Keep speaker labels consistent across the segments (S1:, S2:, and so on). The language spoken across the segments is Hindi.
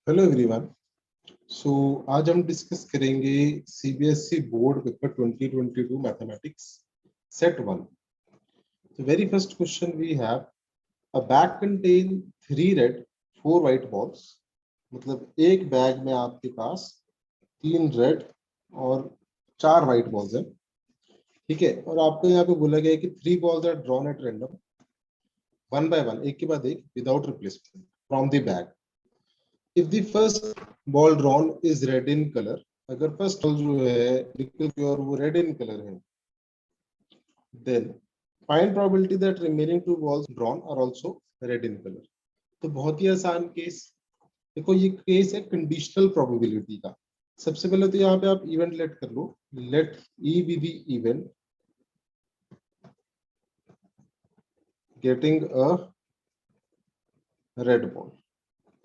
S1: Hello everyone. सो आज हम डिस्कस करेंगे CBSE board paper 2022 mathematics set 1। तो very first question we have a bag contain 3 red 4 white balls. मतलब एक बैग में आपके पास 3 रेड और 4 व्हाइट बॉल्स हैं, ठीक है। और आपको यहाँ पे बोला गया है कि 3 balls are drawn at random one by one, एक के बाद एक, without replacement from the bag. If the first ball drawn is red in color, अगर फर्स्ट बॉल जो है निकल के और वो रेड इन कलर है, then find probability that remaining 2 balls drawn are also red in color। तो बहुत ही आसान केस। देखो ये केस है कंडीशनल प्रोबेबिलिटी का। सबसे पहले तो यहाँ पे आप इवेंट लेट कर लो, let E be the event getting a red ball,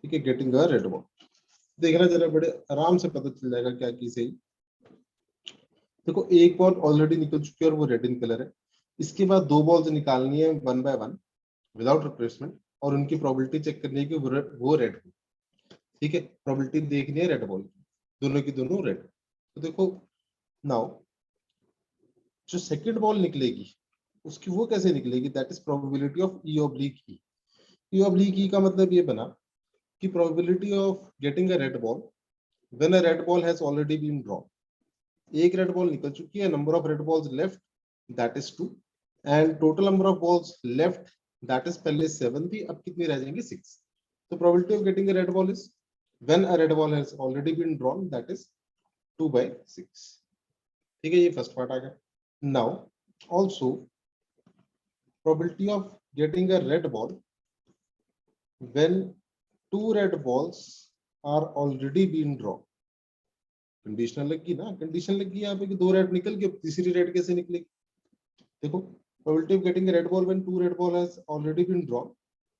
S1: ठीक है, गेटिंग अ रेड बॉल। देखना जरा बड़े आराम से पता चल जाएगा क्या की सही। देखो एक बॉल ऑलरेडी निकल चुकी है और वो रेड इन कलर है। इसके बाद 2 बॉल्स निकालनी है one by one without replacement, और उनकी प्रोबेबिलिटी चेक करनी है कि वो रेड हो, ठीक है। प्रोबेबिलिटी देखनी है रेड बॉल की, दोनों की दोनों रेड। तो देखो नाउ जो सेकंड बॉल निकलेगी उसकी वो कैसे निकलेगी, that is probability of E oblique E. E oblique E का मतलब ये बना कि probability of getting a red ball when a red ball has already been drawn. एक रेड बॉल निकल चुकी है, number of red balls left that is 2, and total number of balls left that is पहले 7 थी, अब कितनी रह जाएंगी 6। तो probability of getting a red ball is when a red ball has already been drawn that is 2/6, ठीक है। ये फर्स्ट पार्ट आ गया। Now also probability of getting a red ball when 2 red balls are already been drawn. Conditional लगी ना, कंडीशन लगी यहाँ पे कि 2 रेड निकल गई, तीसरी रेड कैसे निकलेगी। देखो probability of getting red ball when 2 red ball has already been drawn.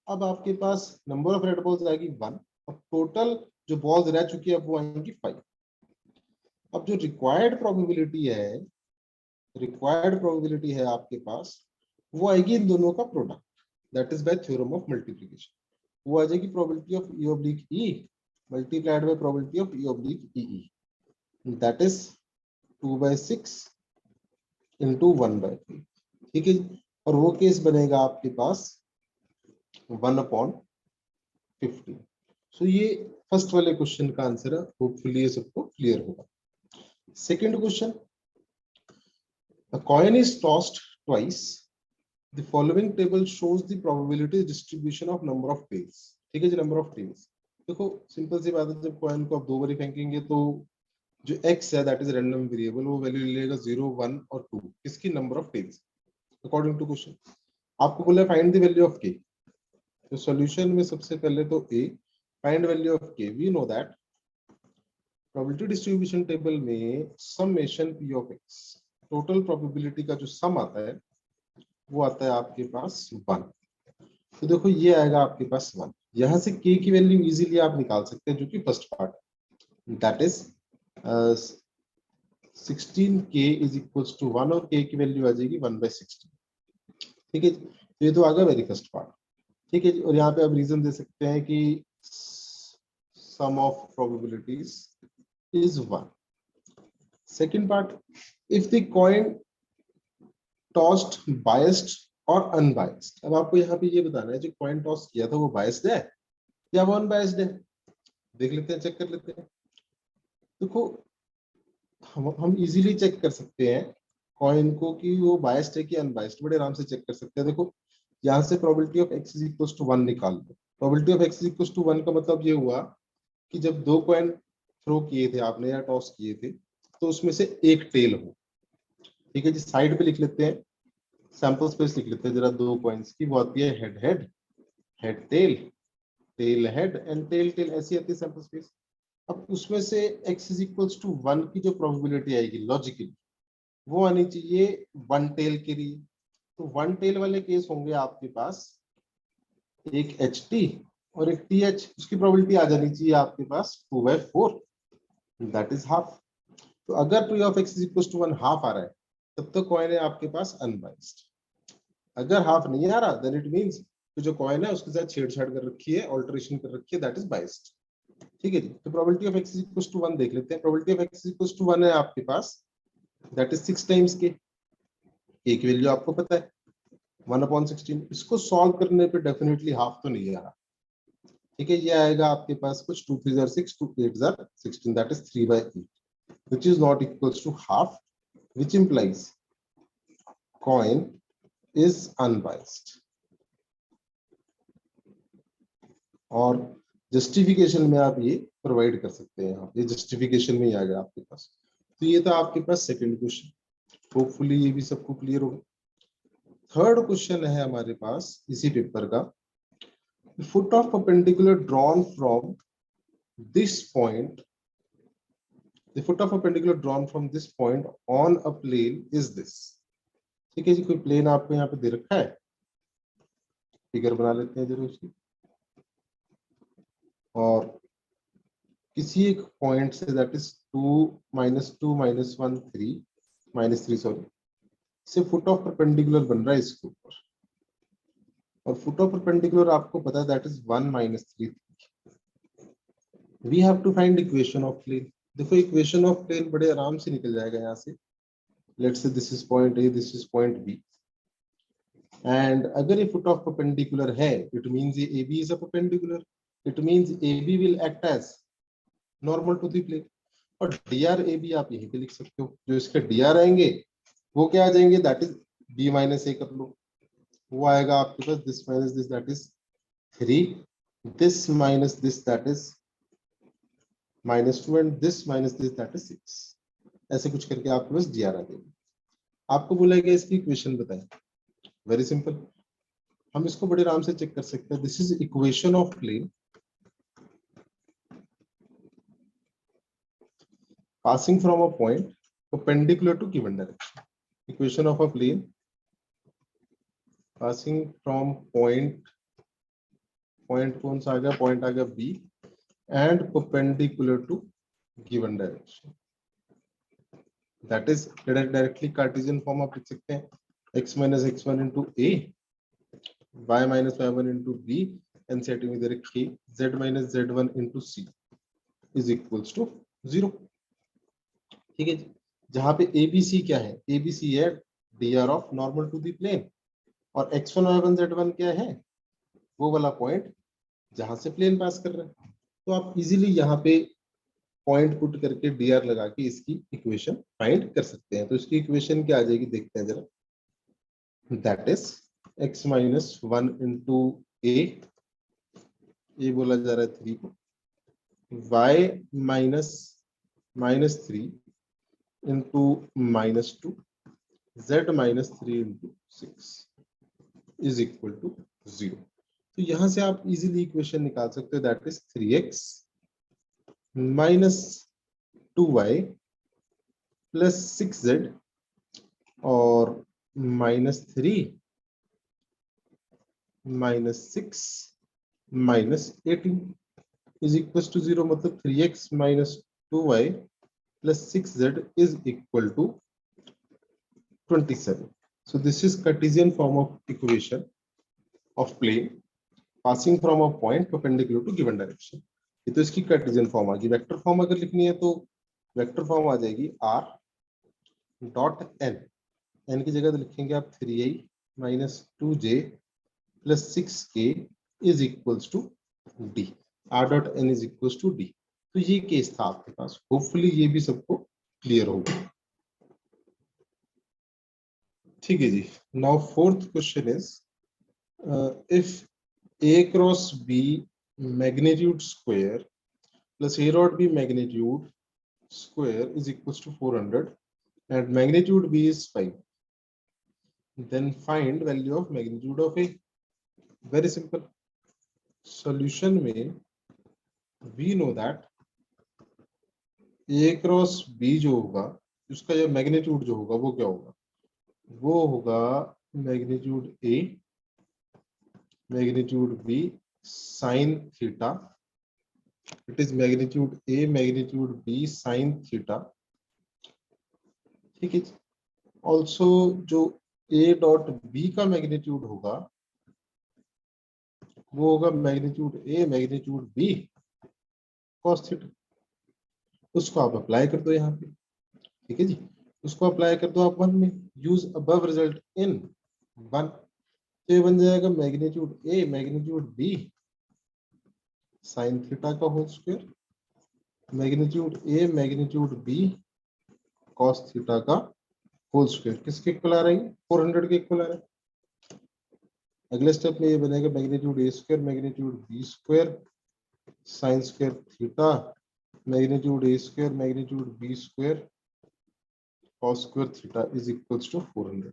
S1: अब आपके पास नंबर ऑफ रेड बॉल्स आएगी 1, और टोटल जो बॉल्स रह चुकी है अब वो आएंगी 5। अब जो रिक्वायर्ड प्रोबेबिलिटी है आपके पास, वो आएगी इन दोनों का product, that is by theorem of multiplication. वो आ जाएगी probability of E oblique E multiplied by probability of E oblique E, that is 2/6 into 1/3, ठीक है। और वो केस बनेगा आपके पास 1/50। सो ये फर्स्ट वाले क्वेश्चन का आंसर है। होपफुली ये सबको क्लियर होगा। Second question, a coin is tossed twice, the following table shows the probability distribution of number of tails, ठीक है जी। नंबर ऑफ टेल्स, देखो सिंपल सी बात है, जब कॉइन को आप 2 बारी फेंकेंगे तो जो x है दैट इज रैंडम वेरिएबल, वो वैल्यू लेगा 0 1 और 2 किसकी, number of tails according to question. आपको बोला find the value of k। तो सॉल्यूशन में सबसे पहले तो a, find value of k। We know that probability distribution table में summation p of x, total probability का जो सम आता है वो आता है आपके पास 1। तो देखो ये आएगा आपके पास 1। यहाँ से k की वैल्यू इजीली आप निकाल सकते हैं, जो कि first part that is 16k is equals to 1, और k की वैल्यू आ जाएगी 1/16, ठीक है। तो ये तो आ गया वेरी फर्स्ट पार्ट, ठीक है। और यहाँ पे आप रीजन दे सकते हैं कि sum of probabilities is 1। Second part, if the coin tossed biased और अनबायस्ड। अब आपको यहाँ पे ये बताना है जो कॉइन टॉस किया था वो बायस्ड है या वो अनबायस्ड है। देख लेते हैं, चेक कर लेते हैं। देखो हम इजीली चेक कर सकते हैं कॉइन को कि वो बायस्ड है कि अनबायस्ड, बड़े आराम से चेक कर सकते हैं। देखो यहाँ से probability of x is equals to 1 निकाल लो। Probability of x is equals to 1 का मतलब ये हुआ कि जब 2 कॉइन थ्रो किए थे आपने या टॉस किए थे, तो उसमें से एक टेल हो, ठीक है जी। साइड पे लिख लेते हैं, सैंपल स्पेस लिख लेते हैं जरा 2 कॉइन्स की। वो आती है head head, head tail, tail head and tail tail, ऐसी आती है सैंपल स्पेस। अब उसमें से x इज इक्वल्स टू 1 की जो प्रोबेबिलिटी आएगी लॉजिकली, वो आनी चाहिए 1 टेल के लिए। तो 1 टेल वाले केस होंगे आपके पास एक ht और एक th, उसकी प्रोबेबिलिटी आ जानी चाहिए आपके पास 2/4, दैट इज हाफ। तो अगर p of x is equals to 1 half आ रहा है, तब तक कॉइन है आपके पास अनबाइस्ड। अगर हाफ नहीं आ रहा, देन इट मींस कि जो कॉइन है उसके साथ छेड़छाड़ कर रखी है, ऑल्टरेशन कर रखी है, दैट इज बाइस्ड। ठीक है जी। तो probability of x equal to 1 देख लेते हैं। Probability of x equal to 1 है आपके पास, दैट इज 6 टाइम्स के, एक वैल्यू आपको पता है 1/16। इसको सॉल्व करने पे डेफिनेटली हाफ तो नहीं आ रहा, ठीक है। ये आएगा आपके पास कुछ 2 3 6 2 8 16, that is 3/8, which is not equals to half, which implies coin is unbiased। और जस्टिफिकेशन में आप ये प्रोवाइड कर सकते हैं, यहाँ ये जस्टिफिकेशन में ही आ गया आपके पास। तो ये था आपके पास सेकंड क्वेश्चन, होपफुली ये भी सबको क्लियर होगा। थर्ड क्वेश्चन है हमारे पास इसी पेपर का, foot of perpendicular drawn from this point, the foot of perpendicular drawn from this point on a plane is this। ठीक है जी, कोई प्लेन आपको यहाँ पे दे रखा है, फिगर बना लेते हैं जरूर उसकी, और किसी एक point say that is 2 -2 -1 3 -3 sorry, से फुट ऑफ परपेंडिकुलर बन रहा है इसके ऊपर, और फुट ऑफ परपेंडिकुलर आपको पता है that is 1 -3। We have to find equation of plane. देखो इक्वेशन ऑफ प्लेन बड़े आराम से निकल जाएगा यहाँ से। Let's say this is point A, this is point B, and अगर ये फुट ऑफ परपेंडिकुलर है, इट मींस ये AB is a perpendicular, it means AB will act as normal to the plane. और DR AB आप यहीं पे लिख सकते हो, जो इसके DR आएंगे वो क्या आ जाएंगे, दैट इज B - A कर लो, वो आएगा आपके पास this minus this that is 3, this minus this that is -2, and this minus this that is 6। ऐसे कुछ करके आपके पास DR आ जाएगा। आपको बोला गया इसकी इक्वेशन बताएं। वेरी सिंपल, हम इसको बड़े आराम से चेक कर सकते हैं। This is equation of plane passing from a point perpendicular to given direction। Equation of a plane passing from point कौन सा आ गया, point आ गया B, and perpendicular to given direction, that is directly Cartesian form आप लिख सकते हैं, x - x1 into A, y - y1 into B, and set में इधर k, z - z1 into C is equals to 0। ठीक है जी, जहां पे ABC क्या है, ABC है DR of normal to the plane, और x1 y1 z1 क्या है, वो वाला पॉइंट जहां से प्लेन पास कर रहा है। तो आप इजीली यहाँ पे पॉइंट पुट करके DR लगा के इसकी इक्वेशन फाइंड कर सकते हैं। तो इसकी इक्वेशन क्या आ जाएगी देखते हैं जरा, that is x - 1 into A, ये बोला जा रहा है 3 को, y -3 into -2, z -3 into 6 is equal to 0। तो यहां से आप इजीली इक्वेशन निकाल सकते हो, that is 3x - 2y plus 6z और -3 -6 -18 इज इक्वल टू 0। मतलब 3x - 2y plus 6z is equal to 27। So this is Cartesian form of equation of plane passing from a point perpendicular to given direction। ये तो इसकी कार्टेशियन फॉर्म आ गई। वेक्टर फॉर्म अगर लिखनी है तो वेक्टर फॉर्म आ जाएगी r डॉट n, n की जगह तो लिखेंगे आप 3i - 2j plus 6k is equals to d, r dot n is equals to d। तो ये केस था आपके पास, होपफुली ये भी सबको क्लियर होगा। ठीक है जी। Now fourth question is, if A cross B magnitude square plus A dot B magnitude square is equals to 400 and magnitude B is 5, then find value of magnitude of A। Very simple, solution में we know that A cross B जो होगा उसका जो magnitude जो होगा वो क्या होगा, वो होगा magnitude A magnitude B sin theta, it is magnitude A magnitude B sin theta। ठीक है। ऑल्सो जो A डॉट B का मैग्नीट्यूड होगा वो होगा magnitude A magnitude B cos theta, उसको आप अप्लाई कर दो यहाँ पे, ठीक है जी, उसको अप्लाई कर दो आप 1 में, यूज अबव रिजल्ट इन 1, तो ये बन जाएगा magnitude a magnitude b sine theta का whole square, magnitude a magnitude b cos theta का होल स्क्वायर, किसके इक्वल आ रही है, 400 के इक्वल आ रहा है। अगले स्टेप में ये बनेगा magnitude A square magnitude B square sine square theta magnitude A square magnitude B square cos square theta is equals to 400।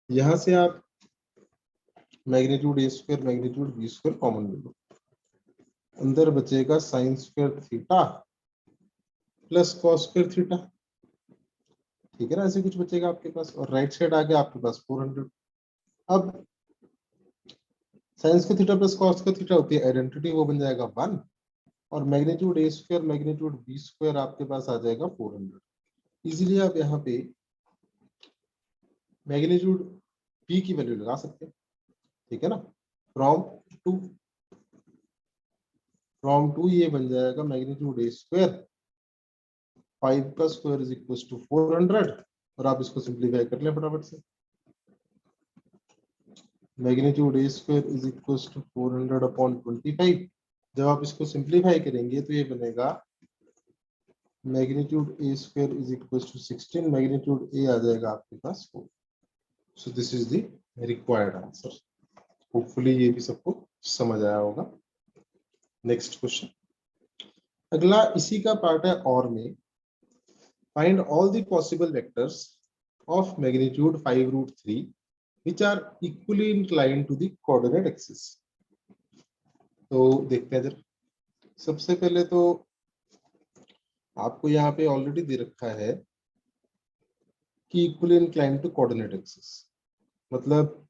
S1: यहां से आप मैग्नीट्यूड ए square magnitude B square common ले लो, अंदर बचेगा sine square theta plus cos square theta, ठीक है ना, ऐसे कुछ बचेगा आपके पास, और राइट साइड आ गया आपके पास 400। अब sine square theta plus cos square theta होती है आइडेंटिटी, वो बन जाएगा 1, और मैग्नीट्यूड ए स्क्वायर मैग्नीट्यूड बी स्क्वायर आपके पास आ जाएगा 400। इजीली आप यहाँ पे मैग्नीट्यूड बी की वैल्यू लगा सकते हैं, ठीक है ना, फ्रॉम टू ये बन जाएगा मैग्नीट्यूड ए स्क्वायर 5 का स्क्वायर इज इक्वल टू 400, और आप इसको सिंप्लीफाई कर लें फटाफट से, magnitude A square is equal to 400 upon 25, जब आप इसको सिंप्लीफाई करेंगे तो ये बनेगा magnitude A square is equal to 16, magnitude a आ जाएगा आपके पास 4। So this is the required answer. Hopefully ये भी सबको समझ आया होगा। नेक्स्ट क्वेश्चन, अगला इसी का पार्ट है और में, find all the possible vectors of magnitude 5√3 which are equally inclined to the coordinate axis। तो देखते हैं जरा, सबसे पहले तो आपको यहाँ पे ऑलरेडी दे रखा है कि equally inclined to coordinate axis, मतलब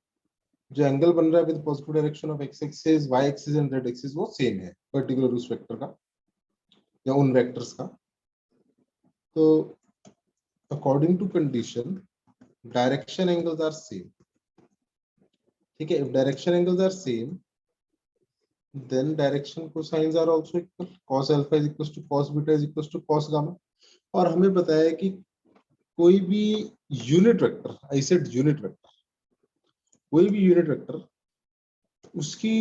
S1: जो एंगल बन रहा है with positive direction of x axis y axis and z axis वो सेम है पर्टिकुलर उस वेक्टर का या उन वेक्टर्स का। तो according to condition direction angles are same, ठीक है, if direction angles are same then direction cosines are also equal, cos alpha is equals to cos beta is equals to cos gamma। और हमें बताया है कि कोई भी unit vector, I said unit vector, कोई भी यूनिट वेक्टर उसकी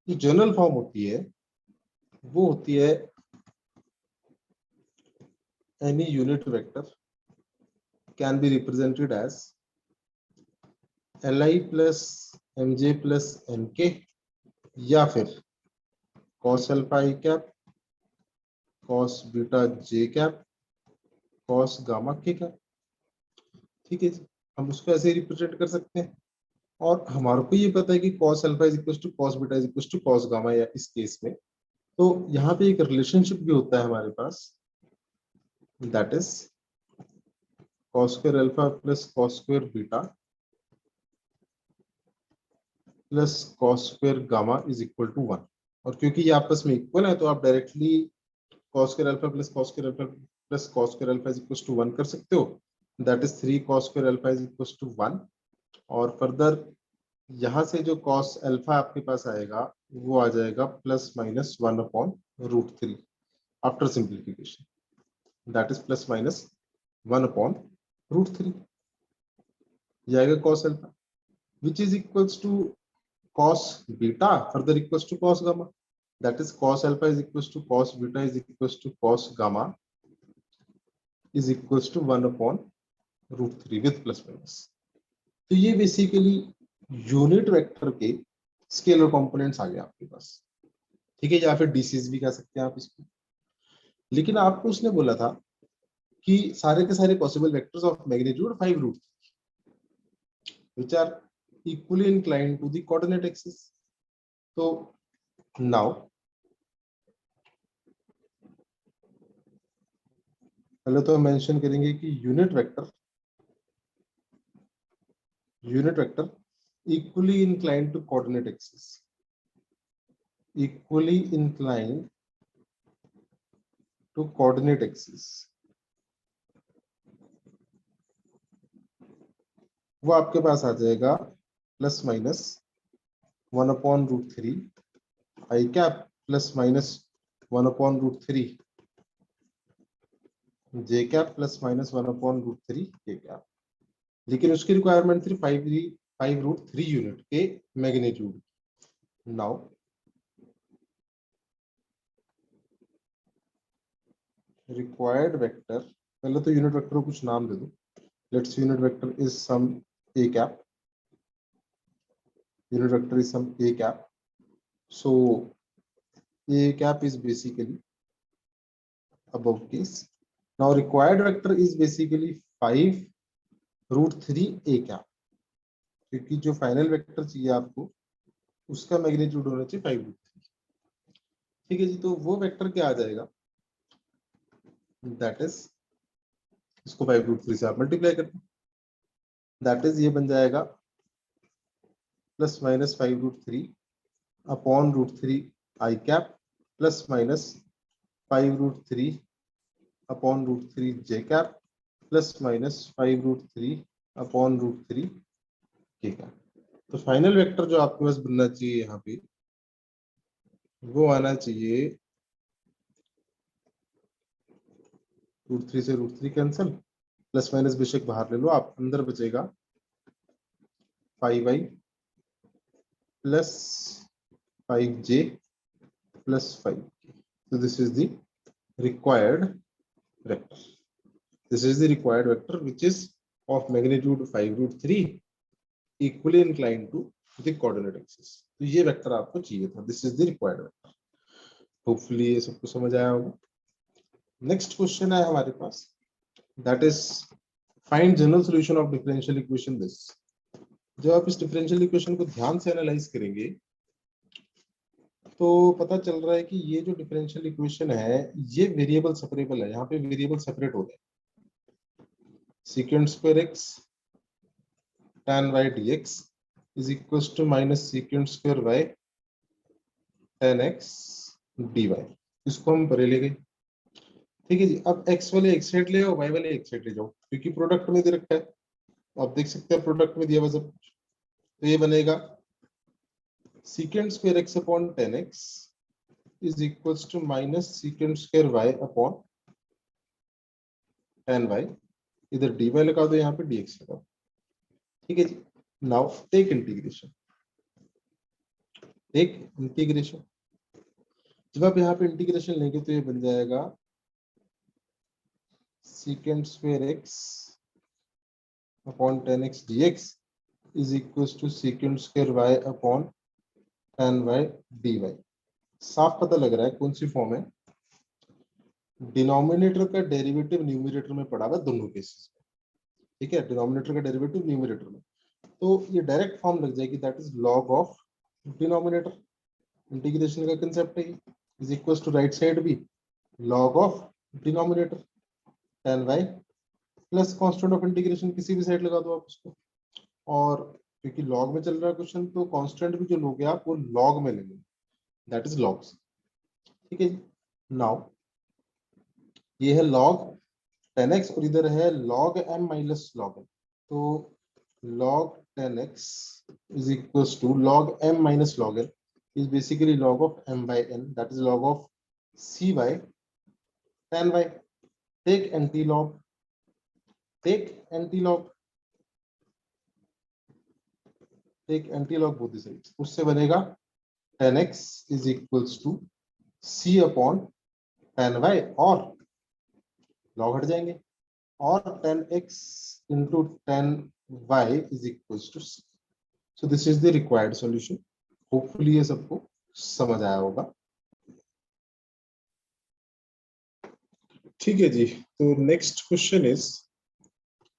S1: जो जनरल फॉर्म होती है वो होती है any unit vector can be represented as li plus mj plus nk, या फिर cos alpha i cap cos beta j cap cos gamma k cap, ठीक है जी, हम उसको ऐसे रिप्रेजेंट कर सकते हैं। और हमारे को ये पता है कि cos alpha is equal to cos beta is equal to cos gamma, या इस केस में तो यहाँ पे एक रिलेशनशिप भी होता है हमारे पास, that is cos square alpha plus cos square beta plus cos square gamma is equal to 1। और क्योंकि ये आपस में इक्वल है तो आप directly cos square alpha plus cos square alpha plus cos square alpha is equal to 1 कर सकते हो, that is 3 cos square alpha is equal to 1। और फर्दर यहाँ से जो cos अल्फा आपके पास आएगा वो आ जाएगा plus minus 1 upon √3 after simplification, that is plus minus 1 upon √3, ये आएगा cos alpha which is equals to cos beta further equals to cos gamma, that is cos alpha is equals to cos beta is equals to cos gamma is equals to 1 upon √3 with plus minus। तो ये बेसिकली यूनिट वेक्टर के स्केलर कंपोनेंट्स आ गए आपके पास, ठीक है, या फिर डीसीज भी कह सकते हैं आप इसको। लेकिन आपको उसने बोला था कि सारे के सारे possible vectors of magnitude 5√3 which are equally inclined to the coordinate axis। तो नाउ पहले तो हम मेंशन करेंगे कि unit vector equally inclined to coordinate axis, equally inclined to coordinate axis, वो आपके पास आ जाएगा प्लस माइनस 1 अपॉन √3 आई कैप प्लस माइनस 1/√3 जे कैप प्लस माइनस 1/√3 के कैप, लेकिन उसकी रिक्वायरमेंट थी 5√3 यूनिट के मैग्नीट्यूड। नाउ रिक्वायर्ड वेक्टर, पहले तो यूनिट वेक्टर को कुछ नाम दे दो। Let's unit vector is some a cap, unit vector is some a cap, so a cap is basically above case. Now required vector is basically 5√3 a cap, क्योंकि जो फाइनल वेक्टर चाहिए आपको उसका मैग्नीट्यूड होना चाहिए 5√3। ठीक है जी, तो वो वेक्टर क्या आ जाएगा, दैट इज, इसको 5√3 से आप मल्टीप्लाई करते हैं, दैट इज ये बन जाएगा प्लस माइनस 5√3 अपॉन √3 आई कैप प्लस माइनस 5√3 अपॉन √3 जे कैप प्लस माइनस 5√3 अपॉन √3 के कैप। तो फाइनल वेक्टर जो आपके पास बनना चाहिए यहाँ पे वो आना चाहिए √3 से √3 कैंसल, प्लस माइनस बेशक बाहर ले लो आप, अंदर बचेगा 5i plus 5j plus 5k। So this is the required vector. This is the required vector which is of magnitude 5√3 equally inclined to the coordinate axis. तो ये वेक्टर आपको चाहिए था, this is the required vector. Hopefully ये सबको समझ आया होगा। नेक्स्ट क्वेश्चन है हमारे पास, that is find general solution of differential equation this. जब आप इस डिफरेंशियल इक्वेशन को ध्यान से एनालाइज करेंगे तो पता चल रहा है कि ये जो डिफरेंशियल इक्वेशन है ये वेरिएबल सेपरेबल है, यहाँ पे वेरिएबल सेपरेट हो गए। secant square x tan y dx is equals to minus secant square y tan x dy, इसको हम परे ले गए। ठीक है जी, अब x वाले एक साइड ले आओ, y वाले एक साइड ले जाओ, क्योंकि प्रोडक्ट में दे रखा है, आप देख सकते हैं प्रोडक्ट में दिया हुआ सब। तो ये बनेगा secant square x upon tan x is equals to minus secant square y upon tan y, इधर dy लगा दो, यहाँ पे dx लगा दो। ठीक है जी, नाउ टेक इंटीग्रेशन, जब आप यहाँ पे इंटीग्रेशन लेंगे तो ये बन जाएगा secant square x upon tan x dx is equals to secant square y upon tan y dy। साफ पता लग रहा है कौन सी फॉर्म है, डिनोमिनेटर का डेरिवेटिव न्यूमरेटर में पड़ा हुआ दोनों केसेस में। ठीक है, डिनोमिनेटर का डेरिवेटिव न्यूमरेटर में, तो ये डायरेक्ट फॉर्म लग जाएगी, that is log of denominator. Integration का कंसेप्ट है, is equals to right side भी log of denominator tan y plus constant of integration, किसी भी साइड लगा दो आप उसको, और क्योंकि लॉग में चल रहा है क्वेश्चन तो कांस्टेंट भी जो लोगे आप वो लॉग में लेंगे, दैट इज लॉग्स। ठीक है, नाउ ये है log tan x और इधर है log m minus log n, तो log tan x is equals to log m minus log n is basically log of m by n, that is log of c by tan y। take anti-log, take anti-log both the sides, उससे बनेगा tan x is equals to c upon tan y, और log हट जाएंगे, और tan x into tan y is equals to c. So this is the required solution. Hopefully ये सबको समझ आया होगा। ठीक है जी, तो next question is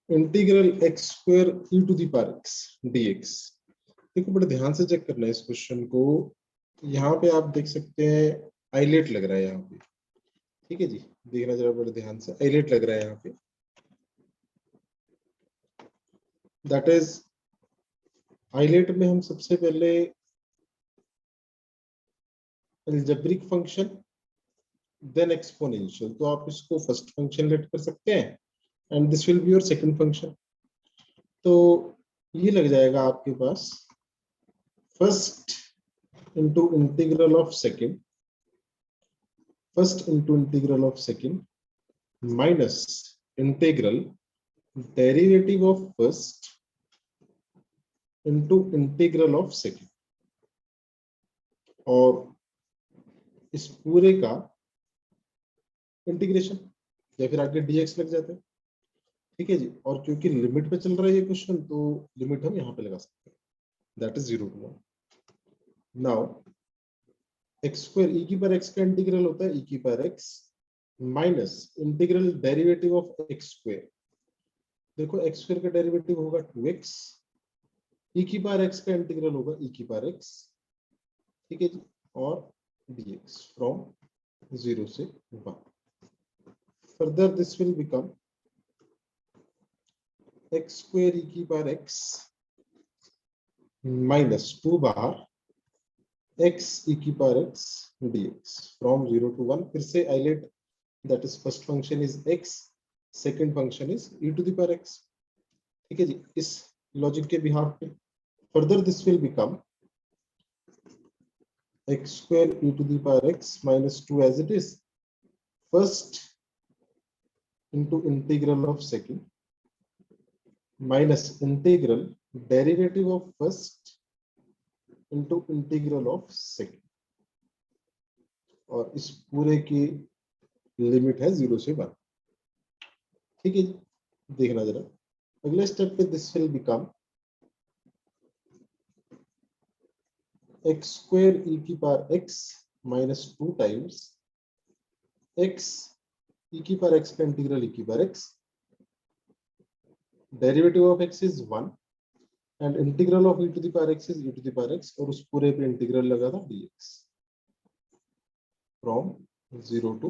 S1: integral x square e to the power x dx। देखो बड़े ध्यान से चेक करना है इस क्वेश्चन को, यहाँ पे आप देख सकते हैं आइलेट लग रहा है यहाँ पे। ठीक है जी, देखना जरा बड़े ध्यान से, आइलेट लग रहा है यहाँ पे, दैट इज आइलेट में हम सबसे पहले अलजेब्रिक फंक्शन देन एक्सपोनेंशियल, तो आप इसको फर्स्ट फंक्शन लेट कर सकते हैं and this will be your second function. तो ये लग जाएगा आपके पास first into integral of second, first into integral of second minus integral derivative of first into integral of second, और इस पूरे का इंटीग्रेशन, या फिर आगे dx लग जाता है। ठीक है जी, और क्योंकि लिमिट पे चल रहा है ये क्वेश्चन, तो लिमिट हम यहाँ पे लगा सकते हैं, that is 0 to 1। Now x square e की पावर एक्स का इंटीग्रल होता है ई की power x minus integral derivative of x square. देखो एक्स स्क्वायर का डेरिवेटिव होगा 2x, ई की पावर एक्स का इंटीग्रल होगा ई की पावर एक्स। ठीक है जी, और dx फ्रॉम 0 से 1। Further this will become x square e की पावर एक्स माइनस 2 बाहर x e की पावर x dx फ्रॉम 0 to 1। फिर से ILATE, that is first function is x, second function is e to the power x। ठीक है जी, इस लॉजिक के बिहाफ पे further this will become x square e to the power x minus 2 as it is, first into integral of second minus integral derivative of first into integral of second, और इस पूरे की लिमिट है 0 से 1। ठीक है, देखना जरा अगले स्टेप पे, this will become x square e की power x minus 2 times x e की पावर एक्स का इंटीग्रल ई की power x, derivative of x is 1 and integral of e to the power x is e to the power x, और उस पूरे पे इंटीग्रल लगा था dx फ्रॉम 0 to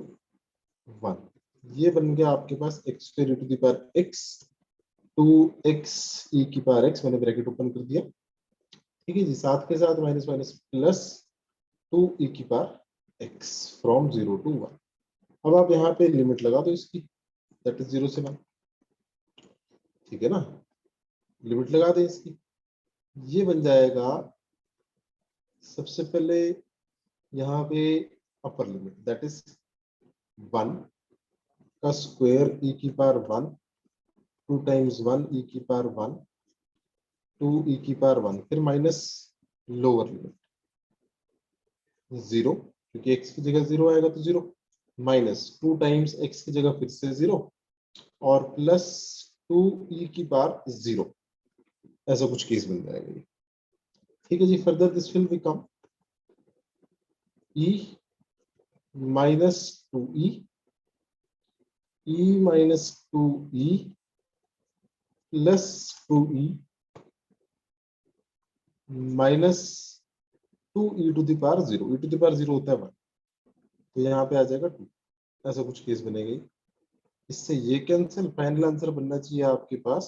S1: 1। ये बन गया आपके पास x square e to the power x 2x e की पावर एक्स, मैंने ब्रैकेट ओपन कर दिया। ठीक है जी, साथ के साथ माइनस माइनस प्लस 2 ई की पावर एक्स फ्रॉम 0 to 1। अब आप यहाँ पे लिमिट लगा दो इसकी, दैट इज 0 से 1। ठीक है ना, लिमिट लगा दें इसकी, ये बन जाएगा सबसे पहले यहाँ पे अपर लिमिट, दैट इज 1 का स्क्वायर ई की पावर 1, 2 टाइम्स 1 ई की पावर 1, 2 ई की पावर 1, फिर माइनस लोअर लिमिट 0, क्योंकि x की जगह 0 आएगा तो 0, माइनस 2 टाइम्स x की जगह फिर से 0, और प्लस 2 ई की पावर 0, ऐसा कुछ केस बन जाएगा ये। ठीक है जी, further this will become e माइनस 2e, e माइनस 2e plus 2e minus 2 e to the power 0, e to the power 0 होता है 1, तो यहाँ पे आ जाएगा 2, ऐसा कुछ केस बनेगा। इससे ये कैंसिल, फाइनल आंसर बनना चाहिए आपके पास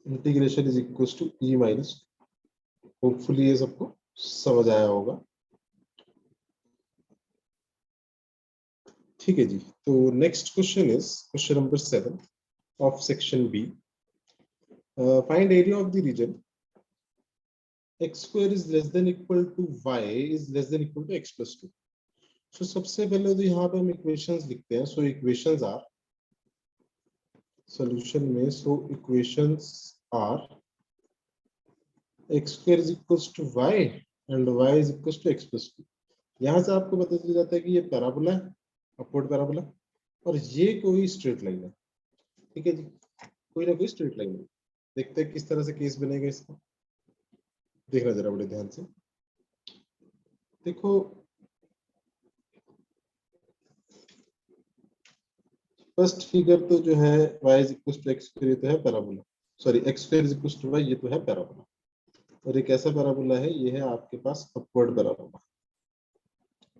S1: integration is equal to e minus. Hopefully ये सबको समझ आया होगा। ठीक है जी, तो next question is question number 7 of section B. Find area of the region x square is less than equal to y is less than equal to x plus 2। So सबसे पहले तो यहाँ पे हम इक्वेशंस लिखते हैं। सो इक्वेशंस आर, सॉल्यूशन में, so equations are x square is equal to y and y is equal to x plus 2। यहाँ से आपको पता चल जाता है कि ये पैराबोला है, अपवर्ड पैराबोला, और ये कोई स्ट्रेट लाइन है। ठीक है जी, कोई ना कोई स्ट्रेट लाइन है। देखते हैं किस तरह से केस बनेगा इसका, देखना जरा बड़े ध्यान से। देखो फर्स्ट फिगर तो जो है y is equal to x square, ये तो है parabola, sorry x square is equal to y, ये तो है पैराबोला, और एक ऐसा पैराबोला है, ये है आपके पास अपवर्ड पैराबोला।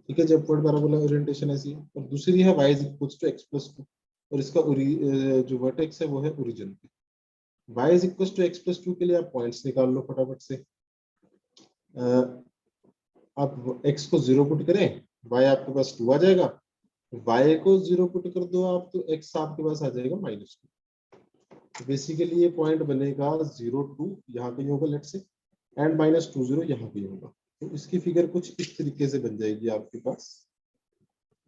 S1: ठीक है, जब अपवर्ड पैराबोला ओरिएंटेशन ऐसी है, और दूसरी है y is equal to x plus 2, और इसका जो वर्टेक्स है वो है ओरिजिन पे। y is equal to x plus 2 के लिए आप पॉइंट्स निकाल लो फटाफट से। आप x को 0 पुट करें, y आपके पास 2 आ जाएगा, y को 0 पुट कर दो आप, तो x आपके पास आ जाएगा -2। बेसिकली ये पॉइंट बनेगा 0 2, यहाँ कहीं होगा लेट से, एंड -2 0 यहाँ कहीं होगा। तो इसकी फिगर कुछ इस तरीके से बन जाएगी आपके पास।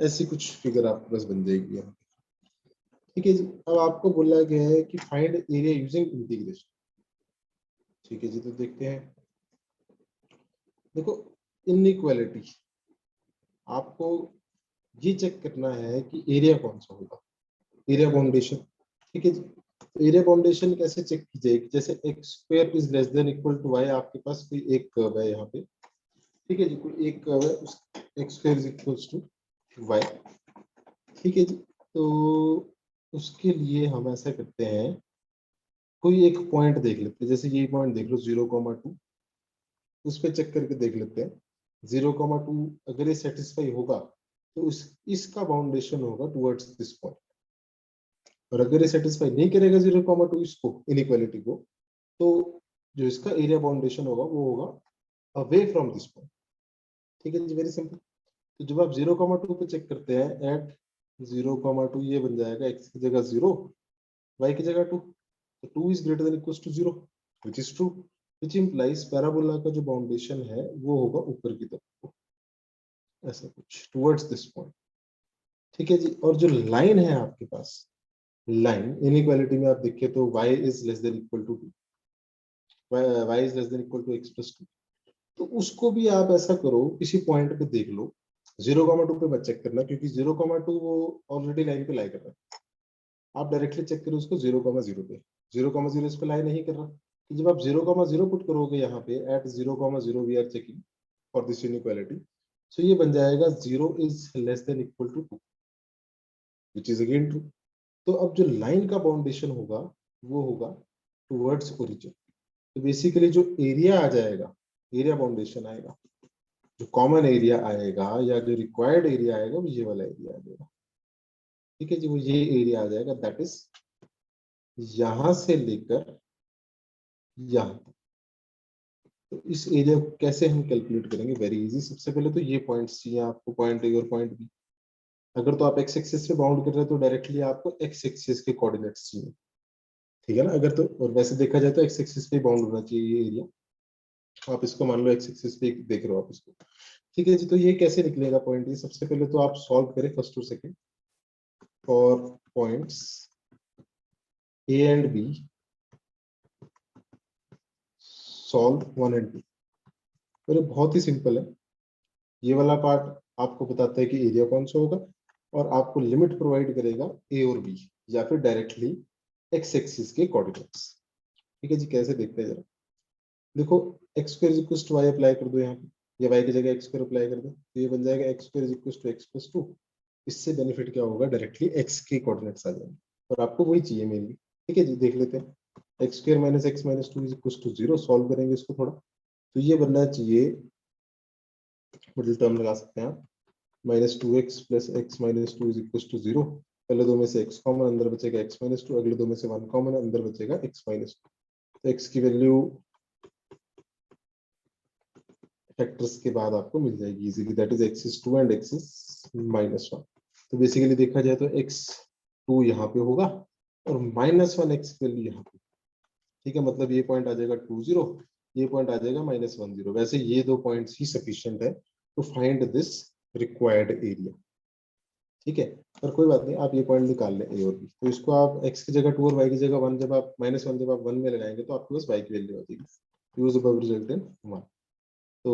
S1: ऐसी कुछ फिगर आपके पास बन जाएगी यहाँ। ठीक है जी, अब आपको बोला गया है कि फाइंड एरिया यूजिंग इंटीग्रेशन। ठीक है जी, तो देखते हैं। देखो इनइक्वालिटी, आपको ये चेक करना है कि एरिया कौन सा होगा, एरिया बाउंडेशन। ठीक है जी, तो एरिया बाउंडेशन कैसे चेक की जाएगी, जैसे x square is less than equal to y, आपके पास कोई एक कर्व है यहाँ पे। ठीक है जी, कोई एक कर्व है, उस x square is equal to y. ठीक है जी, तो उसके लिए हम ऐसा करते हैं, कोई एक पॉइंट देख लेते हैं, जैसे ये पॉइंट देख लो 0,2, उस पर चेक करके देख लेते हैं। 0,2 अगर ये सेटिस्फाई होगा तो इसका बाउंडेशन होगा टुवर्ड्स दिस पॉइंट, और अगर ये सेटिस्फाई नहीं करेगा 0,2 इसको, इनइक्वालिटी को, तो जो इसका एरिया बाउंडेशन होगा वो होगा अवे फ्रॉम दिस पॉइंट। ठीक है जी, वेरी सिंपल। तो जब आप 0,2 पे चेक करते हैं, एट 0,2 ये बन जाएगा x की जगह 0, y की जगह 2, तो 2 इज greater than equals to 0, which is true, which implies parabola का जो बाउंडेशन है वो होगा ऊपर की तरफ, ऐसा कुछ टुवर्ड्स दिस पॉइंट। ठीक है जी, और जो लाइन है आपके पास, लाइन इनइक्वालिटी में आप देखिए तो y is less than equal to 2, y is less than equal to x plus 2, तो उसको भी आप ऐसा करो, किसी पॉइंट पे देख लो। 0,2 पे मत चेक करना, क्योंकि 0,2 वो ऑलरेडी लाइन पे लाई कर रहा है। आप डायरेक्टली चेक करो उसको 0,0 पे। 0,0 इस पे लाई नहीं कर रहा, तो जब आप 0,0 पुट करोगे यहाँ पे, at 0,0 we are checking for this inequality, so ये बन जाएगा 0 is less than equal to 2, which is again true. तो अब जो लाइन का बाउंडेशन होगा वो होगा टुवर्ड्स ओरिजिन। तो बेसिकली जो एरिया आ जाएगा, एरिया बाउंडेशन आएगा, जो कॉमन एरिया आएगा या जो रिक्वायर्ड एरिया आएगा वो ये वाला एरिया आ जाएगा। ठीक है जी, वो ये एरिया आ जाएगा, दैट इज यहां से लेकर यहां तक। तो इस एरिया को कैसे हम कैलकुलेट करेंगे, वेरी इजी। सबसे पहले तो ये पॉइंट्स चाहिए आपको, पॉइंट ए और पॉइंट बी। अगर तो आप एक्स एक्सिस पे बाउंड कर रहे हो तो डायरेक्टली आपको एक्स एक्सिस के कोऑर्डिनेट्स चाहिए। ठीक है ना, अगर तो, और वैसे देखा जाए तो एक्स एक्सिस पे बाउंड होना चाहिए ये एरिया। आप इसको मान लो एक्स एक्सिस पे देख रहे हो आप इसको। ठीक है जी, तो ये कैसे निकलेगा पॉइंट, ये सबसे पहले तो आप सॉल्व करें फर्स्ट और second for points A and B, solve 1 and 2। और ये बहुत ही सिंपल है। ये वाला पार्ट आपको बताता है कि एरिया कौन सा होगा, और आपको लिमिट प्रोवाइड करेगा ए और बी, या फिर डायरेक्टली एक्स एक्सिस के कोऑर्डिनेट्स। ठीक है जी, कैसे देखते हैं जरा। देखो x square equal to y apply कर दो यहाँ पे, या वाई की जगह एक्स स्क्वायर अप्लाई कर दो, तो ये बन जाएगा x square equal to x plus 2। इससे बेनिफिट क्या होगा, डायरेक्टली एक्स के कोऑर्डिनेट्स आ जाएंगे, और आपको वही चाहिए मेनली। ठीक है जी, देख लेते हैं। X square minus x minus 2 is equal to 0, solve करेंगे इसको थोड़ा, तो ये बनना चाहिए, मिडिल टर्म लगा सकते हैं आप, -2x plus x minus 2 is equal to 0। पहले दो में से x कॉमन, अंदर बचेगा x माइनस 2, अगले दो में से 1 कॉमन, अंदर बचेगा x माइनस 2। तो x की वैल्यू फैक्टर्स के बाद आपको मिल जाएगी easily, that is x is 2 and x is -1। तो बेसिकली देखा जाए तो x2 यहाँ पे होगा, और -1 x की वैल्यू यहाँ पे। ठीक है, मतलब ये पॉइंट आ जाएगा 2 0, ये पॉइंट आ जाएगा -1 0। वैसे ये दो पॉइंट्स ही सफिशिएंट है to find this required area. ठीक है, पर कोई बात नहीं, आप ये पॉइंट निकाल लें ए और बी। तो इसको आप x की जगह 2 और y की जगह 1, जब आप -1 जब आप 1 में लगाएंगे तो आपके पास y की वैल्यू आ जाएगी। यूज अबव रिजल्ट इन 1। तो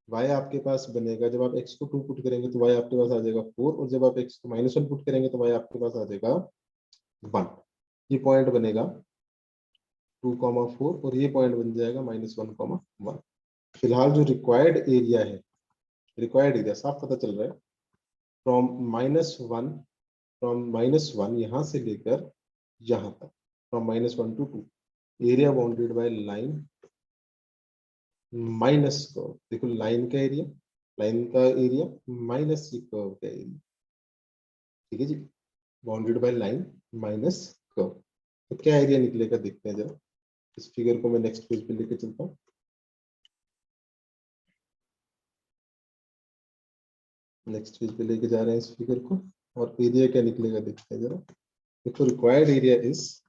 S1: y आपके पास बनेगा, जब आप x को 2 पुट करेंगे तो y आपके पास आ जाएगा 4, और जब आप x को -1 पुट करेंगे तो y आपके पास आ जाएगा 1। ये पॉइंट बनेगा 2,4, और ये पॉइंट बन जाएगा -1,1। फिलहाल जो रिक्वायर्ड एरिया है, रिक्वायर्ड एरिया साफ पता चल रहा है, फ्रॉम -1 यहाँ से लेकर यहाँ तक, from -1 to 2, area bounded by line minus curve. देखो लाइन का एरिया, लाइन का एरिया माइनस ये कर्व का एरिया। ठीक है जी, bounded by line minus curve, तो क्या एरिया निकलेगा देखते हैं जरा। इस फिगर को मैं नेक्स्ट पेज पे लेके चलता हूँ। नेक्स्ट पेज पे लेके जा रहे हैं इस फिगर को, और एरिया क्या निकलेगा देखते हैं जरा। देखो रिक्वायर्ड एरिया इज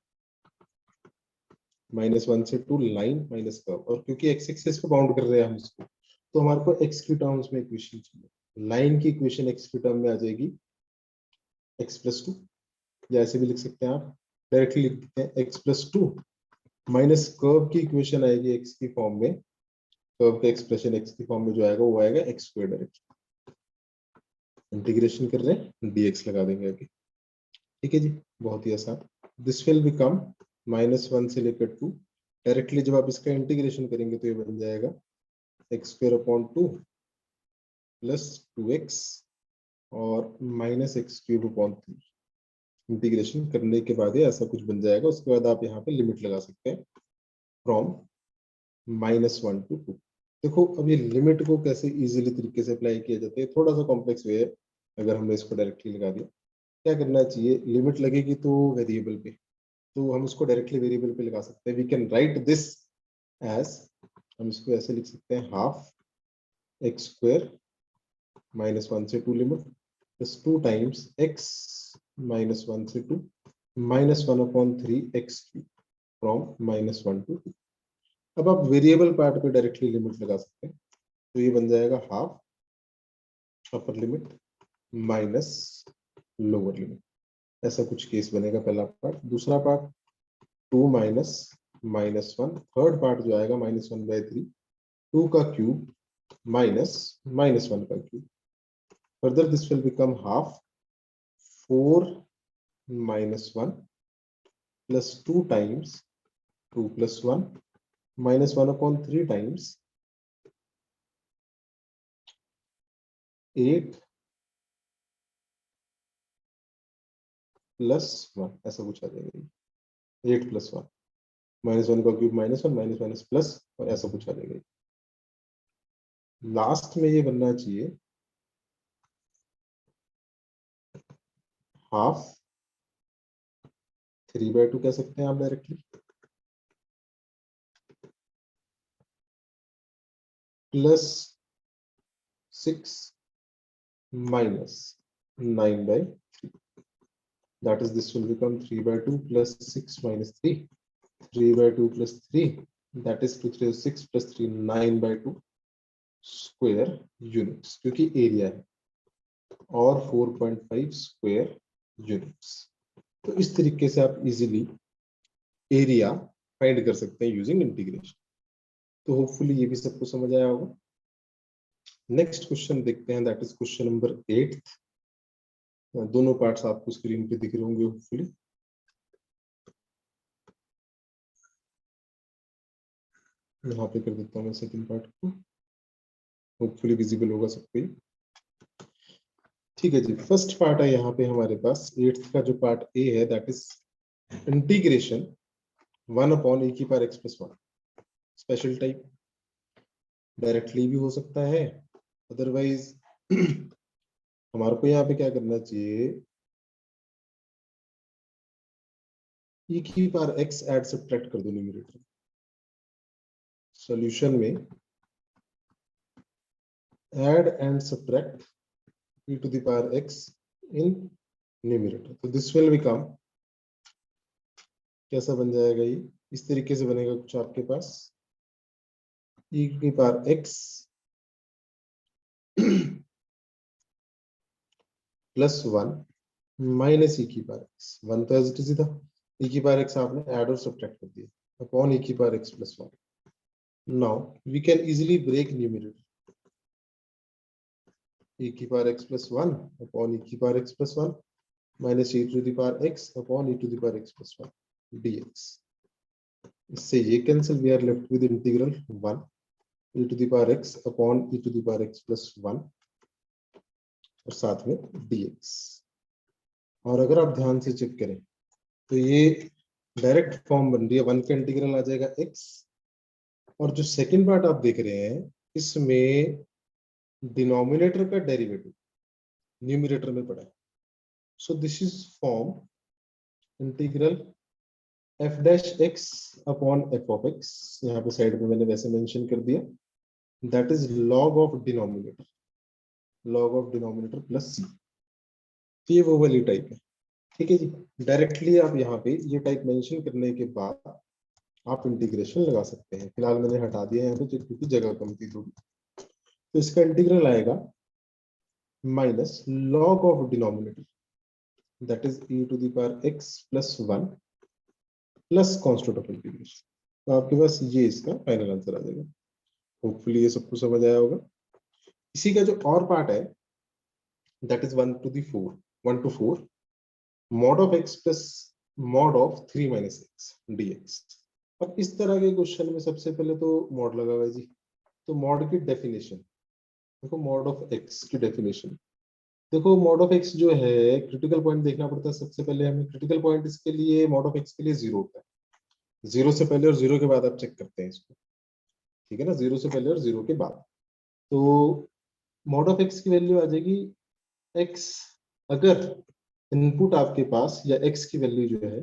S1: -1 से 2 लाइन माइनस कर्व, और क्योंकि एक्स एक्सिस पे बाउंड कर रहे हैं हम इसको, तो हमारे को एक्स की टर्म्स में इक्वेशन चाहिए। लाइन की इक्वेशन एक्स की टर्म में आ जाएगी x+2, या ऐसे भी लिख सकते हैं आप, डायरेक्टली लिख सकते हैं x+2 माइनस कर्व की इक्वेशन आएगी x की फॉर्म में, कर्व का एक्सप्रेशन x की फॉर्म में जो आएगा वो आएगा x² डायरेक्ट, इंटीग्रेशन कर रहे हैं dx लगा देंगे आगे। ठीक है जी, बहुत ही आसान। दिस विल बिकम -1 से लेकर 2, डायरेक्टली जब आप इसका इंटीग्रेशन करेंगे तो ये बन जाएगा x² प्लस 2x और -x³ इंटीग्रेशन करने के बाद ये ऐसा कुछ बन जाएगा। उसके बाद आप यहाँ पे लिमिट लगा सकते हैं फ्रॉम -1 to 2। देखो अब ये लिमिट को कैसे इजीली तरीके से अप्लाई किया जाता है, थोड़ा सा कॉम्प्लेक्स वे है। अगर हमने इसको डायरेक्टली लगा दिया, क्या करना चाहिए, लिमिट लगेगी तो वेरिएबल पे, तो हम उसको डायरेक्टली वेरिएबल पे लगा सकते हैं। We can write this as, हम इसको ऐसे लिख सकते हैं, हाफ x² -1 से 2 लिमिट प्लस 2 टाइम्स x -1 से 2 -1/3 फ्रॉम -1 to 2। अब आप वेरिएबल पार्ट पे डायरेक्टली लिमिट लगा सकते हैं, तो ये बन जाएगा half upper limit minus lower limit, ऐसा कुछ केस बनेगा पहला पार्ट। दूसरा पार्ट 2 माइनस -1, थर्ड पार्ट जो आएगा -1/3, 2 का क्यूब माइनस -1 का cube. Further this will become half 4 -1 plus 2 times 2 + 1 -1/3 times 8 + 1, ऐसा कुछ आ जाएगा। 8 + 1, -1 का क्यूब -1 माइनस प्लस, और ऐसा कुछ आ जाएगा। लास्ट में ये बनना चाहिए हाफ 3/2 कह सकते हैं आप directly, plus 6 minus 9/3, that is this will become 3/2 plus 6 minus 3, 3/2 plus 3, that is 2 3 6 plus 3 9/2 square units, क्योंकि एरिया है, और 4.5 स्क्वायर यूनिट्स। तो इस तरीके से आप इजीली एरिया फाइंड कर सकते हैं यूजिंग इंटीग्रेशन। तो होपफुली ये भी सबको समझ आया होगा। नेक्स्ट क्वेश्चन देखते हैं, दैट इज क्वेश्चन नंबर 8। दोनों पार्ट्स आपको स्क्रीन पे दिख रहे होंगे होपफुली। यहाँ पे कर देता हूँ मैं सेकंड पार्ट को, होपफुली विजिबल होगा सबको। ठीक है जी, फर्स्ट पार्ट है यहाँ पे हमारे पास 8th का जो पार्ट ए है, that is integration 1/e⁻x+1, special type, directly भी हो सकता है, अदरवाइज हमारे को यहाँ पे क्या करना चाहिए, e⁻x ऐड सब्ट्रैक्ट कर दो न्यूमरेटर, सॉल्यूशन में add and subtract e⁻x in numerator. तो दिस विल बिकम, कैसा बन जाएगा ये, इस तरीके से बनेगा कुछ आपके पास, e⁻x +1 माइनस e⁻x, 1 तो एज इट इज था, e⁻x आपने ऐड और सब्ट्रैक्ट कर दिया upon e⁻x +1। Now we can easily break numerator, e⁻x +1 upon e⁻x +1 minus e⁻x upon e⁻x +1 dx। इससे ये cancel, we are left with integral 1 e⁻x upon e⁻x +1 और साथ में dx। और अगर आप ध्यान से चेक करें तो ये डायरेक्ट फॉर्म बन रही है, 1 का इंटीग्रल आ जाएगा x, और जो सेकंड पार्ट आप देख रहे हैं इसमें डिनोमिनेटर का डेरिवेटिव न्यूमरेटर में पड़ा है। सो this is form integral f'(x) upon f(x), यहाँ पे साइड में मैंने वैसे मेंशन कर दिया, that is log of denominator plus c। ये वो वाली टाइप है। ठीक है जी, डायरेक्टली आप यहाँ पे ये टाइप मेंशन करने के बाद आप इंटीग्रेशन लगा सकते हैं। फिलहाल मैंने हटा दिया यहाँ पे क्योंकि जगह कम थी थोड़ी। तो इसका इंटीग्रल आएगा minus log of denominator that is e to the power x plus 1 plus constant of integration. तो आपके पास ये इसका फाइनल आंसर आ जाएगा। होपफुली ये सबको समझ आया होगा। इसी का जो और पार्ट है that is 1 to the 4 1 to 4 mod of x plus mod of 3 minus x dx। अब इस तरह के क्वेश्चन में सबसे पहले तो मॉड लगा हुआ है जी। तो मॉड की डेफिनेशन देखो, मॉड ऑफ x की डेफिनेशन देखो। मॉड ऑफ x जो है क्रिटिकल पॉइंट देखना पड़ता है सबसे पहले हमें। क्रिटिकल पॉइंट इसके लिए मॉड ऑफ x के लिए 0 होता है। 0 से पहले और 0 के बाद आप चेक करते हैं इसको, ठीक है ना। 0 से पहले और 0 के बाद। तो मॉड ऑफ x की वैल्यू आ जाएगी x अगर इनपुट आपके पास या x की वैल्यू जो है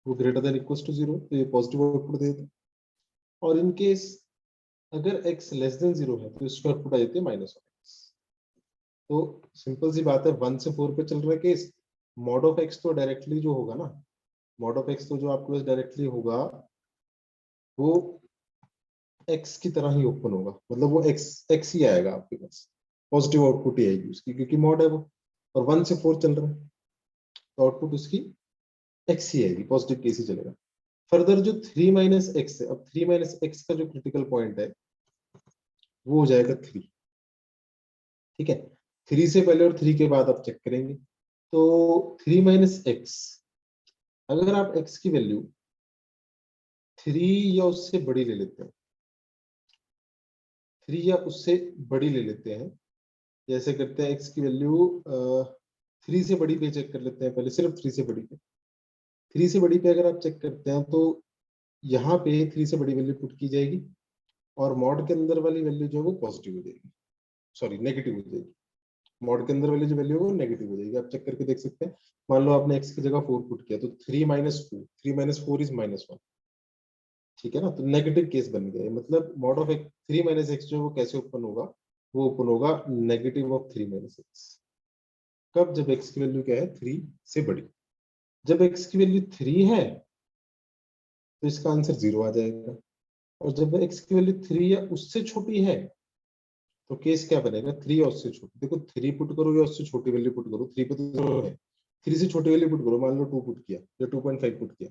S1: वो ग्रेटर देन इक्वल टू 0, तो ये पॉजिटिव आउटपुट देता है। और इन केस अगर x लेस देन 0 है तो इसका आउटपुट आ जाती है माइनस ऑफ x। तो सिंपल सी बात है, 1 से 4 पे चल रहा है केस। मॉड ऑफ x तो डायरेक्टली जो होगा ना, मॉड ऑफ x तो जो आपके पास डायरेक्टली होगा वो x की तरह ही ओपन होगा, मतलब वो x ही आएगा आपके पास, पॉजिटिव आउटपुट ही आएगी उसकी, क्योंकि मॉड है वो। और 1 से 4 चल रहा है तो आउटपुट उसकी x ही आएगी, पॉजिटिव केस ही चलेगा। फर्दर जो 3 माइनस एक्स है, अब 3 माइनस एक्स का जो क्रिटिकल पॉइंट है वो हो जाएगा 3, ठीक है। 3 से पहले और 3 के बाद आप चेक करेंगे। तो 3 माइनस एक्स, अगर आप x की वैल्यू 3 या उससे बड़ी ले लेते हैं, 3 या उससे बड़ी ले लेते हैं, जैसे करते हैं x की वैल्यू 3 से बड़ी पे चेक कर लेते हैं पहले, सिर्फ 3 से बड़ी पे। 3 से बड़ी पे अगर आप चेक करते हैं तो यहाँ पे 3 से बड़ी वैल्यू पुट की जाएगी और मॉड के अंदर वाली वैल्यू जो है वो पॉजिटिव हो जाएगी, सॉरी नेगेटिव हो जाएगी। मॉड के अंदर वाली जो वैल्यू है वो नेगेटिव हो जाएगी। आप चेक करके देख सकते हैं। मान लो आपने x की जगह 4 पुट किया तो 3 माइनस 4, 3 माइनस 4 इज माइनस 1, ठीक है ना। तो नेगेटिव केस बन गया, मतलब मॉड ऑफ 3 माइनस एक्स जो है वो कैसे ओपन होगा, वो ओपन होगा नेगेटिव ऑफ 3 माइनस एक्स। कब? जब x की वैल्यू क्या है 3 से बड़ी। जब x की वैल्यू 3 है तो इसका आंसर 0 आ जाएगा। और जब x की वैल्यू 3 या उससे छोटी है तो केस क्या बनेगा, 3 या उससे छोटी। देखो 3 पुट करो या उससे छोटी वैल्यू पुट करो, 3 पे तो 0 है, 3 से छोटी वैल्यू पुट करो, मान लो 2 पुट किया या 2.5 पुट किया,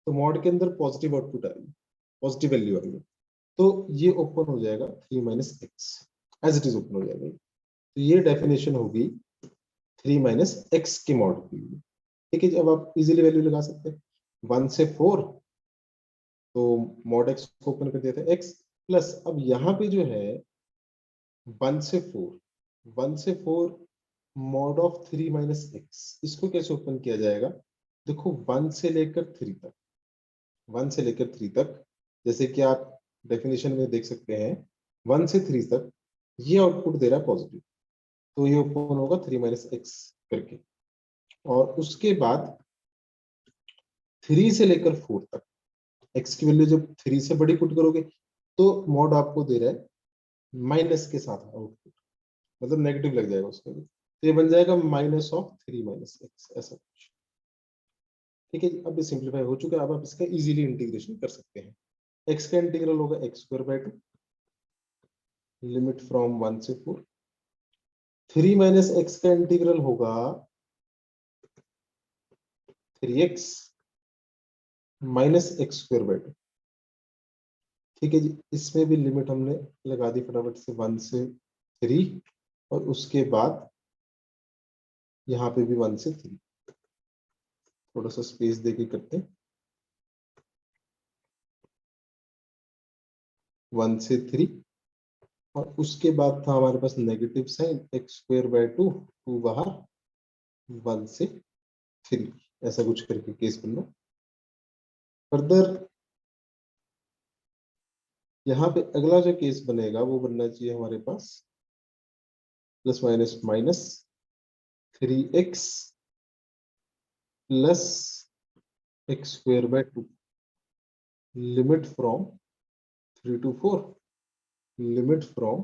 S1: तो मॉड के अंदर पॉजिटिव आउटपुट आएगी, पॉजिटिव वैल्यू आएगी। तो ये ओपन हो जाएगा 3 minus x, as it is open हो जाएगा। तो ये डेफिनेशन होगी 3 माइनस एक्स के मॉड के लिए, ठीक है। अब आप इजीली वैल्यू लगा सकते हैं। 1 से 4 तो मॉड एक्स को ओपन कर दिया था x प्लस, अब यहाँ पे जो है 1 से 4, 1 से 4 मॉड ऑफ 3 माइनस एक्स, इसको कैसे ओपन किया जाएगा। देखो 1 से लेकर 3 तक, 1 से लेकर 3 तक, जैसे कि आप डेफिनेशन में देख सकते हैं 1 से 3 तक ये आउटपुट दे रहा है पॉजिटिव, तो ये ओपन होगा 3 माइनस एक्स करके। और उसके बाद 3 से लेकर 4 तक एक्स की वैल्यू जब 3 से बड़ी पुट करोगे तो मॉड आपको दे रहा है माइनस के साथ आउटपुट, मतलब नेगेटिव लग जाएगा उसका भी, तो ये बन जाएगा माइनस ऑफ 3 माइनस एक्स, ऐसा कुछ, ठीक है जी। अब ये सिंप्लीफाई हो चुका है, अब आप इसका इजीली इंटीग्रेशन कर सकते हैं। एक्स का इंटीग्रल होगा x square by 2, limit from 1 से 4। 3 माइनस एक्स का इंटीग्रल होगा 3x minus x square by 2, ठीक है जी। इसमें भी लिमिट हमने लगा दी फटाफट से 1 से 3, और उसके बाद यहाँ पे भी 1 से 3, थोड़ा सा स्पेस देके करते हैं। 1 से 3 और उसके बाद था हमारे पास negative sign x square by 2, 2 बाहर, 1 से 3, ऐसा कुछ करके केस बनना। फर्दर यहाँ पे अगला जो केस बनेगा वो बनना चाहिए हमारे पास प्लस माइनस माइनस 3x प्लस x square by 2, limit from 3 to 4, limit from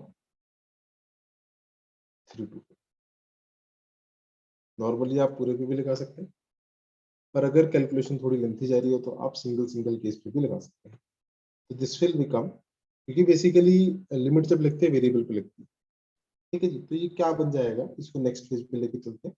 S1: 3 to 4। Normally आप पूरे पे भी लगा सकते हैं, पर अगर कैलकुलेशन थोड़ी लेंथी जा रही हो तो आप सिंगल सिंगल केस पे भी लगा सकते हैं। तो दिस विल बिकम, क्योंकि बेसिकली लिमिट जब लिखते हैं वेरिएबल पे लिखते हैं, ठीक है जी। तो ये क्या बन जाएगा, इसको नेक्स्ट पेज पे लेके चलते हैं।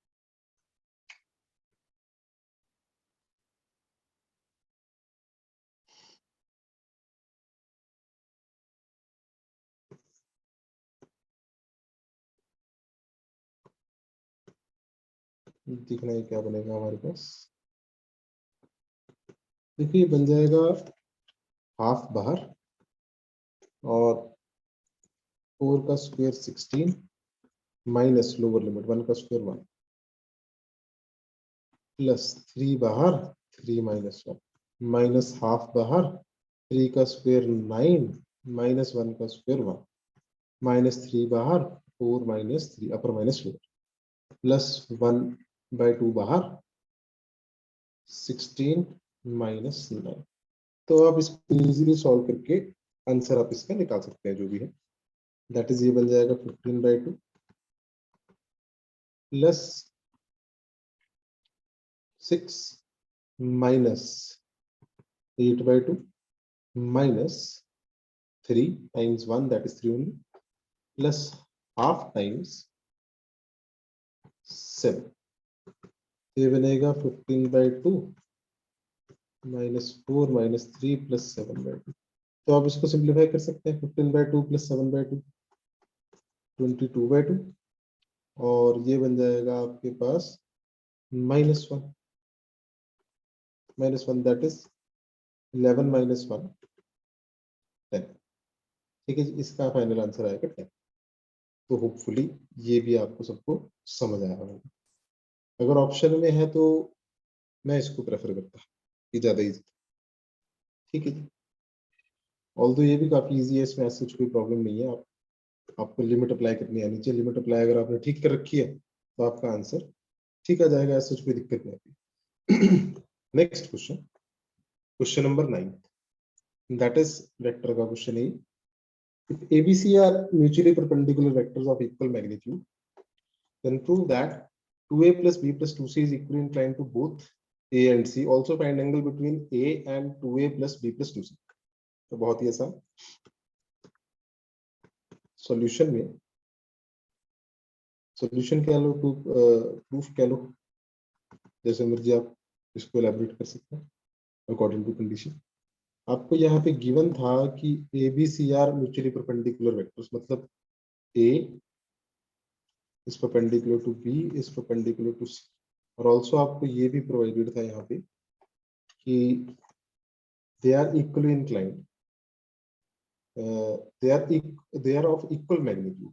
S1: दिखना है क्या बनेगा हमारे पास। देखिए बन जाएगा हाफ बाहर और 4 का स्क्वायर 16 माइनस लोअर लिमिट 1 का स्क्वायर 1 प्लस 3 बाहर 3 माइनस 1 माइनस हाफ बाहर 3 का स्क्वायर 9 माइनस 1 का स्क्वायर 1 माइनस 3 बाहर 4 minus 3 upper minus lower plus 1 by 2 बाहर 16 माइनस 9। तो आप इसको इजीली सॉल्व करके आंसर आप इसका निकाल सकते हैं जो भी है। दैट इज ये बन जाएगा 15/2 plus 6 minus 8/2 minus 3 times 1 that is 3 only plus half times 7। ये बनेगा 15/2 माइनस 4 माइनस 3 प्लस 7/2। तो आप इसको सिंप्लीफाई कर सकते हैं। 15/2 प्लस 7/2 22/2 और ये बन जाएगा आपके पास -1 दैट इज 11 माइनस 1 10। ठीक है जी, इसका फाइनल आंसर आएगा 10। तो होपफुली ये भी आपको सबको समझ आया होगा। अगर ऑप्शन में है तो मैं इसको प्रेफर करता कि ज्यादा इजी। ठीक है जी। ऑल्दो ये भी काफी इजी है, इसमें ऐसा कुछ कोई प्रॉब्लम नहीं है। आपको लिमिट अप्लाई करनी आनी चाहिए। लिमिट अप्लाई अगर आपने ठीक कर रखी है तो आपका आंसर ठीक आ जाएगा, ऐसा कुछ कोई दिक्कत नहीं आती। Next question, question number 9, that is vector का क्वेश्चन है। If ABC are mutually perpendicular vectors of equal magnitude, then prove that 2A plus B plus 2C is equally inclined to both A and C. Also find angle between A and 2A plus B plus 2C. तो बहुत ही आसान। सॉल्यूशन में सॉल्यूशन कह लो, प्रूफ कह लो, जैसे मर्जी आप इसको एलैबोरेट कर सकते हैं अकॉर्डिंग टू कंडीशन। आपको यहाँ पे गिवन था कि a B c are mutually perpendicular vectors, मतलब a is perpendicular to b is perpendicular to c. और ऑल्सो आपको ये भी प्रोवाइडेड था यहाँ पे कि they are equally inclined, they are of equal magnitude.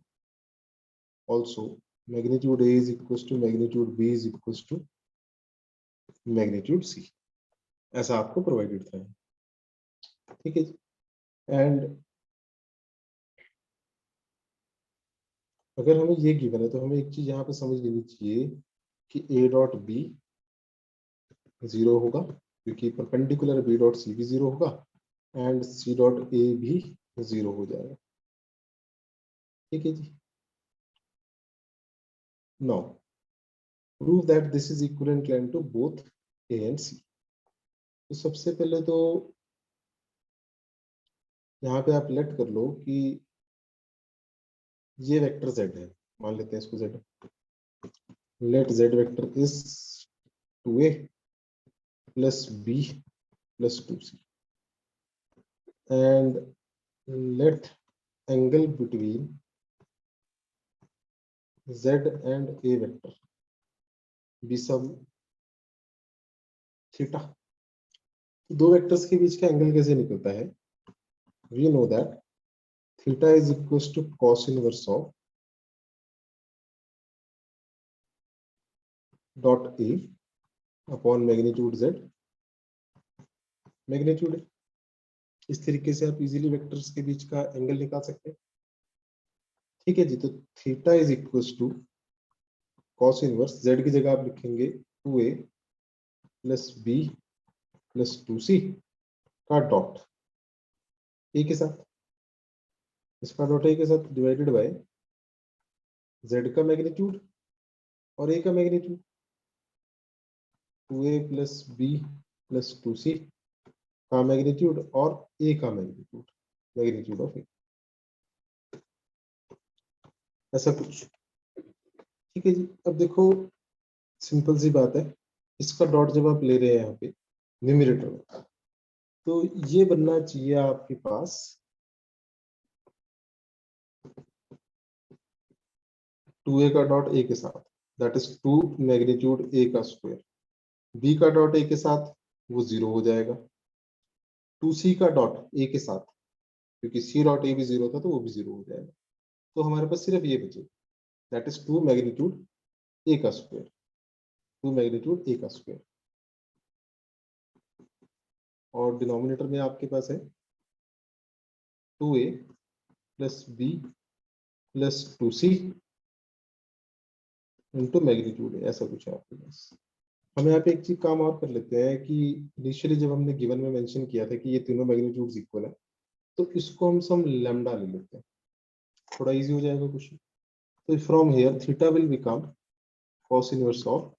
S1: Also magnitude A is equals to magnitude B is equals to magnitude C, ऐसा आपको प्रोवाइडेड था। ठीक है जी। एंड अगर हमें ये गिवन है तो हमें एक चीज यहाँ पे समझ लेनी चाहिए कि A डॉट बी 0 होगा क्योंकि परपेंडिकुलर B डॉट सी भी 0 होगा एंड C डॉट A भी 0 हो जाएगा। ठीक है जी। Now prove that this is equivalent inclined to both A and C। तो सबसे पहले तो यहाँ पे आप लेट कर लो कि ये वेक्टर z है, मान लेते हैं इसको z। Let z vector is 2a plus b plus 2c and let angle between z and a vector be some theta. दो वेक्टर्स के बीच का एंगल कैसे निकलता है? We know that theta is equals to cos inverse of dot a upon magnitude z। Magnitude इस तरीके से आप इजीली वेक्टर्स के बीच का एंगल निकाल सकते हैं। ठीक है जी। तो theta is equals to cos inverse z की जगह आप लिखेंगे 2a plus b plus 2c का डॉट ए के साथ, इसका डॉट ए के साथ डिवाइडेड बाय z का मैग्नीट्यूड और a का magnitude 2a plus b plus 2c का मैग्नीट्यूड और a का मैग्नीट्यूड, मैग्नीट्यूड ऑफ a। ऐसा कुछ। ठीक है जी। अब देखो सिंपल सी बात है, इसका डॉट जब आप ले रहे हैं यहाँ पे न्यूमरेटर में, तो ये बनना चाहिए आपके पास 2a का डॉट a के साथ, दैट इज 2 मैग्नीट्यूड a का स्क्वायर। b का डॉट a के साथ वो 0 हो जाएगा। 2c का डॉट a के साथ, क्योंकि c डॉट a भी 0 था तो वो भी 0 हो जाएगा। तो हमारे पास सिर्फ ये बचे, दैट इज 2 मैग्नीट्यूड a का स्क्वायर, 2 मैग्नीट्यूड a का स्क्वायर। और डिनोमिनेटर में आपके पास है 2a plus b plus 2c into magnitude, ऐसा कुछ है आपके पास। हम यहाँ पे एक चीज काम और कर लेते हैं कि इनिशियली जब हमने गिवन में मेंशन किया था कि ये तीनों मैग्नीट्यूड्स इक्वल है, तो इसको हम सम लैम्डा ले लेते हैं, थोड़ा इजी हो जाएगा क्वेश्चन। तो from here theta will become cos inverse of,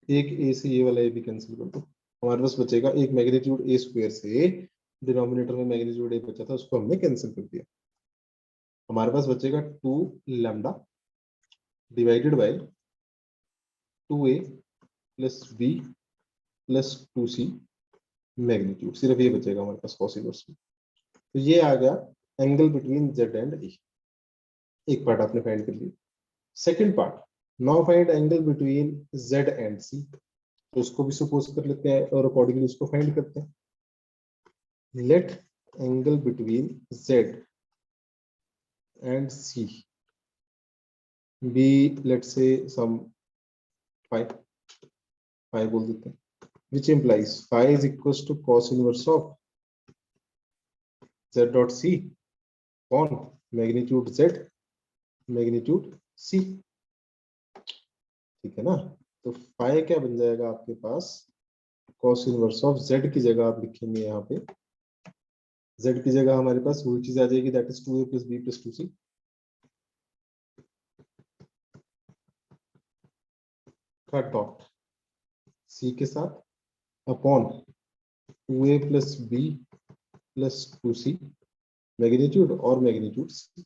S1: एक ए से ये वाला ए भी कैंसिल कर दो, हमारे पास बचेगा एक मैग्नीट्यूड ए स्क्वायर से डिनोमिनेटर में मैग्नीट्यूड ए बचा था उसको हमने कैंसिल कर दिया। हमारे पास बचेगा 2 lambda divided by 2a plus b plus 2c magnitude, सिर्फ ये बचेगा हमारे पास cos इनवर्स में। तो ये आ गया angle between z and e। एक पार्ट आपने फाइंड कर लिया। Second part, now find angle between z and c। तो उसको भी सपोज कर लेते हैं और अकॉर्डिंगली उसको फाइंड करते हैं। Let angle between z and c be let's say some 5 5 बोल देते हैं, which implies phi is equals to cos inverse of z dot c upon magnitude z magnitude c। ठीक है ना। तो phi क्या बन जाएगा आपके पास, cos इनवर्स ऑफ z की जगह आप लिखेंगे यहाँ पे, z की जगह हमारे पास वही चीज आ जाएगी, that is 2a plus b plus 2c का डॉट c के साथ upon 2a plus b plus 2c magnitude और मैग्नीट्यूड c।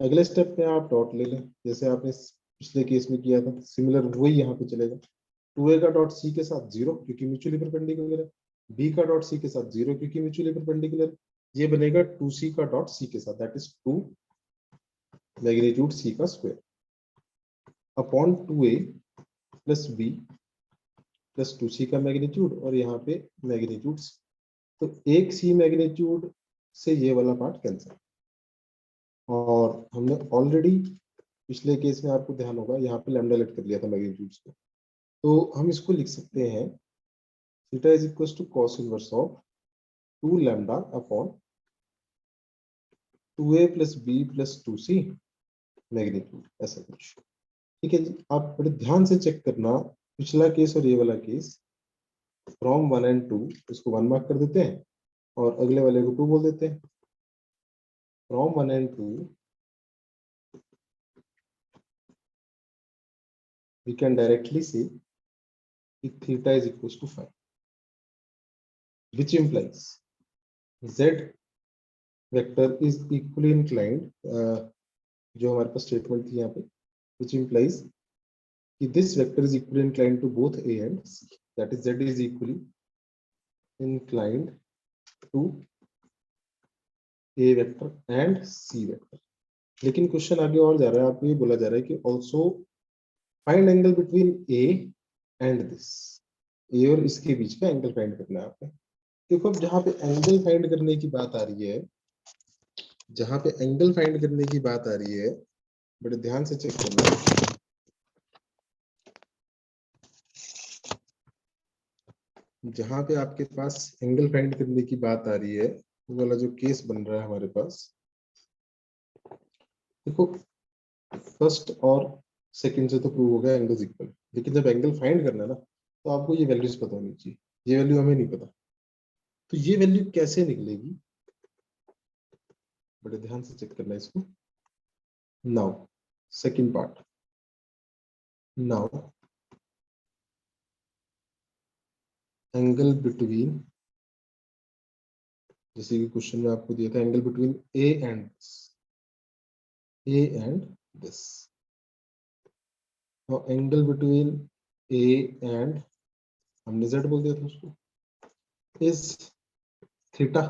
S1: अगले स्टेप में आप डॉट ले लें, जैसे आपने पिछले केस में किया था, सिमिलर वही यहाँ पे चलेगा। 2a का डॉट c के साथ 0 क्योंकि म्यूचुअली परपेंडिकुलर है, b का डॉट c के साथ 0 क्योंकि म्यूचुअली परपेंडिकुलर। ये बनेगा 2c का डॉट c के साथ, दैट इज 2 मैग्नीट्यूड c का square upon 2a plus b plus 2c का मैग्नीट्यूड और यहाँ पे मैग्नीट्यूड। तो एक c मैग्नीट्यूड से ये वाला पार्ट कैंसिल। और हमने ऑलरेडी पिछले केस में, आपको ध्यान होगा, यहाँ पे लैम्डा लेट कर लिया था मैग्नीट्यूड्स को। तो हम इसको लिख सकते हैं theta is equal to cos inverse of 2 lambda upon 2a plus b plus 2c magnitude, ऐसा कुछ। ठीक है जी। आप बड़े ध्यान से चेक करना पिछला केस और ये वाला केस, फ्रॉम 1 एंड 2 इसको 1 मार्क कर देते हैं और अगले वाले को 2 बोल देते हैं। From 1 and 2 we can directly say theta is equals to 5, which implies z vector is equally inclined, जो हमारे पास स्टेटमेंट थी यहाँ पे, which implies कि this vector is equally inclined to both a and c, that is z is equally inclined to a vector and c vector। लेकिन क्वेश्चन आगे और जा रहा है, आपको ये बोला जा रहा है कि also find angle between A and this, A और इसके बीच का एंगल फाइंड करना है आपने। देखो अब जहाँ पे एंगल फाइंड करने की बात आ रही है, जहाँ पे एंगल फाइंड करने की बात आ रही है, बड़े ध्यान से चेक करना। जहाँ पे आपके पास एंगल फाइंड करने की बात आ रही है, वो वाला जो केस बन रहा है हमारे पास, देखो फर्स्ट और सेकंड से तो प्रूव हो गया एंगल्स इक्वल, लेकिन जब एंगल फाइंड करना है ना, तो आपको ये वैल्यूज पता होनी चाहिए। ये वैल्यू हमें नहीं पता, तो ये वैल्यू कैसे निकलेगी, बड़े ध्यान से चेक करना इसको। Now second part, now angle between, जैसे कि क्वेश्चन में आपको दिया था angle between A and, A and this. Now angle between A and, हमने Z बोल दिया था उसको, is theta,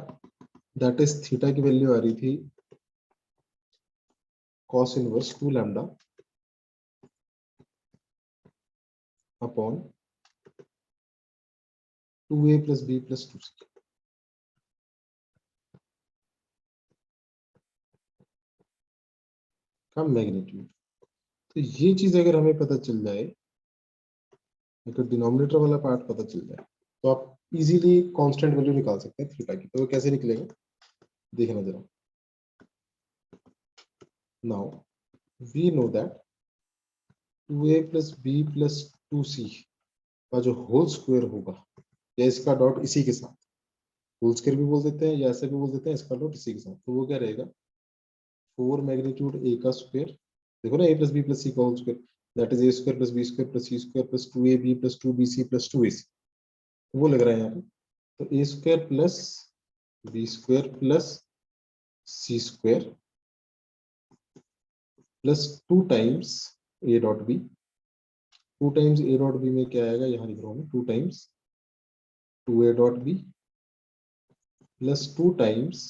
S1: that is theta की वैल्यू आ रही थी cos inverse 2 lambda upon 2a plus b plus 2c का मैग्नीट्यूड। तो ये चीज अगर हमें पता चल जाए, अगर डिनोमिनेटर वाला पार्ट पता चल जाए, तो आप इजीली कांस्टेंट वैल्यू निकाल सकते हैं थीटा की। तो वो कैसे निकलेगा देखना जरा। Now we know that 2a plus b plus 2c का जो होल स्क्वायर होगा, या इसका डॉट इसी के साथ, होल स्क्वायर भी बोल देते हैं या ऐसे भी बोल देते हैं, इसका डॉट इसी के साथ, तो वो क्या रहेगा 4 मैग्नीट्यूड a का स्क्वायर, देखो ना a plus b plus c का whole square, that is a square plus b square plus c square plus 2ab plus 2bc plus 2ac, वो लग रहा है यहाँ पे। तो a square plus b square plus c square plus 2 times a dot b, 2 times a dot b में क्या आएगा, यहाँ लिख रहा हूँ मैं, 2 times 2a dot b plus 2 times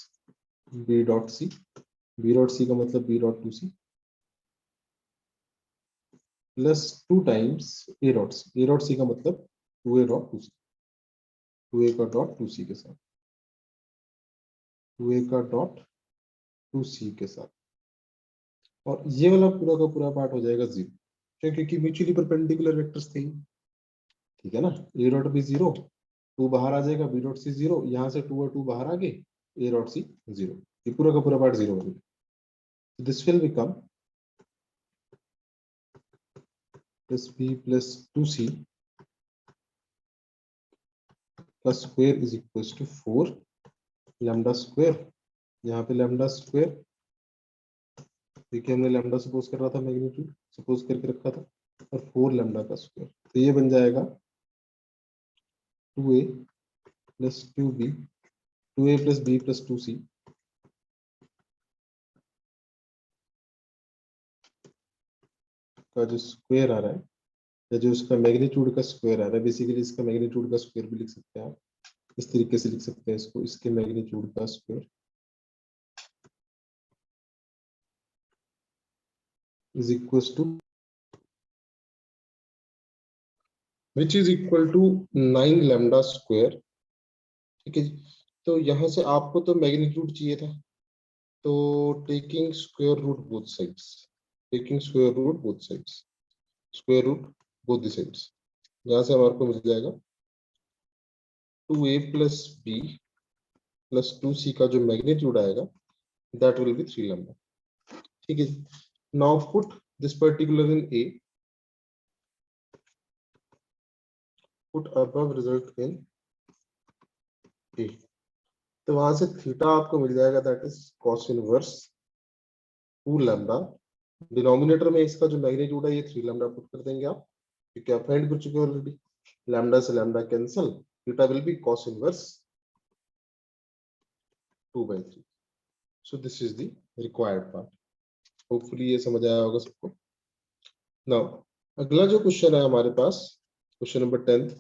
S1: b dot c, b dot c का मतलब b dot 2c plus 2 times a dot c, a dot c का मतलब 2a डॉट 2c, 2a का डॉट 2c के साथ, 2a का डॉट 2c के साथ, और ये वाला पूरा का पूरा पार्ट हो जाएगा 0, क्योंकि म्यूचुअली परपेंडिकुलर वेक्टर्स थे, ठीक है ना। a डॉट b 0, 2 बाहर आ जाएगा, b डॉट c 0, यहाँ से 2 और 2 बाहर आ गए, a डॉट c 0, ये पूरा का पूरा पार्ट 0 हो गया। This will become plus b plus 2c का square is equal to 4 lambda square, यहाँ पे लैम्डा स्क्वायर, देखिए हमने लैम्डा सपोज कर रहा था, मैग्नीट्यूड सपोज करके रखा था, और 4 लैम्डा का स्क्वायर, तो ये बन जाएगा 2a plus 2b, 2a plus b plus 2c का जो स्क्वायर आ रहा है, या जो उसका मैग्नीट्यूड का स्क्वायर आ रहा है, बेसिकली इसका मैग्नीट्यूड का स्क्वायर भी लिख सकते हैं आप, इस तरीके से लिख सकते हैं इसको, इसके मैग्नीट्यूड का square is equal to, which is equal to 9 lambda square, ठीक है जी। तो यहाँ से आपको तो मैग्नीट्यूड चाहिए था, तो taking square root both sides, taking square root both sides, square root both the sides, यहाँ से हमारे को मिल जाएगा 2a plus b plus 2c का जो मैग्नीट्यूड आएगा, दैट विल बी 3 लैम्डा, ठीक है। Now put this particular in a, put above result in a, तो वहां से थीटा आपको मिल जाएगा, that is cos inverse 2 lambda, denominator में इसका जो मैग्नीट्यूड है ये 3 लैम्डा पुट कर देंगे आप, क्योंकि आप फाइंड कर चुके हो ऑलरेडी, लैम्डा से lambda cancel, theta will be cos inverse 2/3, so this is the required part. Hopefully ये समझ आया होगा सबको। नाउ अगला जो क्वेश्चन है हमारे पास, question number 10,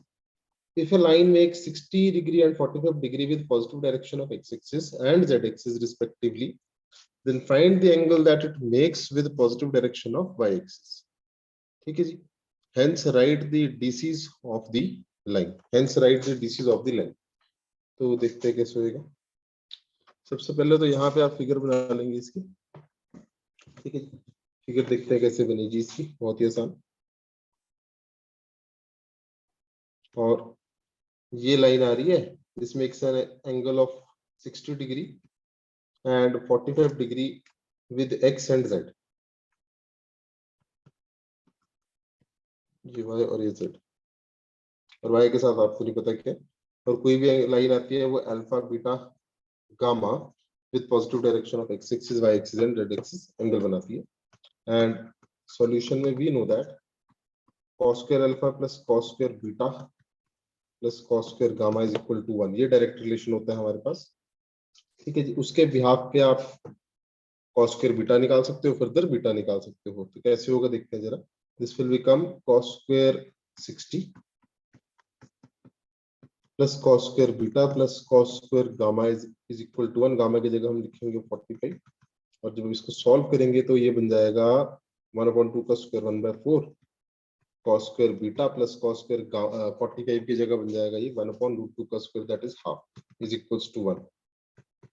S1: if a line makes 60 degree and 45 degree with positive direction of x-axis and z-axis respectively, then find the angle that it makes with positive direction of y-axis, ठीक है जी। hence write the DCs of the line, hence write the DCs of the line। तो देखते हैं कैसे होएगा। सबसे पहले तो यहाँ पे आप फिगर बना लेंगे इसकी, ठीक है जी। फिगर देखते हैं कैसे बनेगी इसकी, बहुत ही आसान। और ये लाइन आ रही है, this makes an angle of 60 degree and 45 degree with x and z, ये y और ये z, और y के साथ आपको नहीं पता क्या, और कोई भी लाइन आती है वो alpha beta gamma with positive direction of x axis y axis and z axis angle बनाती है। एंड सॉल्यूशन में we know that cos square alpha plus cos square beta plus cos square gamma is equal to 1, ये डायरेक्ट रिलेशन होता है हमारे पास, ठीक है जी। उसके बिहाफ पे आप कॉस स्क्वायर बीटा निकाल सकते हो, फर्दर बीटा निकाल सकते हो। तो कैसे होगा देखते हैं जरा। This will become cos square 60 plus cos square beta plus cos square gamma is equal to 1। Gamma की जगह हम लिखेंगे 45, और जब इसको सॉल्व करेंगे तो ये बन जाएगा 1/2 का square 1/4 cos square beta plus cos square 45 की जगह बन जाएगा ये 1/√2 का square that is half is equals to 1।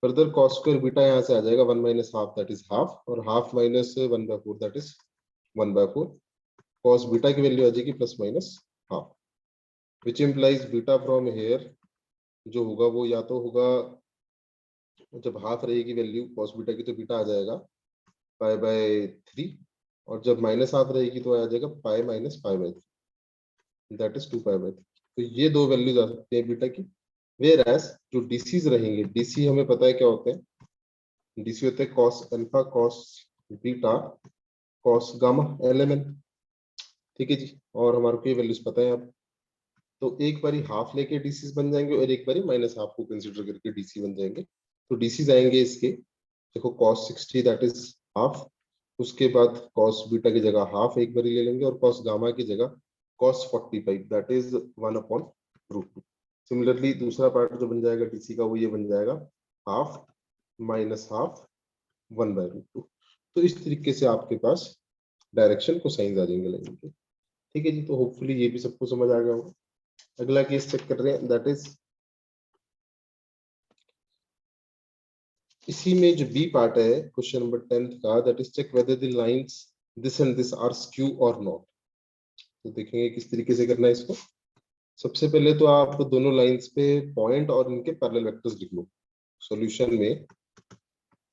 S1: Further cos square beta यहाँ से आ जाएगा 1 minus half that is half, और half minus 1/4 that is 1/4। Cos beta की वैल्यू आ जाएगी plus minus half, which implies beta from here जो होगा वो या तो होगा, जब हाफ रहेगी वैल्यू कॉस बीटा की तो बीटा आ जाएगा π/3, और जब माइनस हाफ रहेगी तो आ जाएगा पाई माइनस π/3 दैट इज 2π/3। तो ये दो वैल्यूज आ सकती है बीटा की। वेयर एज जो डीसीज रहेंगे, डीसी हमें पता है क्या होते हैं, डीसी होते हैं cos alpha cos beta cos gamma LMN. ठीक है जी, और हमारे को ये वैल्यूज पता है अब। तो एक बारी हाफ लेके डीसीज बन जाएंगे और एक बारी माइनस हाफ को कंसीडर करके डीसी बन जाएंगे। तो डीसीज आएंगे इसके, देखो कॉस 60 दैट इज हाफ, उसके बाद कॉस बीटा की जगह हाफ एक बारी ले लेंगे, और कॉस गामा की जगह कॉस 45 दैट इज 1/√2। सिमिलरली दूसरा पार्ट जो बन जाएगा डीसी का वो ये बन जाएगा हाफ माइनस हाफ 1/√2। तो इस तरीके से आपके पास डायरेक्शन को साइंस आ जाएंगे लाइन के। ठीक है जी, तो होपफुली ये भी सबको समझ आ गया होगा। अगला केस चेक कर रहे हैं, दैट इज इसी में जो बी पार्ट है क्वेश्चन नंबर 10 का, that is check whether the lines this and this are skew और नॉट। तो देखेंगे किस तरीके से करना है इसको। सबसे पहले तो आप दोनों लाइंस पे पॉइंट और इनके पैरेलल वेक्टर्स लिख लो। सॉल्यूशन में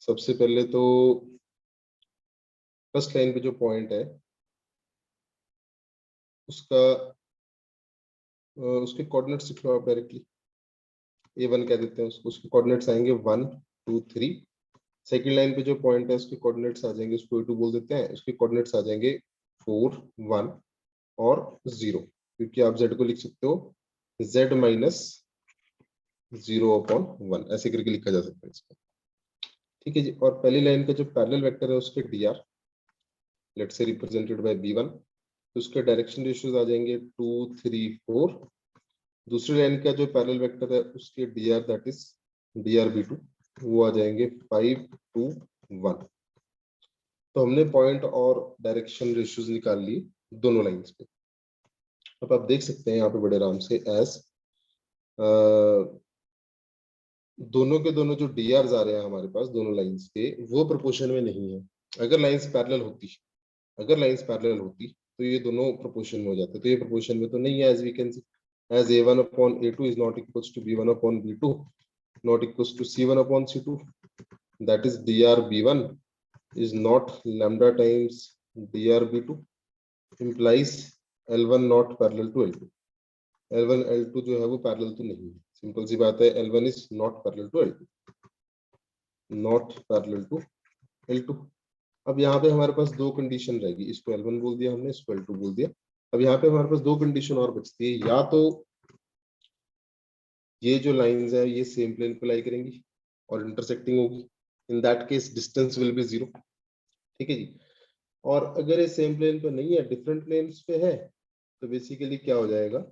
S1: सबसे पहले तो फर्स्ट लाइन पे जो पॉइंट है उसका उसके कोऑर्डिनेट्स लिख लो आप डायरेक्टली। A1 कह देते हैं उसको, उसके कोऑर्डिनेट्स आएंगे 1 2 3। सेकंड लाइन पे जो पॉइंट है उसके कोऑर्डिनेट्स आ जाएंगे, उसको A2 बोल देते हैं, उसके कोऑर्डिनेट्स आ जाएंगे 4 1 और 0, क्योंकि आप z को लिख सकते हो z माइनस 0/1 ऐसे करके लिखा जा सकता है इसको। ठीक है जी, और पहली लाइन का जो पैरेलल वेक्टर है उसके dr let's say represented by b1, तो उसके डायरेक्शन रेशियोज आ जाएंगे 2 3 4। दूसरी लाइन का जो पैरेलल वेक्टर है उसके dr दैट इज dr_b2 वो आ जाएंगे 5 2 1। तो हमने पॉइंट और डायरेक्शन रेशियोज निकाल लिए दोनों लाइंस पे। अब आप देख सकते हैं यहाँ पे बड़े आराम से एज दोनों के दोनों जो डीआर आ रहे हैं हमारे पास दोनों लाइंस के, वो प्रोपोर्शन में नहीं है। अगर लाइंस पैरेलल होती तो ये दोनों प्रोपोर्शन में हो जाते, तो ये प्रोपोर्शन में तो नहीं है। As we can see as a1/a2 is not equals to b1/b2 not equals to c1/c2, that is dr_b1 is not lambda times dr_b2 implies L1 not parallel to L2। L1 L2 जो है वो पैरेलल तो नहीं है, सिंपल सी बात है। L1 is not parallel to L2, not parallel to L2। अब यहाँ पे हमारे पास दो कंडीशन रहेगी, इसको L1 बोल दिया हमने, इसको L2 बोल दिया। अब यहाँ पे हमारे पास दो कंडीशन और बचती है, या तो ये जो लाइंस है ये सेम प्लेन पे लाई करेंगी और इंटरसेक्टिंग होगी, in that case distance will be 0। ठीक है जी, और अगर ये सेम प्लेन पे नहीं है, डिफरेंट प्लेन्स पे है, तो बेसिकली क्या हो जाएगा,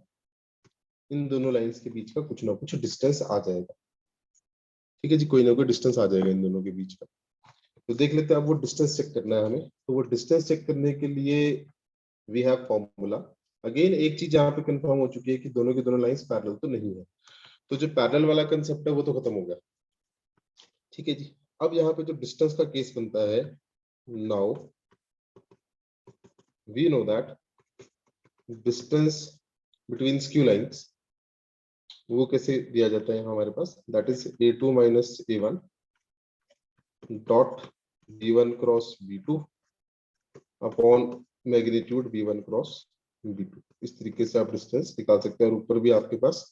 S1: इन दोनों लाइंस के बीच का कुछ ना कुछ डिस्टेंस आ जाएगा। ठीक है जी, कोई ना कोई डिस्टेंस आ जाएगा इन दोनों के बीच का। तो देख लेते हैं, अब वो डिस्टेंस चेक करना है हमें। तो वो डिस्टेंस चेक करने के लिए वी हैव फॉर्मूला। अगेन एक चीज यहाँ पे कंफर्म हो चुकी है कि दोनों की दोनों लाइंस पैरेलल तो नहीं है, तो जो पैरेलल वाला कंसेप्ट है वो तो खत्म हो गया। ठीक है जी, अब यहाँ पे जो डिस्टेंस का केस बनता है, now we know that distance between skew lines वो कैसे दिया जाता है हमारे पास, that is a2 minus a1 dot b1 cross b2 upon magnitude b1 cross b2। इस तरीके से आप डिस्टेंस निकाल सकते हैं, और ऊपर भी आपके पास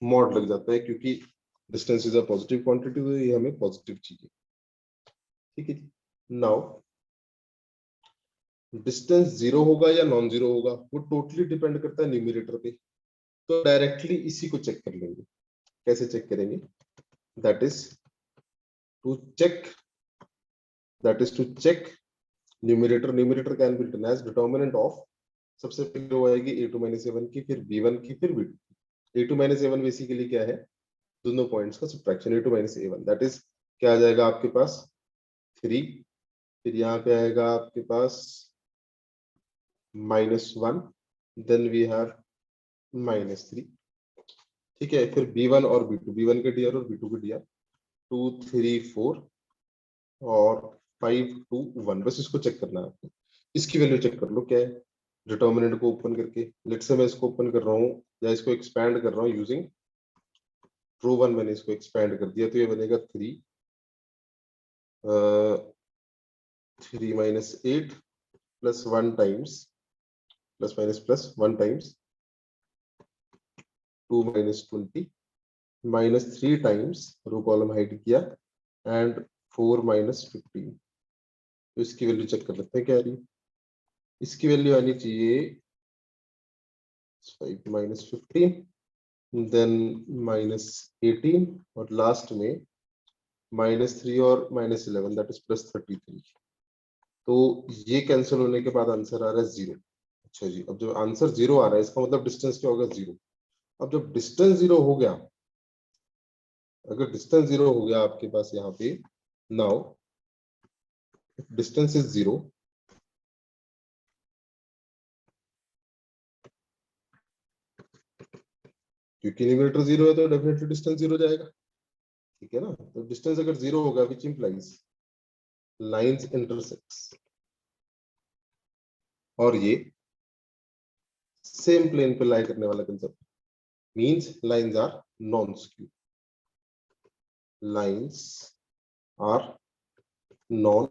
S1: मॉड लग जाता है, क्योंकि distance is a positive quantity, तो ये हमें पॉजिटिव चाहिए। ठीक है, नाउ डिस्टेंस जीरो होगा या नॉन जीरो होगा वो टोटली डिपेंड करता है न्यूमरेटर पे। तो डायरेक्टली इसी को चेक कर लेंगे। कैसे चेक करेंगे, that is to check that is to check numerator can be written as determinant of, सबसे पहले वो आएगी a2 माइनस a1 की, फिर b1 की, फिर b2 की। a2 माइनस a1 बेसिकली क्या है, दोनों पॉइंट्स का subtraction, a2 minus a1, that is क्या आ जाएगा आपके पास 3, फिर यहाँ पे आएगा आपके पास -1, देन वी हैव -3, ठीक है। फिर b1 और b2, b1 के dr और b2 के dr 2 3 4 और 5 2 1, बस इसको चेक करना है आपको। इसकी वैल्यू चेक कर लो क्या है, डिटर्मिनेंट को ओपन करके, लेट्स से मैं इसको ओपन कर रहा हूँ या इसको एक्सपैंड कर रहा हूँ यूजिंग रो 1, मैंने इसको एक्सपैंड कर दिया तो ये बनेगा 3 3 minus 8 plus 1 times plus minus plus 1 times 2 minus 20 minus 3 times row column hide किया एंड 4 माइनस 15। तो इसकी वैल्यू चेक कर लेते हैं क्या आ रही है। इसकी वैल्यू आनी चाहिए 5 माइनस 15 देन माइनस 18 और लास्ट में -3 और -11 दैट इज +33। तो ये कैंसिल होने के बाद आंसर आ रहा है 0। अच्छा जी, अब जब आंसर 0 आ रहा है इसका मतलब डिस्टेंस क्या होगा 0। अब जब डिस्टेंस 0 हो गया, अगर डिस्टेंस 0 हो गया आपके पास यहाँ पे, नाउ डिस्टेंस इज 0, क्योंकि न्यूमरेटर 0 है तो डेफिनेटली डिस्टेंस 0 जाएगा, ठीक है ना। तो डिस्टेंस अगर 0 होगा विच इंप्लाइज लाइंस इंटरसेक्ट्स, और ये सेम प्लेन पे लाई करने वाला concept means lines are non skew, lines are non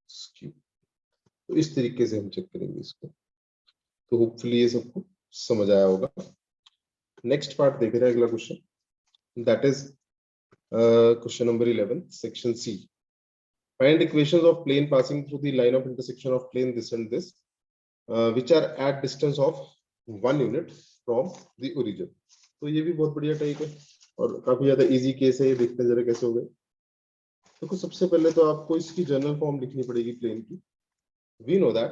S1: skew. तो इस तरीके से हम चेक करेंगे इसको। तो होपफुली ये सबको समझ आया होगा। नेक्स्ट पार्ट देख रहे हैं, अगला question, that is question number 11 section C. Find equations of plane passing through the line of intersection of plane this and this which are at distance of 1 unit from the origin. तो ये भी बहुत बढ़िया टाइप है और काफी ज्यादा इजी केस है, ये देखते हैं जरा कैसे हो गए। देखो सबसे पहले तो आपको इसकी जनरल फॉर्म लिखनी पड़ेगी प्लेन की। वी नो दैट,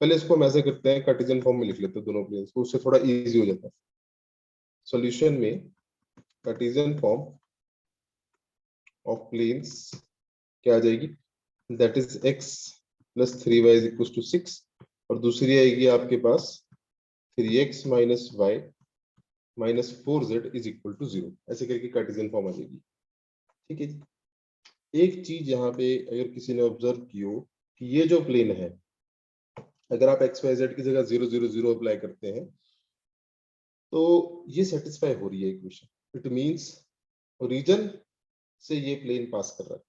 S1: पहले इसको हम ऐसे करते हैं, कार्टेशियन फॉर्म में लिख लेते हैं दोनों प्लेन्स को, उससे थोड़ा इजी हो जाता है। सॉल्यूशन में कार्टेशियन फॉर्म ऑफ प्लेन्स क्या आ जाएगी, that is x plus 3y is equal to 6 और दूसरी आएगी आपके पास 3x minus y minus 4z is equal to 0, ऐसे करके कार्टेशियन फॉर्म आ जाएगी, ठीक है जी। एक चीज यहाँ पे अगर किसी ने ऑब्जर्व की हो कि ये जो प्लेन है, अगर आप एक्स वाई जेड की जगह 0 0 0 अप्लाई करते हैं तो ये सेटिस्फाई हो रही है इक्वेशन। इट मींस ओरिजिन से ये प्लेन पास कर रहा है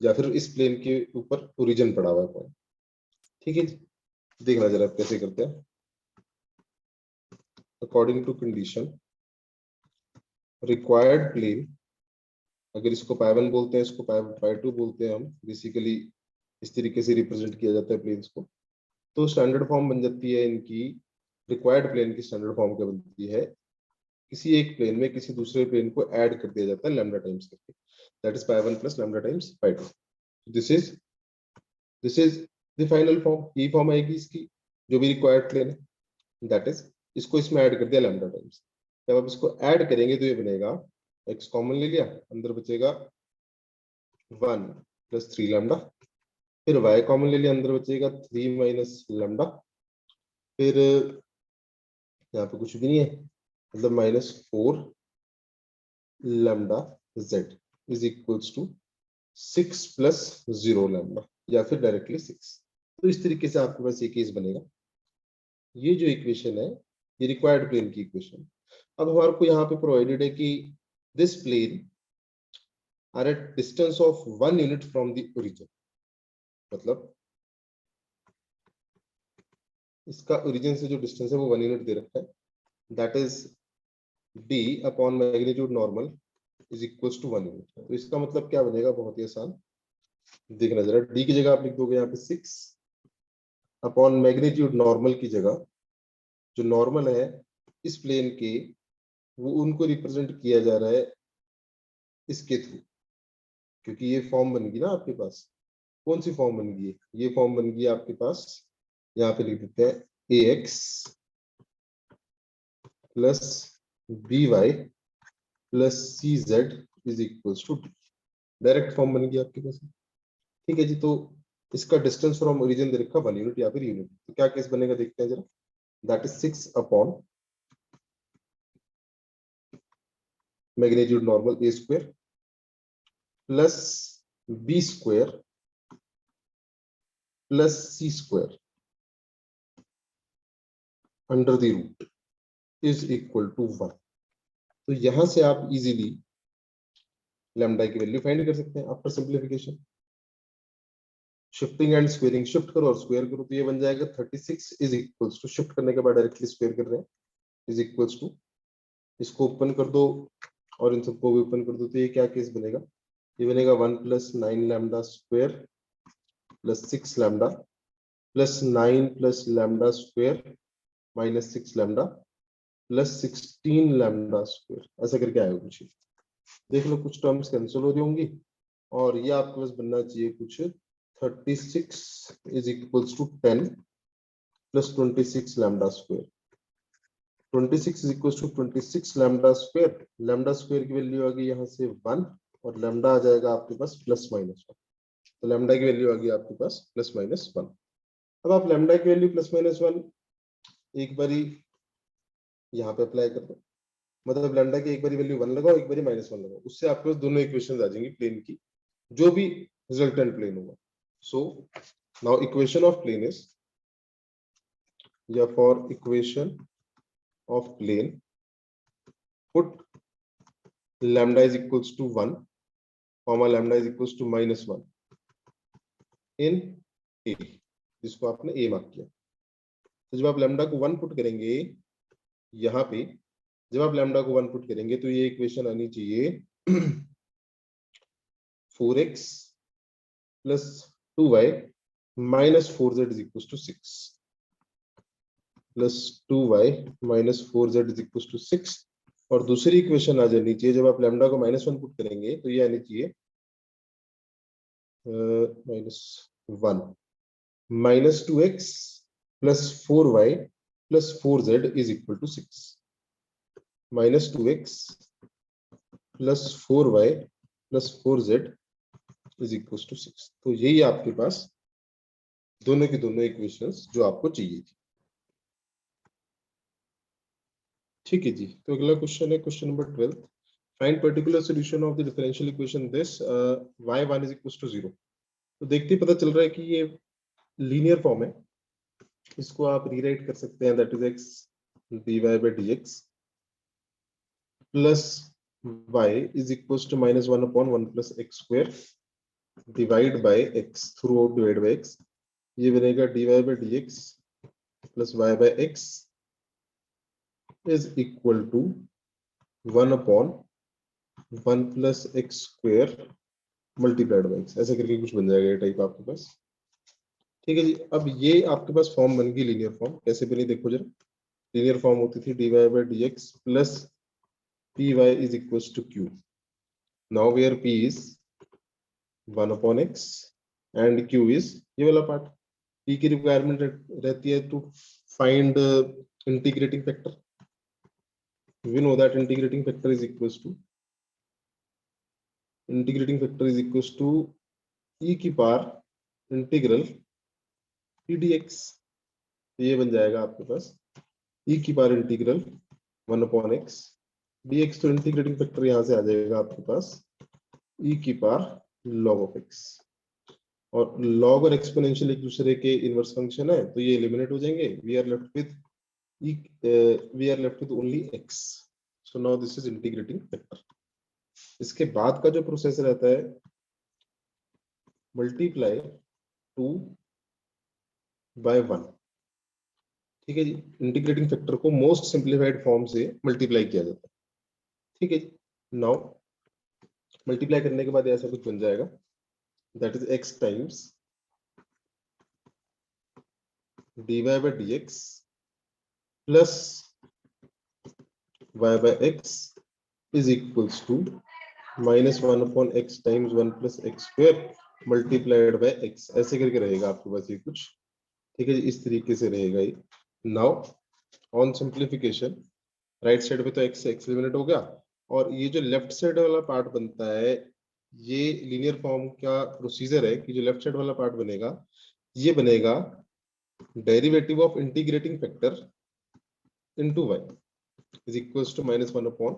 S1: या फिर इस प्लेन के ऊपर ओरिजिन पड़ा हुआ है पॉइंट, ठीक है जी। देखना जरा आप कैसे करते हैं। According to condition required plane, अगर इसको पाई 1 बोलते हैं, इसको पाई 2 बोलते हैं हम, बेसिकली इस तरीके से रिप्रेजेंट किया जाता है प्लेन्स को। तो स्टैंडर्ड फॉर्म बन जाती है इनकी, रिक्वायर्ड प्लेन की स्टैंडर्ड फॉर्म क्या बनती है, किसी एक प्लेन में किसी दूसरे प्लेन को ऐड कर दिया जाता है लैम्डा टाइम्स करके, that is pi 1 plus lambda times pi 2। This is the final form, ये फॉर्म आएगी इसकी जो भी रिक्वायर्ड प्लेन है, दैट इज इसको इसमें ऐड कर दिया लैम्डा टाइम्स। जब आप इसको ऐड करेंगे तो ये बनेगा, x कॉमन ले लिया, अंदर बचेगा 1 प्लस 3 लैम्डा, फिर y कॉमन ले लिया, अंदर बचेगा 3 माइनस लैम्डा, फिर यहाँ पे कुछ भी नहीं है, मतलब -4 lambda z is equals to 6 plus 0 lambda या फिर डायरेक्टली 6। तो इस तरीके से आपके पास ये केस बनेगा। ये जो इक्वेशन है ये रिक्वायर्ड प्लेन की इक्वेशन। अब हमारे को यहाँ पे प्रोवाइडेड है कि this plane are at distance of 1 unit from the origin, मतलब इसका ओरिजिन से जो डिस्टेंस है वो 1 यूनिट दे रखा है, that is d upon magnitude normal is equals to 1 unit. तो इसका मतलब क्या बनेगा, बहुत ही आसान, देखना जरा, d की जगह आप लिख दोगे यहाँ पे 6 अपॉन मैग्नीट्यूड नॉर्मल की जगह, जो नॉर्मल है इस प्लेन के, वो उनको रिप्रेजेंट किया जा रहा है इसके थ्रू, क्योंकि ये फॉर्म बन गई ना आपके पास, कौन सी फॉर्म बन गई है? ये फॉर्म बन गई है आपके पास, यहाँ पे लिख देते हैं ax plus by plus cz is equals to d। Direct form बन गई आपके पास। ठीक है जी, तो इसका डिस्टेंस फ्रॉम ओरिजिन दे रखा 1 यूनिट या फिर यूनिट। तो क्या केस बनेगा देखते हैं जरा। That is 6 upon magnitude normal a square plus b square plus c square under the root is equal to 1। तो यहां से आप इजीली लैम्डा की वैल्यू फाइंड कर सकते हैं after simplification. Shifting and squaring, shift करो और स्क्वायर करो तो ये बन जाएगा 36 इज इक्वल्स टू, शिफ्ट करने के बाद डायरेक्टली स्क्वायर कर रहे हैं, इज इक्वल्स टू, इसको ओपन कर दो और इन सबको भी ओपन कर दो तो ये क्या केस बनेगा, ये बनेगा 1 plus 9 lambda square plus 6 lambda plus 9 plus lambda square minus 6 lambda plus 16 lambda square, ऐसा करके आएगा कुछ। देख लो कुछ टर्म्स कैंसिल हो रही होंगी और ये आपके पास बनना चाहिए कुछ 36 is equals to 10 plus 26 lambda square. 26 is equals to 26 lambda square, lambda square की वैल्यू आ गई यहाँ से 1 और लैम्डा आ जाएगा आपके पास प्लस माइनस 1। तो लैम्डा की वैल्यू आ गई आपके पास प्लस माइनस 1। अब आप लैम्डा की वैल्यू प्लस माइनस 1 एक बारी यहाँ पे अप्लाई कर दो, मतलब लैम्डा की एक बारी वैल्यू 1 लगाओ, एक बारी माइनस 1 लगाओ, उससे आपके पास दोनों इक्वेशन आ जाएंगी प्लेन की, जो भी रिजल्टेंट प्लेन होगा। So now equation of plane is, या for equation of plane put lambda is equals to 1 comma lambda is equals to minus 1 in a, जिसको आपने a मार्क किया। तो जब आप लैम्डा को 1 पुट करेंगे यहाँ पे, जब आप लैम्डा को 1 पुट करेंगे तो ये इक्वेशन आनी चाहिए 4x plus 2y minus 4z is equal to 6 plus 2y minus 4z is equal to 6। और दूसरी इक्वेशन आ जानी चाहिए, जब आप लैम्डा को -1 पुट करेंगे तो ये आनी चाहिए -1 minus 2x plus 4y plus 4z is equal to 6, minus 2x plus 4y plus 4z is equal to 6। तो यही आपके पास दोनों की दोनों इक्वेशंस जो आपको चाहिए थी। ठीक है जी, तो अगला क्वेश्चन है question number 12, find particular solution of the differential equation this y1 is equal to 0। तो देखते ही पता चल रहा है कि ये लीनियर फॉर्म है, इसको आप रीराइट कर सकते हैं, that is x dy by dx plus y is equal to -1 upon 1 plus x square divide by x, throughout divide by x, ये बनेगा dy by dx plus y by x is equal to 1 upon 1 plus x square multiplied by x, ऐसे करके कुछ बन जाएगा ये टाइप आपके पास। ठीक है जी, अब ये आपके पास फॉर्म बन गई लीनियर फॉर्म। कैसे बनी देखो जरा, लीनियर फॉर्म होती थी dy by dx plus py is equals to q। now where p is 1 upon x and q is ये वाला पार्ट। p की रिक्वायरमेंट रहती है to find integrating factor. we know that integrating factor is equals to e की पावर इंटीग्रल p dx। ये बन जाएगा आपके पास e की power integral 1 upon x dx। तो इंटीग्रेटिंग फैक्टर यहां से आ जाएगा आपके पास e की पावर log ऑफ x, और log और एक्सपोनेंशियल एक दूसरे के इनवर्स फंक्शन है तो ये एलिमिनेट हो जाएंगे। We are left with only x। So now this is integrating factor. इसके बाद का जो प्रोसेस रहता है मल्टीप्लाई 2 बाय 1। ठीक है जी, इंटीग्रेटिंग फैक्टर को मोस्ट सिंप्लीफाइड फॉर्म से मल्टीप्लाई किया जाता है। ठीक है जी, नाउ मल्टीप्लाई करने के बाद ऐसा कुछ बन जाएगा, that is x times dy by dx plus y by x is equals to -1 upon x times 1 plus x square multiplied by x, ऐसे करके रहेगा आपके पास ये कुछ, ठीक है जी, इस तरीके से रहेगा ये। Now on simplification, right side पे तो x से x एलिमिनेट हो गया, और ये जो लेफ्ट साइड वाला पार्ट बनता है, ये लीनियर फॉर्म का प्रोसीजर है कि जो लेफ्ट साइड वाला पार्ट बनेगा, ये बनेगा derivative of integrating factor into y is equals to -1 upon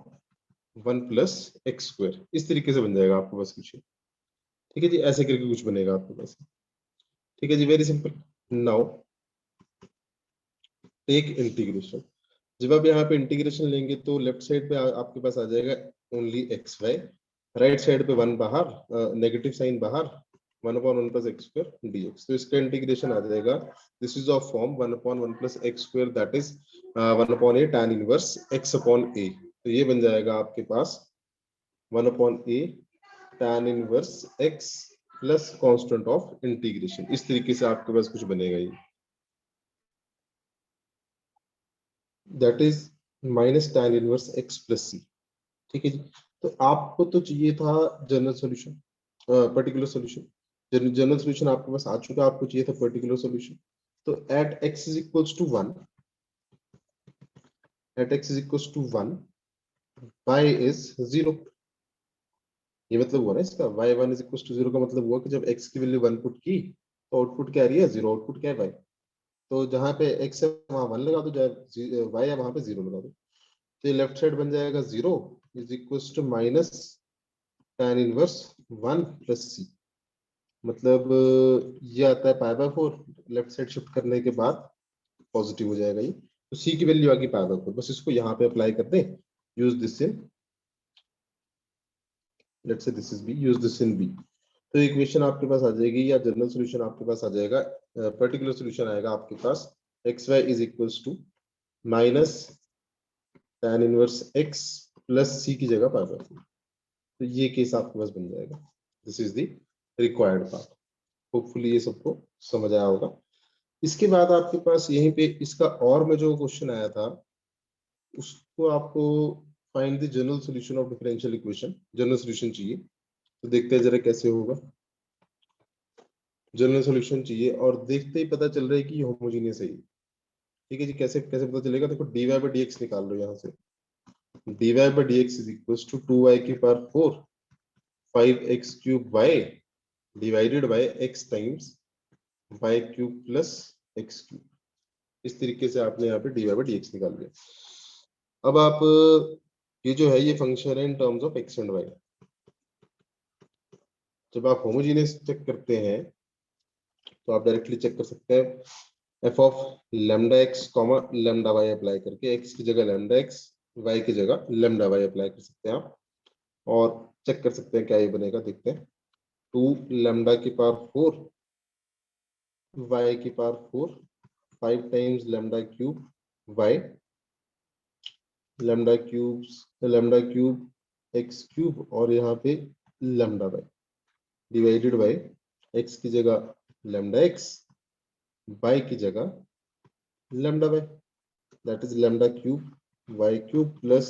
S1: 1 plus x square, इस तरीके से बन जाएगा आपके पास कुछ, ठीक है जी, ऐसे करके कुछ बनेगा आपके पास, ठीक है जी, very simple. Now take integration, जब आप यहाँ पे इंटीग्रेशन लेंगे तो लेफ्ट साइड पे आपके पास आ जाएगा only x y, right side पे 1 बाहर, नेगेटिव साइन बाहर, 1 upon 1 plus x square dx, तो इसका इंटीग्रेशन आ जाएगा, this is of form 1 upon 1 plus x square that is 1 upon a tan inverse x upon a, तो ये बन जाएगा आपके पास 1 upon a tan inverse x plus constant of integration, इस तरीके से आपके पास कुछ बनेगा ये, that is minus tan inverse x plus c, ठीक है जी। तो आपको तो चाहिए था general solution, particular solution, general solution आपके पास आ चुका, आपको चाहिए था पर्टिकुलर सॉल्यूशन, तो at x is equals to 1, at x is equals to 1 y is 0, ये मतलब हुआ ना इसका, y1 इज इक्वल्स टू 0 का मतलब हुआ कि जब x की वैल्यू 1 पुट की तो आउटपुट क्या आ रही है 0, आउटपुट क्या है y, तो जहां पे x है वहां 1 लगा दो, जहाँ y है वहां पे 0 लगा दो, तो ये लेफ्ट साइड बन जाएगा 0 is equals to minus tan inverse 1 plus c, मतलब ये आता है pi by 4, left side shift करने के बाद पॉजिटिव हो जाएगा ये, तो c की वैल्यू आ गई पाई बाय 4, बस इसको यहाँ पे अप्लाई कर दें, use this in, let's say this is b, use this in b, तो इक्वेशन आपके पास आ जाएगी, या जनरल सॉल्यूशन आपके पास आ जाएगा, पर्टिकुलर सॉल्यूशन आएगा आपके पास x y is equals to minus tan inverse x plus c की जगह पाई बाय 4, तो ये केस आपके पास बन जाएगा, this is the required part, hopefully ये सबको समझ आया होगा। इसके बाद आपके पास यहीं पे इसका और में जो क्वेश्चन आया था, उसको आपको find the general solution of differential equation, general solution चाहिए, तो देखते हैं जरा कैसे होगा, जनरल सॉल्यूशन चाहिए, और देखते ही पता चल रहा है कि ये होमोजेनियस है, ठीक है जी, कैसे कैसे पता चलेगा, देखो dy बाय dx निकाल लो यहाँ से, dy by dx is equals to 2y की power 4 5x cube y divided by x times y cube plus x cube, इस तरीके से आपने यहाँ पे dy बाय dx निकाल लिया। अब आप ये जो है ये फंक्शन है in terms of x and y, जब आप होमोजेनियस चेक करते हैं तो आप डायरेक्टली चेक कर सकते हैं f of lambda x comma lambda y apply करके, x की जगह लैम्डा x, y की जगह लैम्डा y अप्लाई कर सकते हैं आप, और चेक कर सकते हैं क्या ये बनेगा, देखते हैं, 2 लैम्डा की पावर 4 y की power 4 5 times lambda cube y lambda cube x cube, और यहाँ पे lambda y divided by x की जगह लैम्डा x, y की जगह lambda y, that is lambda cube y cube plus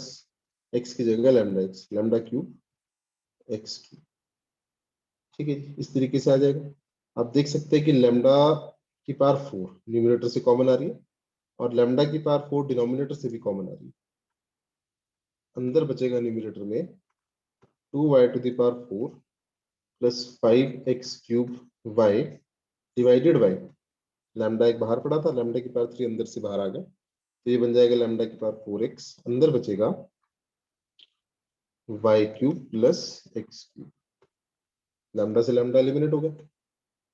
S1: x की जगह लैम्डा क्यूब x क्यूब, ठीक है जी, इस तरीके से आ जाएगा। आप देख सकते हैं कि लैम्डा की पावर 4 न्यूमरेटर से कॉमन आ रही है, और लैम्डा की पावर 4 डिनोमिनेटर से भी कॉमन आ रही है, अंदर बचेगा न्यूमरेटर में 2y to the power 4 plus 5x cube y divided by lambda एक बाहर पड़ा था, लैम्डा की पावर 3 अंदर से बाहर आ गया, तो ये बन जाएगा लैम्डा की पावर 4x, अंदर बचेगा y cube plus x cube, lambda से लैम्डा एलिमिनेट हो गया,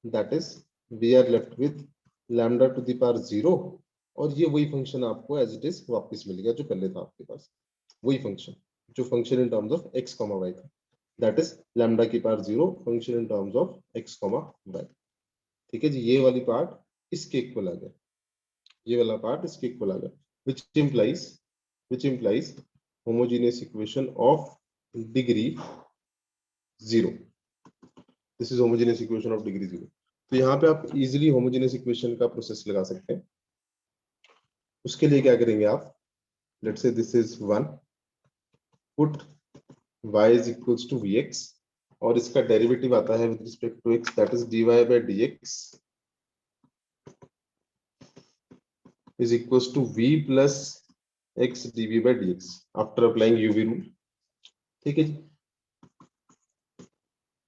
S1: that is we are left with lambda to the power 0, और ये वही फंक्शन आपको एज इट इज वापस मिलेगा जो पहले था आपके पास, वही फंक्शन जो function in terms of x comma y था, दैट इज लैम्डा की power 0 function in terms of x comma y, ठीक है जी, ये वाली पार्ट इसके इक्वल आ गया, ये वाला पार्ट इसके इक्वल आ गया, which implies homogeneous equation of degree 0, this is homogeneous equation of degree 0, तो यहाँ पे आप इजीली होमोजेनियस इक्वेशन का प्रोसेस लगा सकते हैं। उसके लिए क्या करेंगे आप, let's say this is 1, put y is equals to vx, और इसका डेरिवेटिव आता है with respect to x, that is dy by dx is equals to v plus x dv by dx after applying uv rule। ठीक है जी,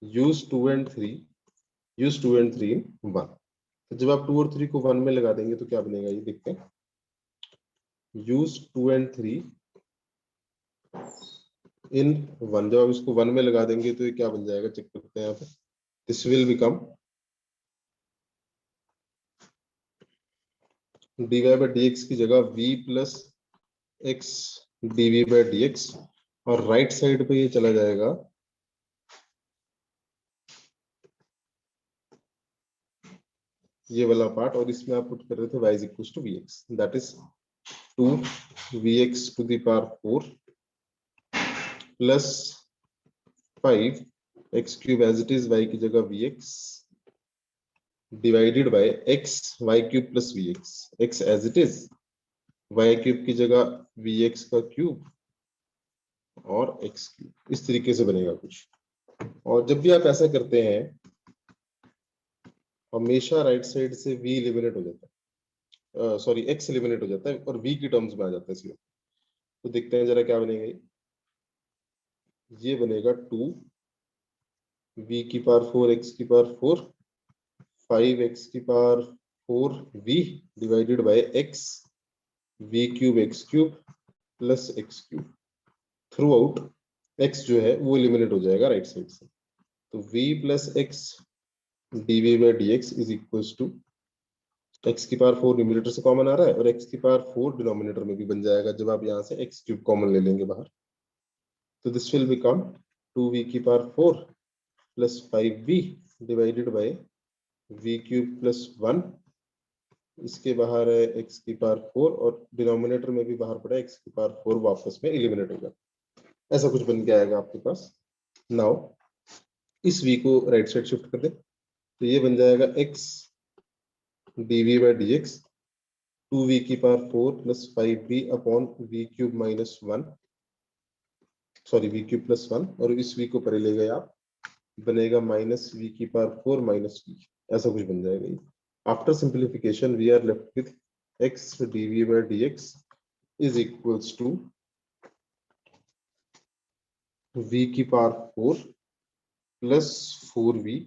S1: use 2 and 3 in 1। तो जब आप 2 और 3 को 1 में लगा देंगे तो क्या बनेगा, ये देखते हैं। use 2 and 3 in 1, जब आप इसको 1 में लगा देंगे तो ये क्या बन जाएगा, चेक करते हैं यहाँ पे। This will become dy by dx की जगह v plus x dv by dx, और राइट साइड पे ये चला जाएगा ये वाला पार्ट, और इसमें आप पुट कर रहे थे y is equals to vx, that is 2 vx to the power 4 plus 5 x cube as it is, y की जगह vx divided by x y cube plus vx, x as it is, y cube की जगह vx का क्यूब और x क्यूब, इस तरीके से बनेगा कुछ। और जब भी आप ऐसा करते हैं हमेशा राइट साइड से v एलिमिनेट हो जाता है, सॉरी x एलिमिनेट हो जाता है और v की टर्म्स में आ जाता है इसलिए। तो देखते हैं जरा क्या बनेगा, ये बनेगा 2 v की पावर 4 x की पावर 4 5 x की power 4 v divided by x v cube x cube plus x cube. Through out x जो है वो एलिमिनेट हो जाएगा राइट साइड से, तो v plus x dv by dx is equals to x की पावर 4 न्यूमरेटर से कॉमन आ रहा है और x की पावर 4 डिनोमिनेटर में भी बन जाएगा जब आप यहाँ से x क्यूब कॉमन ले लेंगे बाहर। तो दिस विल बिकम 2v की power 4 plus 5v divided by v cube plus 1, इसके बाहर है x की पावर 4 और डिनोमिनेटर में भी बाहर पड़ा x की पावर 4 वापस में एलिमिनेट होगा। ऐसा कुछ बन के आएगा आपके पास। नाउ इस v को राइट साइड शिफ्ट कर दे तो ये बन जाएगा x dv by dx 2v की power 4 plus 5v upon v cube minus 1, sorry v cube plus 1, और इस v को परे ले गए आप, बनेगा माइनस v की पावर 4 माइनस v, ऐसा कुछ बन जाएगा ये। After simplification we are left with x dv by dx is equals to v की power 4 plus 4v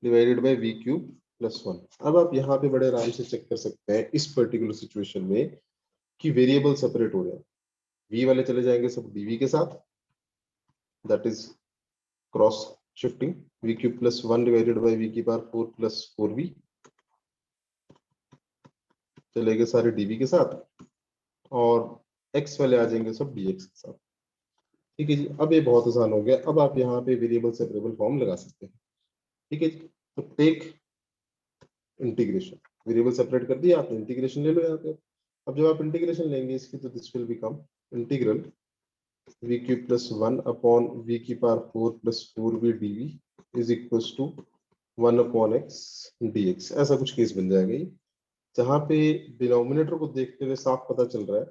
S1: divided by v cube plus 1। अब आप यहाँ पे बड़े आराम से चेक कर सकते हैं इस पर्टिकुलर सिचुएशन में कि वेरिएबल सेपरेट हो रहे हैं, v वाले चले जाएंगे सब dv के साथ, that is cross shifting, v cube plus 1 divided by v की पावर 4 प्लस 4v चले गए सारे dv के साथ, और x वाले आ जाएंगे सब dx के साथ। ठीक है जी, अब ये बहुत आसान हो गया। अब आप यहाँ पे वेरिएबल सेपरेबल फॉर्म लगा सकते हैं। ठीक है जी, तो टेक इंटीग्रेशन, वेरिएबल सेपरेट कर दिया आपने, इंटीग्रेशन ले लो यहाँ पे। अब जब आप इंटीग्रेशन लेंगे इसकी तो this will become integral v cube plus 1 upon v की power 4 plus 4v dv is equals to 1 upon x dx। ऐसा कुछ केस बन जाएगा ये, जहां पे डिनोमिनेटर को देखते हुए साफ पता चल रहा है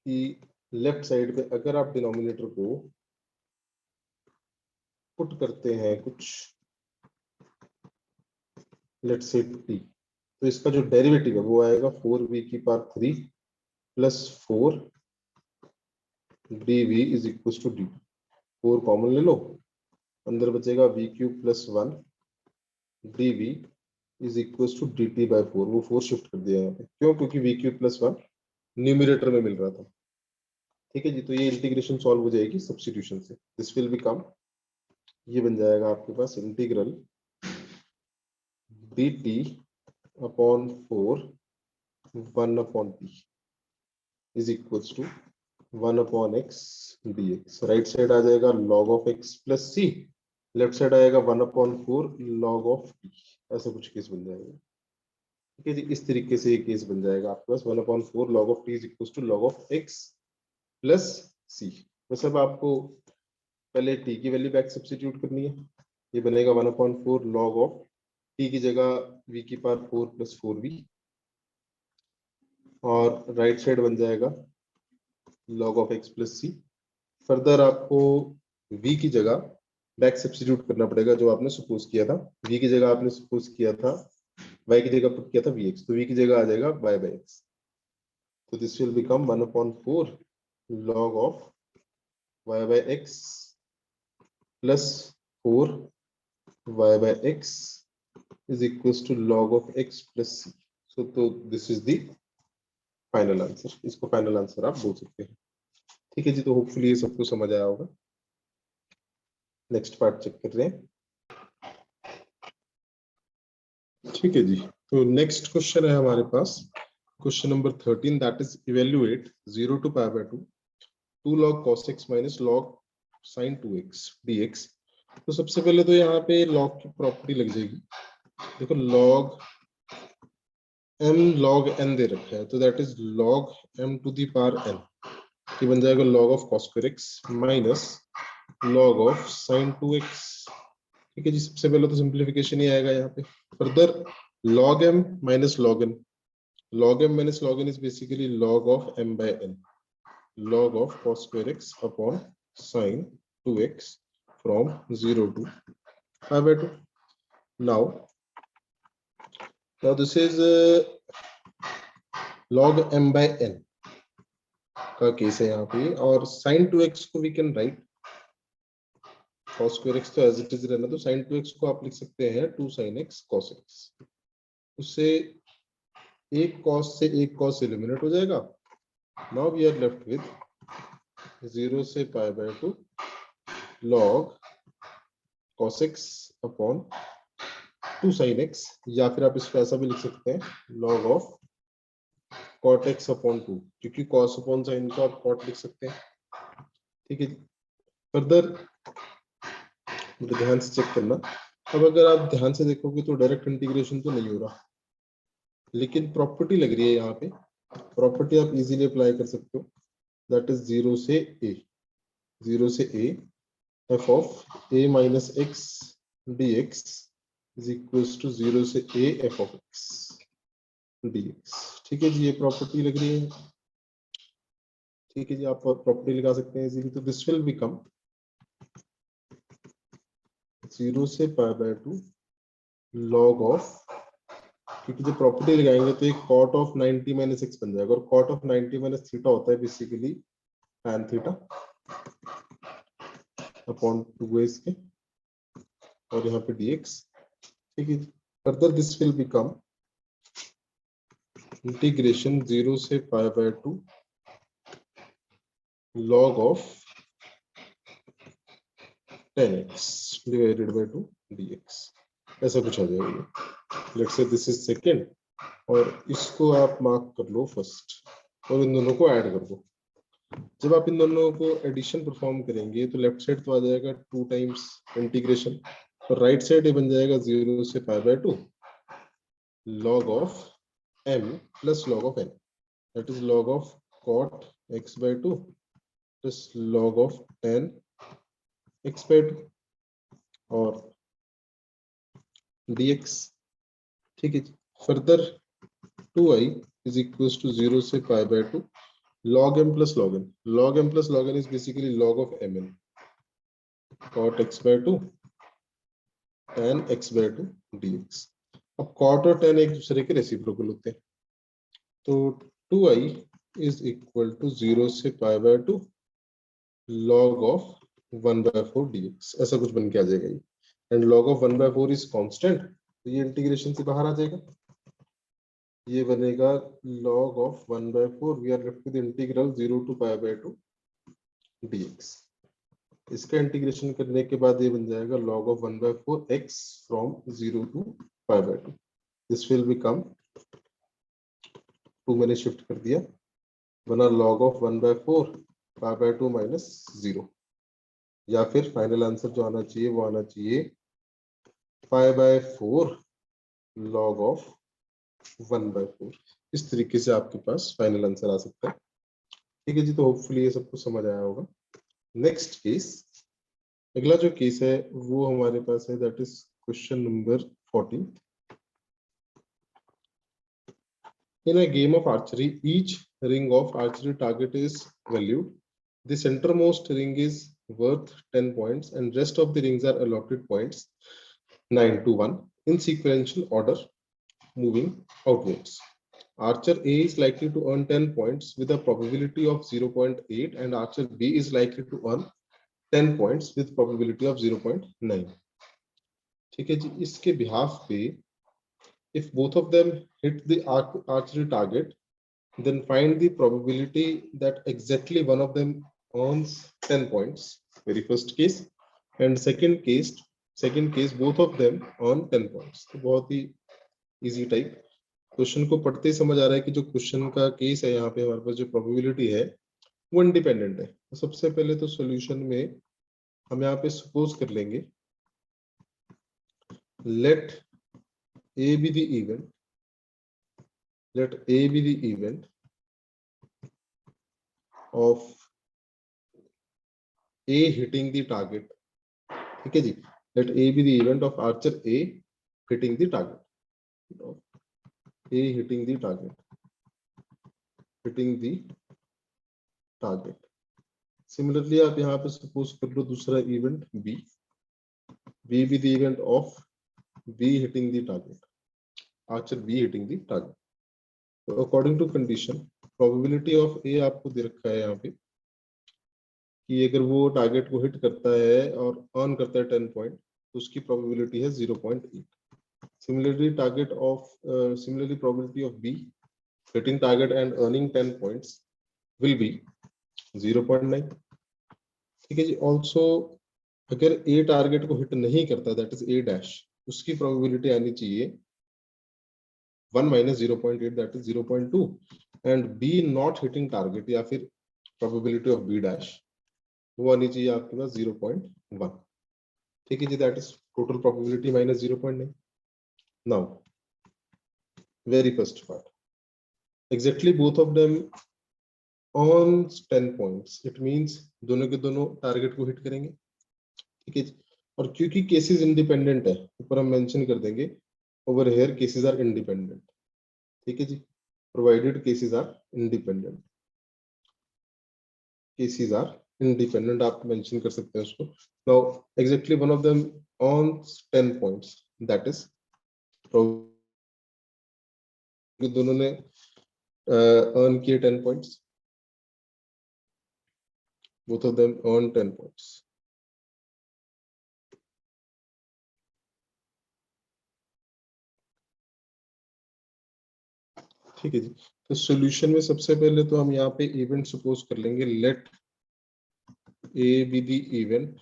S1: कि लेफ्ट साइड पे अगर आप डिनोमिनेटर को पुट करते हैं कुछ लेट्स से t, तो इसका जो डेरिवेटिव है वो आएगा 4v की power 3 plus 4 dv is equal to dt। 4 common ले लो, अंदर बचेगा v cube plus 1 dv is equal to dt by 4। वो 4 शिफ्ट कर दिया यहाँ पे, क्यों? क्योंकि v क्यूब प्लस 1 न्यूमरेटर में मिल रहा था। ठीक है जी, तो ये इंटीग्रेशन सॉल्व हो जाएगी सब्स्टिट्यूशन से। दिस विल बिकम, ये बन जाएगा आपके पास integral dt upon 4 1 upon p is equals to 1 upon x dx। Right side आ जाएगा log of x plus c, left side आएगा 1 अपॉन 4 log ऑफ t। ऐसा कुछ केस बन जाएगा। ठीक है जी, इस तरीके से ये केस बन जाएगा आपके पास 1 upon 4 log of t is equals to log of x plus c। मतलब आपको पहले t की वैल्यू बैक सब्स्टिट्यूट करनी है, ये बनेगा 1 अपॉन 4 log ऑफ t की जगह v की पावर 4 प्लस 4v, और राइट साइड बन जाएगा log of x plus c। Further आपको v की जगह बैक सब्स्टिट्यूट करना पड़ेगा, जो आपने सपोज किया था। v की जगह आपने सपोज किया था y की जगह पुट किया था vx, तो v की जगह आ जाएगा y by x। तो this will become 1/4 log of y by x plus 4 y by x is equals to log of x plus c। तो this is the final answer. इसको फाइनल आंसर आप बोल सकते हैं। ठीक है जी, तो होपफुली ये सबको समझ आया होगा। नेक्स्ट पार्ट चेक कर रहे हैं। ठीक है जी, तो नेक्स्ट क्वेश्चन है हमारे पास question number 13, that is evaluate 0 to pi by 2 2 log cos x minus log sin 2x dx। तो सबसे पहले तो यहाँ पे log की प्रॉपर्टी लग जाएगी। देखो log m log n दे रखा है, तो that is log m to the power n की बन जाएगा log of cos square x minus log of sin 2x। ठीक है जी, सबसे पहले तो सिंप्लीफिकेशन ही आएगा यहाँ पे। Further log m minus log n, log m minus log n is basically log of m by n, log of cos square x upon sin 2x from 0 to pi by 2। Now this is log m by n का केस है यहाँ पे, और sin 2x को we can write cos square x तो एज इट इज रहना, तो sin 2x को आप लिख सकते हैं 2 sin x cos x। उससे एक cos से एक cos एलिमिनेट हो जाएगा। Now we are left with 0 से pi by 2 log cos x upon 2 sin x, या फिर आप इसको ऐसा भी लिख सकते हैं log of cot x upon 2, क्योंकि cos अपॉन sin को आप cot लिख सकते हैं। ठीक है, फर्दर ध्यान से चेक करना। अब अगर आप ध्यान से देखोगे तो डायरेक्ट इंटीग्रेशन तो नहीं हो रहा, लेकिन प्रॉपर्टी लग रही है यहाँ पे। प्रॉपर्टी आप इजीली अप्लाई कर सकते हो, दैट इज 0 से a, 0 से a f of a minus x dx is equals to 0 से a f of x dx। ठीक है जी, ये प्रॉपर्टी लग रही है। ठीक है जी, आप प्रॉपर्टी लगा सकते हैं इजीली। तो दिस विल बिकम 0 से pi by 2 log of, क्योंकि जब प्रॉपर्टी लगाएंगे तो एक cot of 90 minus x बन जाएगा, और cot of 90 minus थीटा होता है बेसिकली tan थीटा अपॉन 2 है इसके, और यहाँ पे dx। ठीक है, further this will become integration 0 से pi by 2 log of 10x divided by 2 dx। ऐसा कुछ आ जाएगा। Let's say this is second, और इसको आप मार्क कर लो फर्स्ट, और इन दोनों को ऐड कर दो। जब आप इन दोनों को एडिशन परफॉर्म करेंगे तो लेफ्ट साइड तो आ जाएगा 2 टाइम्स इंटीग्रेशन, और राइट साइड ये बन जाएगा 0 से pi by 2 log of m plus log of n, that is log of cot x by 2 plus log of tan x by 2 और dx। ठीक है, further 2i is equals to 0 से pi by 2 log m plus log n, log m plus log n is basically log of mn cot x by 2 tan x by 2 dx। अब cot और tan एक दूसरे के रेसिप्रोकल होते हैं, तो 2i is equal to 0 से pi by 2 log of 1/4 dx, ऐसा कुछ बन के आ जाएगा ये। And log of 1/4 is constant, तो ये इंटीग्रेशन से बाहर आ जाएगा, ये बनेगा log of 1/4। We are left with integral 0 to pi by 2 dx। इसका इंटीग्रेशन करने के बाद ये बन जाएगा log of 1/4 x from 0 to pi by 2। This will become 2 मैंने शिफ्ट कर दिया, बना log of 1/4 pi by 2 minus 0, या फिर फाइनल आंसर जो आना चाहिए वो आना चाहिए pi by 4 log of 1/4। इस तरीके से आपके पास फाइनल आंसर आ सकता है। ठीक है जी, तो होपफुली ये सबको समझ आया होगा। नेक्स्ट केस, अगला जो केस है वो हमारे पास है, that is question number 14। In a game of archery, each ring of archery target is valued. The centermost ring is worth 10 points and rest of the rings are allotted points 9 to 1 in sequential order moving outwards. Archer A is likely to earn 10 points with a probability of 0.8 and Archer B is likely to earn 10 points with probability of 0.9. ठीक है जी, इसके बिहाफ पे if both of them hit the archery target, then find the probability that exactly one of them earns 10 points. Very first case, and second case both of them earn 10 points. तो बहुत ही easy type. क्वेश्चन को पढ़ते ही समझ आ रहा है कि जो क्वेश्चन का केस है यहाँ पे हमारे पास जो प्रोबेबिलिटी है वो इंडिपेंडेंट है। तो सबसे पहले तो सॉल्यूशन में हम यहाँ पे सपोज कर लेंगे let A be the event, let A be the event of A hitting the target. ठीक है जी, let A be the event of archer A hitting the target. A hitting the target. Similarly, आप यहाँ पे सपोज कर लो दूसरा event B be the event of B hitting the target. Archer B hitting the target. So according to condition, probability of A आपको दे रखा है यहाँ पे कि अगर वो टारगेट को हिट करता है और अर्न करता है 10 पॉइंट तो उसकी प्रोबेबिलिटी है 0.8. Similarly, probability of B hitting target and earning 10 points will be 0.9. ठीक है जी. Also, अगर A टारगेट को हिट नहीं करता, that is A dash, उसकी प्रोबेबिलिटी आनी चाहिए 1 minus 0.8, that is 0.2, and B not hitting target या फिर probability of B dash वो आनी चाहिए आपके पास 0.1. ठीक है जी, that is total probability minus 0.9. Now, very first part, exactly both of them on 10 points. It means दोनों के दोनों टारगेट को हिट करेंगे. ठीक है जी. और क्योंकि केसेस इंडिपेंडेंट है ऊपर हम मेंशन कर देंगे over here cases are independent. ठीक है जी, provided cases are independent. Cases are independent आप मेंशन कर सकते हैं उसको. Now exactly one of them earns 10 points, that is दोनों ने earn किए 10 points. Both of them earn 10 points. ठीक है जी. तो सॉल्यूशन में सबसे पहले तो हम यहाँ पे इवेंट सपोज कर लेंगे let A be the event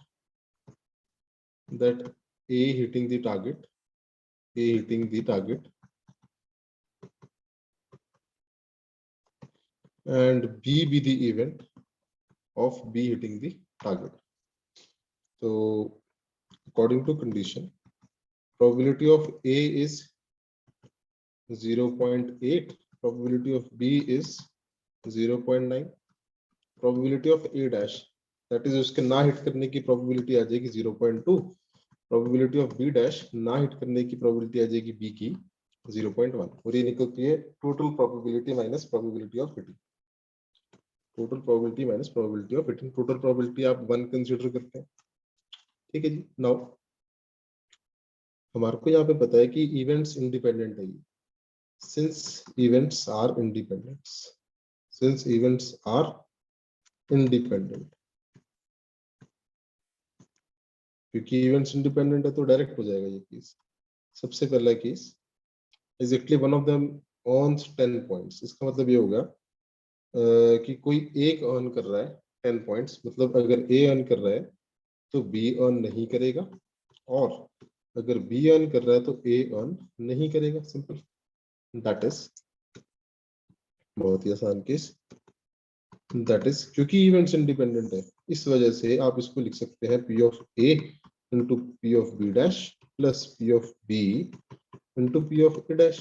S1: that A hitting the target, and B be the event of B hitting the target. So according to condition, probability of A is 0.8, probability of B is 0.9, probability of A dash, that is उसके ना हिट करने की probability आ जाएगी 0.2, probability of B dash ना हिट करने की probability आ जाएगी B की 0.1, और ये निकलती है total probability minus probability of hitting. Total probability minus probability of hitting. Total probability आप 1 कंसीडर करते हैं. ठीक है जी. नाउ हमारे को यहाँ पे पता है कि इवेंट्स इंडिपेंडेंट है. Since events are independent, क्योंकि इवेंट्स इंडिपेंडेंट है तो डायरेक्ट हो जाएगा ये केस. सबसे पहला case exactly one of them earns 10 points. इसका मतलब ये होगा कि कोई एक अर्न कर रहा है 10 पॉइंट्स, मतलब अगर ए अर्न कर रहा है तो बी अर्न नहीं करेगा, और अगर बी अर्न कर रहा है तो ए अर्न नहीं करेगा. सिंपल, दैट इज बहुत ही आसान केस. दैट इज क्योंकि इवेंट्स इंडिपेंडेंट है इस वजह से आप इसको लिख सकते हैं P of A into P of B dash plus P of B into P of A dash.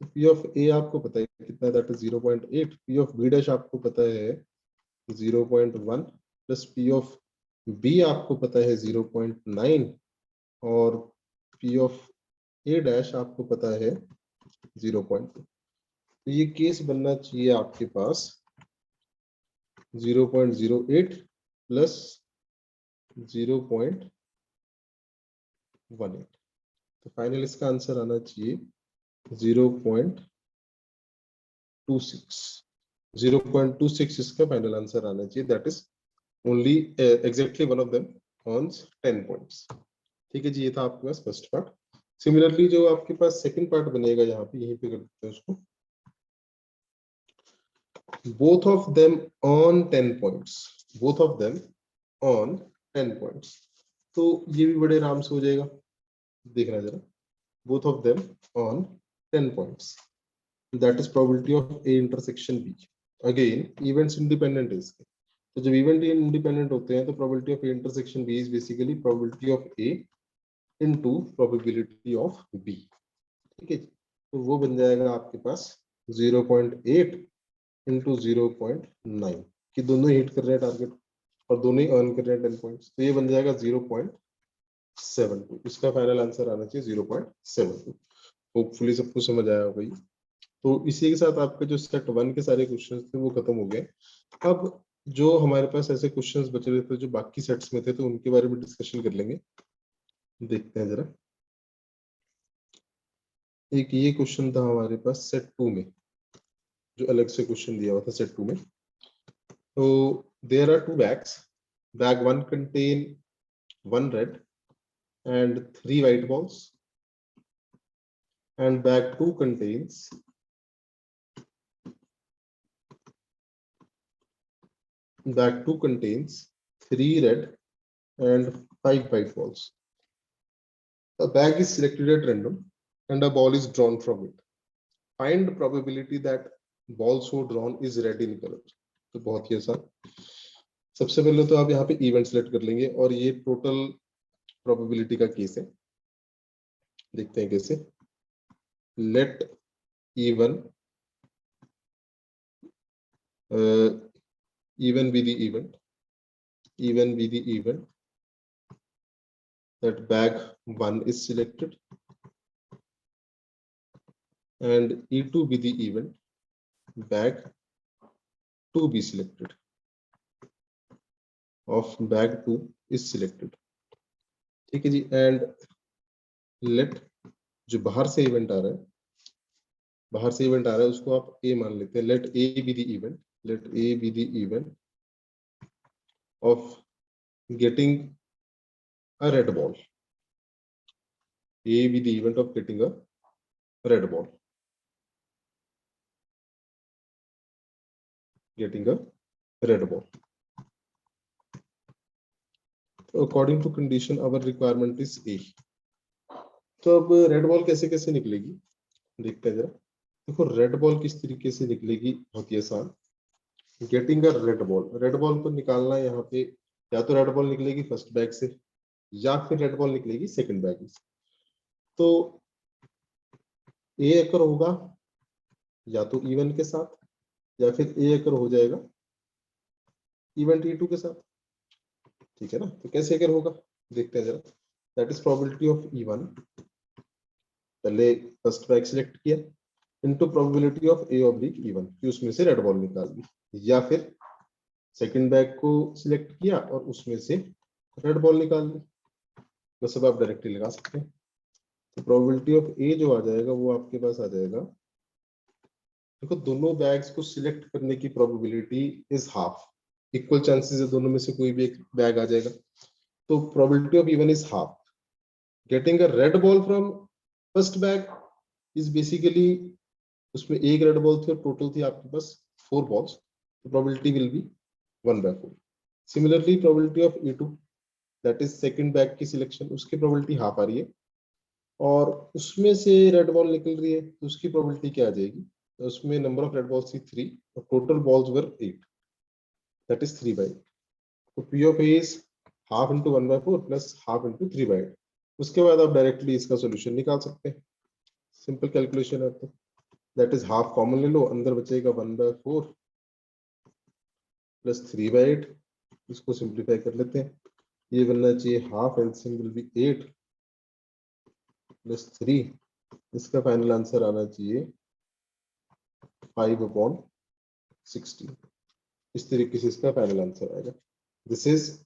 S1: P of A आपको पता है कितना, that is 0.8. P of B dash आपको पता है 0.1 प्लस पी ऑफ बी आपको पता है 0.9 और पी ऑफ ए डैश आपको पता है 0.2. तो ये केस बनना चाहिए आपके पास 0.08 प्लस 0.18। तो फाइनल इसका आंसर आना चाहिए 0.26। 0.26 इसका फाइनल आंसर आना चाहिए। That is only exactly one of them earns 10 points. ठीक है जी, ये था आपके पास फर्स्ट पार्ट। सिमिलरली जो आपके पास सेकंड पार्ट बनेगा, यहाँ पे यहीं पे कर देते हैं उसको। both of them on 10 points, both of them on 10 points। तो ये भी बड़े आराम से हो जाएगा, देखना जरा। both of them on 10 points, that is probability of A intersection B। again events independent है इसके, तो जब इवेंट इंडिपेंडेंट होते हैं तो probability of A intersection B is basically probability of A into probability of B। ठीक है, तो वो बन जाएगा आपके पास 0.8 into 0.9 कि दोनों हिट कर रहे हैं टारगेट और दोनों ही अर्न कर रहे हैं 10 पॉइंट्स। तो ये बन जाएगा 0.72। इसका फाइनल आंसर आना चाहिए 0.72। होपफुली सबको समझ आया होगा। तो इसी के साथ आपका जो सेट 1 के सारे क्वेश्चंस थे वो खत्म हो गए। अब जो हमारे पास ऐसे क्वेश्चंस बचे हुए थे जो बाकी सेट्स में थे, तो उनके बारे में डिस्कशन कर लेंगे। देखते हैं जरा। एक ये क्वेश्चन था हमारे पास सेट 2 में, जो अलग से क्वेश्चन दिया हुआ था सेट 2 में। So there are two bags. Bag 1 contain 1 red and 3 white balls, and bag 2 contains 3 red and 5 white balls. A bag is selected at random and a ball is drawn from it. Find the probability that ball so drawn is red in color। तो बहुत ही आसान। सबसे पहले तो आप यहाँ पे इवेंट सेलेक्ट कर लेंगे और ये टोटल प्रोबेबिलिटी का केस है। देखते हैं कैसे। Let even be the event that bag 1 is selected, and E2 be the event bag 2 be selected of bag 2 is selected। ठीक है जी। एंड लेट जो बाहर से इवेंट आ रहा है उसको आप ए मान लेते हैं। Let A be the event of getting a red ball। A be the event of getting a red ball। So according to condition our requirement is A। तो अब रेड बॉल कैसे कैसे निकलेगी देखते हैं जरा। देखो रेड बॉल किस तरीके से निकलेगी, बहुत ही आसान। गेटिंग अ रेड बॉल को निकालना है। यहाँ पे या तो रेड बॉल निकलेगी फर्स्ट बैग से या फिर रेड बॉल निकलेगी सेकंड बैग से। तो ए अकर होगा या तो इवेंट के साथ या फिर ए अकर हो जाएगा इवेंट E2 के साथ। ठीक है ना, तो कैसे अगर होगा देखते हैं जरा। That is probability of E1, पहले फर्स्ट बैग सिलेक्ट किया, into probability of A oblique E1 कि उसमें से रेड बॉल निकाल दी, या फिर सेकंड बैग को सिलेक्ट किया और उसमें से रेड बॉल निकाल दी। बस अब आप डायरेक्टली लगा सकते हैं। तो प्रोबेबिलिटी ऑफ A जो आ जाएगा वो आपके पास आ जाएगा। देखो दोनों बैग्स को सिलेक्ट करने की probability is half, equal chances है दोनों में से कोई भी एक बैग आ जाएगा। तो probability of even is half. Getting a red ball from first bag is basically, उसमें एक रेड बॉल थी और टोटल थी आपके पास 4 बॉल्स, तो probability will be 1/4। Similarly probability of E2 that is second bag की सिलेक्शन, उसकी प्रोबेबिलिटी हाफ आ रही है और उसमें से रेड बॉल निकल रही है, तो उसकी प्रोबेबिलिटी क्या आ जाएगी। तो उसमें नंबर ऑफ रेड बॉल्स थी 3 और total balls were 8, that is 3/8। तो P of A is half into 1/4 plus half into 3/8। उसके बाद आप डायरेक्टली इसका सोल्यूशन निकाल सकते हैं, सिंपल कैलकुलेशन है। तो दैट इज हाफ कॉमन ले लो, अंदर बचेगा 1/4 प्लस 3/8। इसको सिंप्लीफाई कर लेते हैं, ये बनना चाहिए half LCM will be 8 plus 3। इसका फाइनल आंसर आना चाहिए 5/16। इस तरीके से इसका फाइनल आंसर आएगा। This is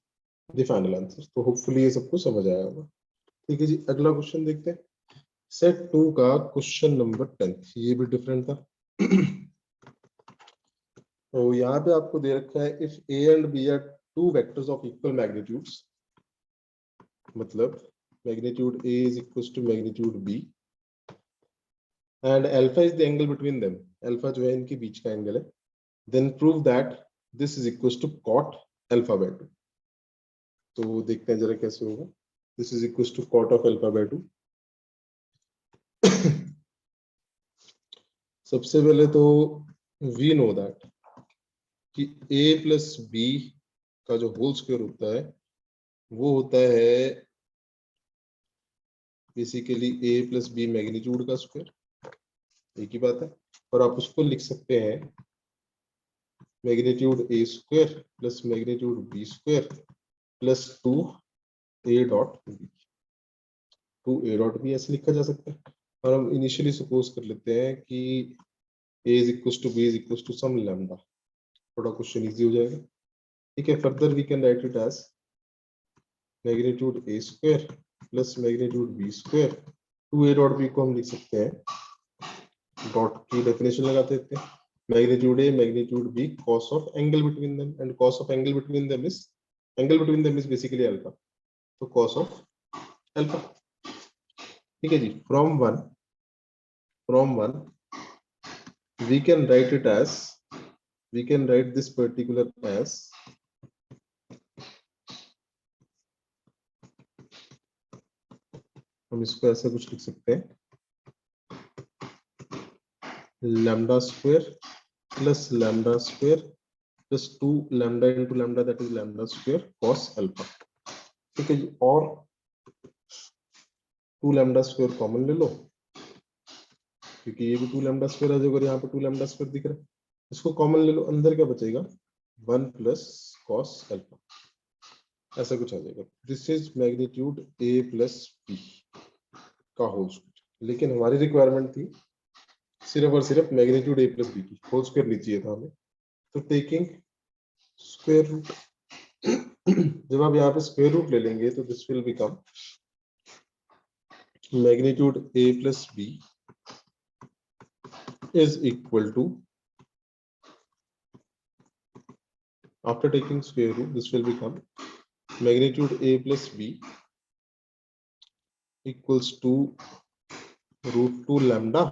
S1: the final answer. तो होपफुली ये सबको समझ आया होगा। ठीक है जी, अगला क्वेश्चन देखते हैं। सेट 2 का क्वेश्चन नंबर 10, ये भी डिफरेंट था। तो यहाँ पे आपको दे रखा है if A and B are two vectors of equal magnitudes, मतलब magnitude A is equal to magnitude B and alpha is the angle between them, alpha जो है इनके बीच का एंगल है, then prove that this is equal to cot alpha by 2। तो देखते हैं जरा कैसे होगा। This is equal to cot of alpha by 2। सबसे पहले तो वी नो दैट कि a प्लस बी का जो होल स्क्वायर होता है वो होता है basically a plus B magnitude का स्क्वायर, एक ही बात है। और आप उसको लिख सकते हैं magnitude a square plus magnitude b square plus 2a dot b। 2a dot b ऐसे लिखा जा सकता है। और हम इनिशियली सपोज कर लेते हैं कि a is equal to b is equal to some lambda, थोड़ा क्वेश्चन इजी हो जाएगा। ठीक है, further we can write it as magnitude a square plus magnitude b square. 2a dot b को हम लिख सकते हैं, डॉट की डेफिनेशन लगा देते हैं, magnitude a magnitude b cos of angle between them, and cos of angle between them is, angle between them is basically alpha, तो cos ऑफ अल्फा। ठीक है जी, from one we can write it as, we can write this particular as हम इसको ऐसे कुछ लिख सकते हैं, lambda square plus lambda square plus 2 lambda into lambda that is lambda square cos alpha. ठीक है जी, और 2 लैम्डा स्क्वायर कॉमन ले लो क्योंकि ये भी 2 लैम्डा स्क्वायर है, जो अगर यहाँ पे 2 लैम्डा स्क्वायर दिख रहा है, इसको कॉमन ले लो, अंदर क्या बचेगा 1 प्लस कॉस अल्फा, ऐसा कुछ आ जाएगा। This is magnitude a plus B का होल स्क्वायर। लेकिन हमारी रिक्वायरमेंट थी सिर्फ और सिर्फ मैग्नीट्यूड a प्लस बी की, होल स्क्वायर नहीं चाहिए था हमें। तो टेकिंग स्क्वायर रूट, जब आप यहाँ पे स्क्वायर रूट ले लेंगे तो this will become magnitude a plus B is equal to, after taking square root, this will become magnitude a plus b equals to root 2 lambda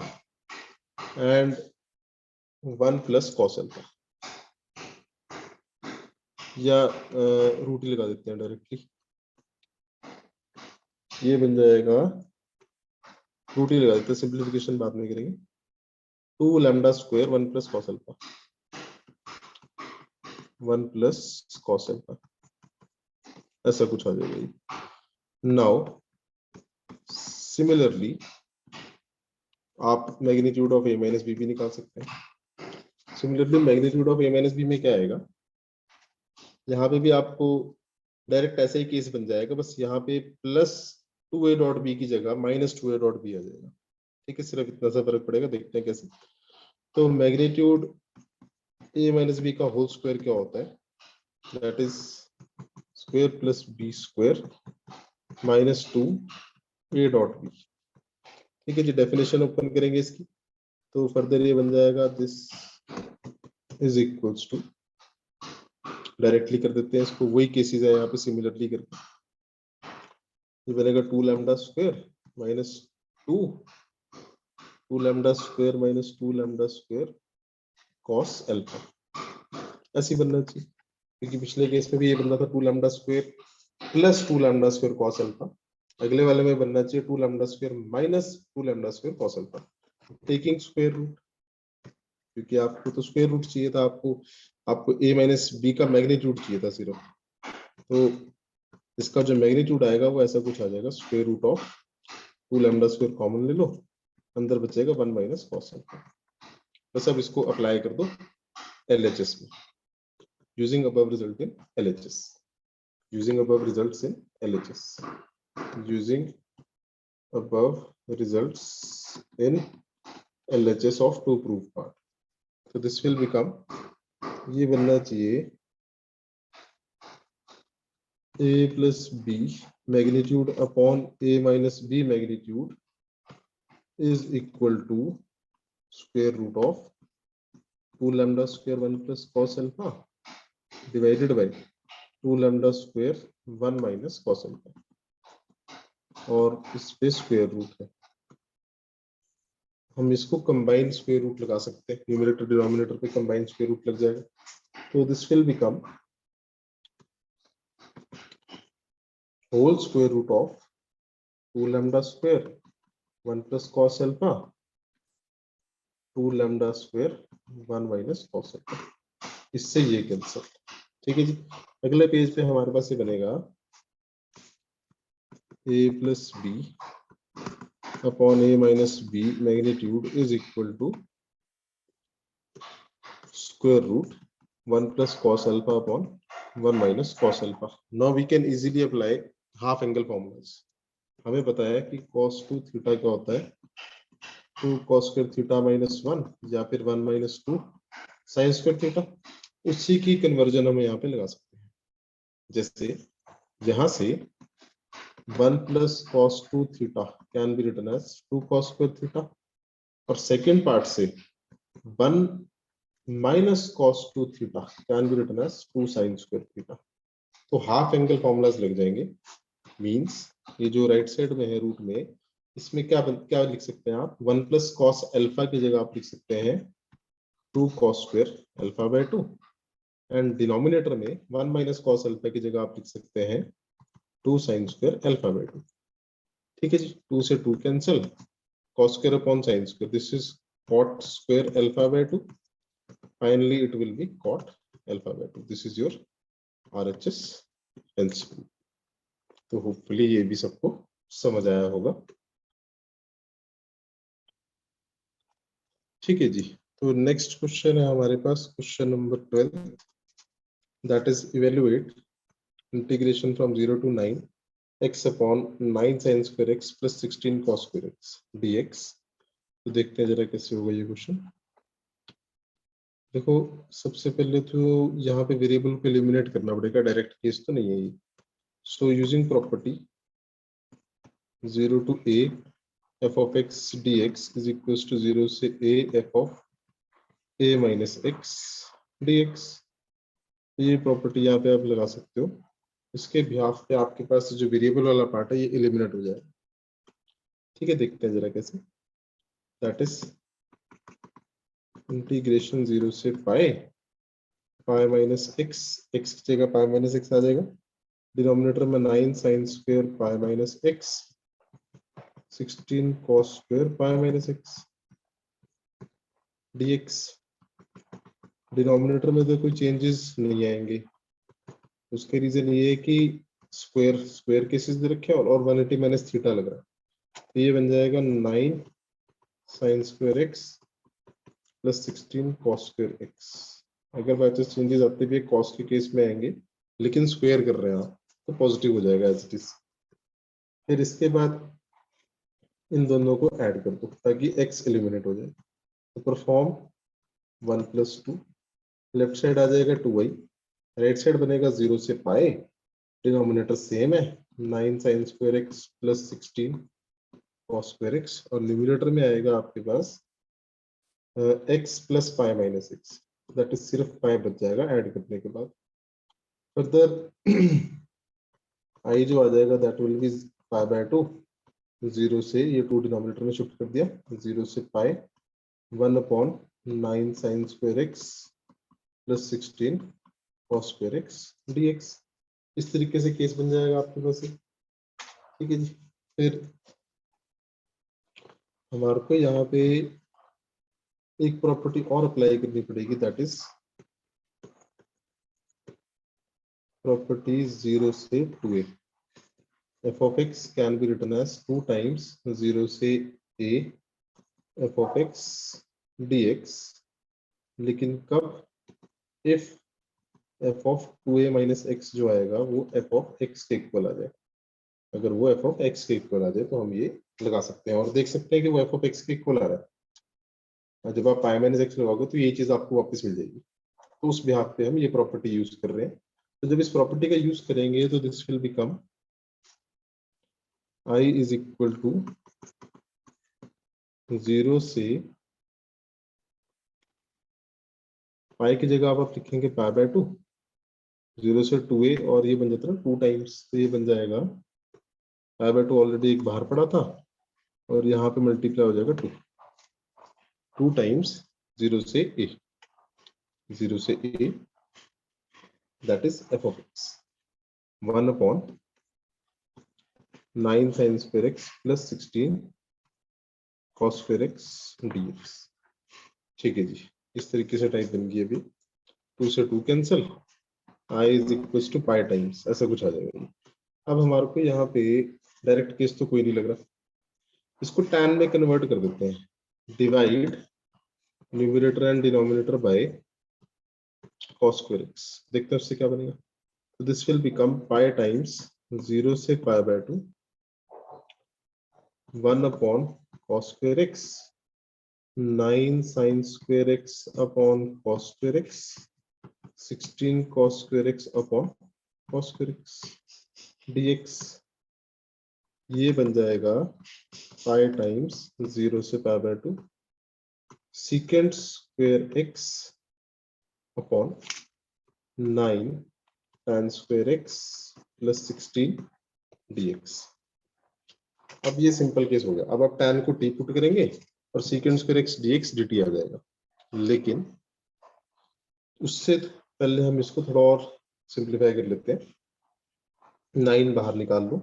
S1: and 1 plus cos alpha, या रूट ही लगा देते हैं डायरेक्टली, ये बन जाएगा, रूट ही लगा देते हैं, सिंप्लीफिकेशन बाद में करेंगे। 2 lambda square 1 plus cos alpha, 1 plus cos alpha, ऐसा कुछ आ जाएगा। नाउ सिमिलरली आप magnitude of a minus B भी निकाल सकते हैं। Similarly magnitude of a minus B में क्या आएगा, यहाँ पे भी आपको डायरेक्ट ऐसा ही केस बन जाएगा, बस यहाँ पे प्लस 2a डॉट बी की जगह माइनस 2a डॉट बी आ जाएगा। ठीक है, सिर्फ इतना सा फर्क पड़ेगा, देखते हैं कैसे। तो मैग्नीट्यूड a माइनस बी का होल स्क्वायर क्या होता है, that is square plus B square minus 2a dot B. ठीक है जी, डेफिनेशन ओपन करेंगे इसकी, तो फर्दर ये बन जाएगा this is equals to, directly कर देते हैं इसको, वही केसेस है यहाँ पे सिमिलरली करके, ये बनेगा 2 lambda square minus 2 lambda square minus 2 lambda square cos alpha, ऐसे बनना चाहिए, क्योंकि पिछले केस में भी ये बनना था 2 lambda square plus 2 lambda square cos alpha, अगले वाले में बनना चाहिए 2 lambda square minus 2 lambda square cos alpha, taking square root, क्योंकि आपको तो स्क्वायर रूट चाहिए था, आपको a माइनस बी का मैग्नीट्यूड चाहिए था सिर्फ, तो इसका जो मैग्नीट्यूड आएगा वो ऐसा कुछ आ जाएगा, square root of 2 lambda square common ले लो, अंदर बचेगा 1 माइनस कॉस अल्फा। बस अब इसको अप्लाई कर दो LHS में, using above result in LHS, using above results in LHS, using above results in LHS of to proof part. तो दिस विल बिकम, ये बनना चाहिए a plus b magnitude upon a minus b magnitude is equal to square root of 2 lambda square 1 plus cos alpha divided by 2 lambda square 1 minus cos alpha, और इस पे स्क्वायर रूट है। हम इसको कंबाइंड स्क्वायर रूट लगा सकते हैं, न्यूमरेटर डिनोमिनेटर पे कंबाइंड स्क्वायर रूट लग जाएगा, तो this will become whole square root of 2 lambda square 1 plus cos alpha 2 lambda square 1 minus cos alpha। इससे ये कैंसिल, ठीक है जी। अगले पेज पे हमारे पास ये बनेगा a plus b upon a minus b magnitude is equal to square root 1 plus cos alpha upon 1 minus cos alpha। Now we can easily apply half angle formulas। हमें पता है कि cos 2 थीटा क्या होता है, 2 cos square थीटा minus 1 या फिर 1 minus 2 sin square थीटा। उसी की कन्वर्जन हम यहाँ पे लगा सकते हैं। जैसे यहाँ से 1 plus cos 2 theta can be written as 2 cos square theta, और सेकेंड पार्ट से 1 minus cos 2 theta can be written as 2 sin square theta। तो हाफ एंगल फॉर्मूलाज लग जाएंगे। मींस ये जो राइट साइड में है रूट में, इसमें क्या लिख सकते हैं आप, 1 plus cos अल्फा की जगह आप लिख सकते हैं 2 cos square alpha by 2, and denominator में 1 minus cos अल्फा की जगह आप लिख सकते हैं 2 sin square अल्फा by 2। ठीक है जी, 2 से 2 cancel, cos square upon sin square, this is cot square alpha by 2, finally it will be cot alpha by 2। this is your RHS principle। तो होपफुली ये भी सबको समझ आया होगा। ठीक है जी, तो नेक्स्ट क्वेश्चन है हमारे पास question number 12, that is evaluate integration from 0 to 9 x upon 9 sin square x plus 16 cos square x dx। तो देखते हैं जरा कैसे होगा ये क्वेश्चन। देखो सबसे पहले तो यहाँ पे वेरिएबल को एलिमिनेट करना पड़ेगा, डायरेक्ट केस तो नहीं है ये। So using property 0 to a f of x dx is equals to 0 से a f of a minus x dx, ये प्रॉपर्टी यहाँ पे आप लगा सकते हो। इसके बिहाफ पे आपके पास जो वेरिएबल वाला पार्ट है ये एलिमिनेट हो जाएगा। ठीक है, देखते हैं जरा कैसे। दैट इज इंटीग्रेशन 0 से पाई माइनस एक्स, एक्स की जगह पाई माइनस एक्स आ जाएगा, डिनोमिनेटर में 9 sin square pi minus x 16 cos square pi minus x dx। Denominator में तो कोई चेंजेस नहीं आएंगे, उसके रीजन ये है कि स्क्वायर केसेस दे रखे हैं और 180 माइनस थीटा लग रहा है, तो ये बन जाएगा 9 sin square x plus 16 cos square x। अगर बाय चांस चेंजेस आते भी cos के केस में आएंगे, लेकिन स्क्वायर कर रहे हैं आप तो पॉजिटिव हो जाएगा एज इट इज। फिर इसके बाद इन दोनों को ऐड कर दो ताकि x एलिमिनेट हो जाए। तो परफॉर्म 1 plus 2, लेफ्ट साइड आ जाएगा 2y, राइट साइड बनेगा 0 से पाई, डिनोमिनेटर सेम है 9 sin square x plus 16 cos square x, और न्यूमरेटर में आएगा आपके पास x plus pi minus x, that is सिर्फ पाई बच जाएगा ऐड करने के बाद। फर्दर i जो आ जाएगा that will be pi by 2, 0 से ये 2 डिनोमिनेटर में शिफ्ट कर दिया, 0 से पाई 1 upon 9 sin square x plus 16 cos square x dx। इस तरीके से केस बन जाएगा आपके पास। ठीक है जी, फिर हमारे को यहाँ पे एक प्रॉपर्टी और अप्लाई करनी पड़ेगी, दैट इज प्रॉपर्टी 0 से 2a। f of x can be written as 2 times 0 से a f of x dx, लेकिन कब, if f of 2a minus x जो आएगा वो f of x के इक्वल आ जाए। अगर वो f of x के इक्वल आ जाए तो हम ये लगा सकते हैं और देख सकते हैं कि वो f of x के इक्वल आ रहा है। जब आप पाई माइनस एक्स लगाओगे तो ये चीज आपको वापस मिल जाएगी। तो उस बिहाफ पे हम ये प्रॉपर्टी यूज कर रहे हैं तो जब इस प्रॉपर्टी का यूज करेंगे तो this will become I is equal to 0 से पाई की जगह आप लिखेंगे पाई बाय 2, 0 से 2a, और ये बन जाता है ना 2 टाइम्स, तो ये बन जाएगा पाई बाय 2 ऑलरेडी एक बाहर पड़ा था और यहाँ पे मल्टीप्लाई हो जाएगा 2 टाइम्स 0 से a, 0 से a, that is f of x 1 upon 9 sin square x plus 16 cos square x dx। ठीक है जी, इस तरीके से टाइप बन गई अभी। 2 से 2 cancel, i is equal to pi times, ऐसा कुछ आ जाएगा। अब हमारे को यहाँ पे डायरेक्ट केस तो कोई नहीं लग रहा, इसको tan में कन्वर्ट कर देते हैं। Divide numerator and denominator by cos square x, देखते हैं उससे क्या बनेगा। तो this will become pi times 0 से pi by 2 1 upon cos square x 9 sin square x upon cos square x 16 cos square x upon cos square x dx। ये बन जाएगा पाई टाइम्स 0 से pi by 2 secant square x upon 9 tan square x plus 16 dx। अब ये सिंपल केस हो गया। अब आप tan को t पुट करेंगे और secant square x dx dt आ जाएगा, लेकिन उससे पहले हम इसको थोड़ा और सिंप्लीफाई कर लेते हैं। 9 बाहर निकाल लो,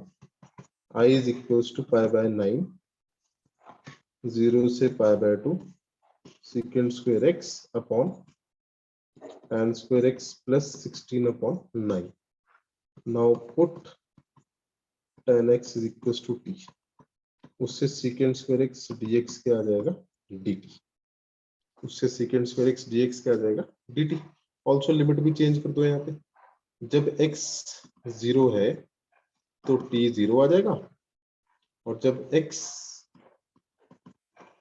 S1: i is equal to pi by 9 0 से pi by 2 secant square x upon tan square x plus 16 upon 9। Now put tan x is equals to t, उससे secant square x dx क्या आ जाएगा dt, उससे secant square x dx क्या आ जाएगा dt। ऑल्सो लिमिट भी चेंज कर दो यहाँ पे, जब x 0 है तो t 0 आ जाएगा, और जब x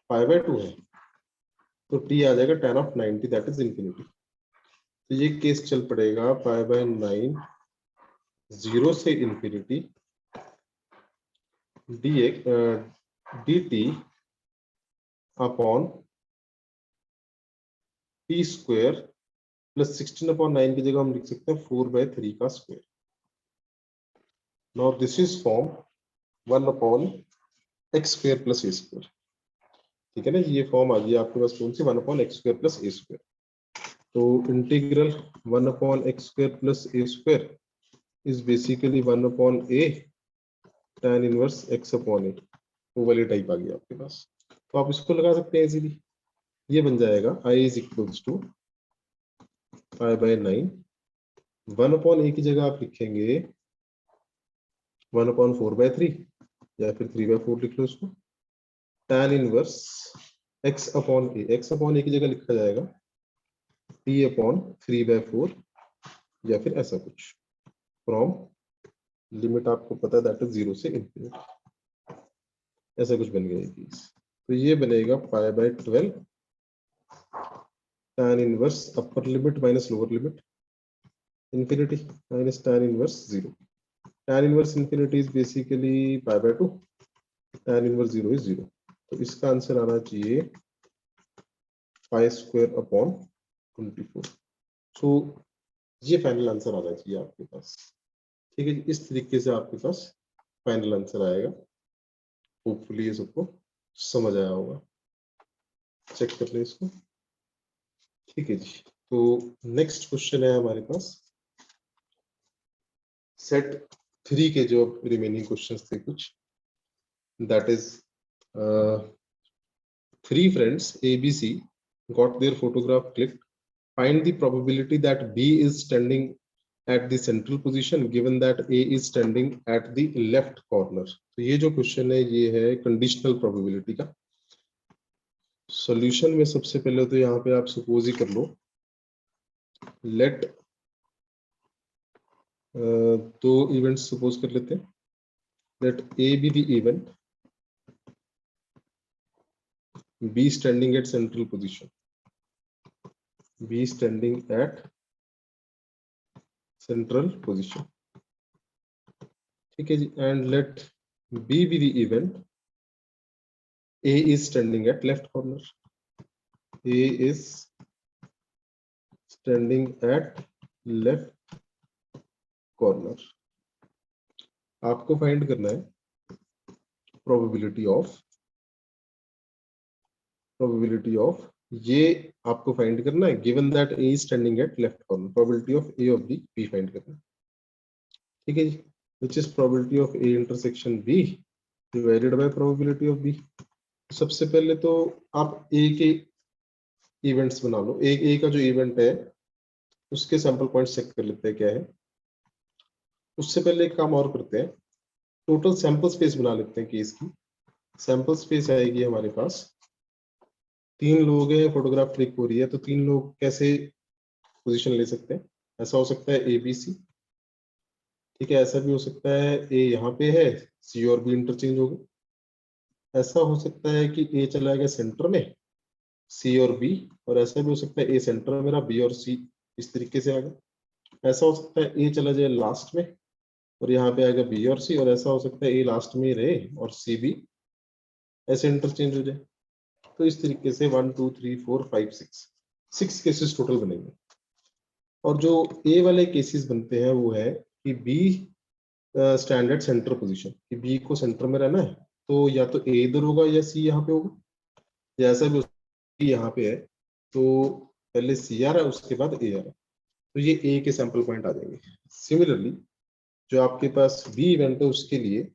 S1: पाई बाय 2 है तो t आ जाएगा tan of 90, that is infinity. तो ये केस चल पड़ेगा पाई बाय 9 0 से infinity dt upon T square plus 16 upon 9 की जगह हम लिख सकते हैं 4/3 का square. Now this is form 1 upon x square plus a square. ठीक है ना, ये फॉर्म आ गई आपके पास कौन सी, 1 upon x square plus a square. तो integral 1 upon x square plus a square is basically 1 upon a tan inverse x upon a, वो वाली टाइप आ गई आपके पास। तो आप इसको लगा सकते हैं इजीली, ये बन जाएगा i is equals to pi by 9 1 upon a की जगह आप लिखेंगे 1 अपॉन 4/3 या फिर 3/4 लिख लो इसको, tan inverse x upon a की जगह लिखा जाएगा t अपॉन 3/4 या फिर ऐसा कुछ, फ्रॉम लिमिट आपको पता है दैट इज 0 से इंफिनिटी, ऐसा कुछ बन गया। तो ये बनेगा pi by 12 tan inverse upper limit minus lower limit infinity minus tan inverse 0। tan inverse infinity is basically pi by 2, tan inverse 0 is 0। तो इसका आंसर आना चाहिए पाई स्क्वायर अपॉन 24। सो ये फाइनल आंसर आना चाहिए आपके पास। ठीक है, इस तरीके से आपके पास फाइनल आंसर आएगा। होपफुली ये सबको समझ आया होगा, चेक कर लें इसको। ठीक है जी, तो नेक्स्ट क्वेश्चन है हमारे पास सेट 3 के जो रिमेनिंग क्वेश्चंस थे कुछ, that is 3 friends ABC got their photograph clicked. Find the probability that B is standing at the central position given that A is standing at the left corner। तो ये जो क्वेश्चन है ये है कंडीशनल प्रोबेबिलिटी का। सॉल्यूशन में सबसे पहले तो यहाँ पे आप सपोज ही कर लो, लेट दो इवेंट्स सपोज कर लेते हैं, late A be the event, B standing at central position, B standing at central position, ठीक है जी। And let B be the event, A is standing at left corner, A is standing at left corner. आपको फाइंड करना है प्रोबेबिलिटी ऑफ ये आपको फाइंड करना है, given that A is standing at left corner, probability of A of B find करना है, ठीक है जी। Which is probability of A intersection B divided by probability of B. सबसे पहले तो आप ए के इवेंट्स बना लो, ए का जो इवेंट है उसके सैंपल पॉइंट्स चेक कर लेते हैं क्या है। उससे पहले एक काम और करते हैं, टोटल सैंपल स्पेस बना लेते हैं केस की। सैंपल स्पेस आएगी हमारे पास, 3 लोग हैं, फोटोग्राफ क्लिक हो रही है, तो 3 लोग कैसे पोजीशन ले सकते हैं। ऐसा हो सकता है ए बी सी, ठीक है। ऐसा भी हो सकता है ए यहाँ पे है, सी और बी इंटरचेंज हो गए। ऐसा हो सकता है कि ए चला गया सेंटर में, सी और बी, और ऐसा भी हो सकता है ए सेंटर में मेरा, बी और सी इस तरीके से आ गया। ऐसा हो सकता है ए चला जाए लास्ट में और यहाँ पे आएगा बी और सी, और ऐसा हो सकता है ए लास्ट में रहे और सी भी ऐसे इंटरचेंज हो जाए। तो इस तरीके से 1 2 3 4 5 6 केसेस टोटल बनेंगे। और जो ए वाले केसेस बनते हैं वो है कि बी स्टैंडर्ड सेंटर पोजीशन, कि बी को सेंटर में रहना है, तो या तो ए इधर होगा या सी यहाँ पे होगा, या ऐसा भी यहाँ पे है तो पहले सी आ रहा है उसके बाद ए आ रहा है, तो ये ए के सैंपल पॉइंट आ जाएंगे। सिमिलरली जो आपके पास बी इवेंट है उसके लिए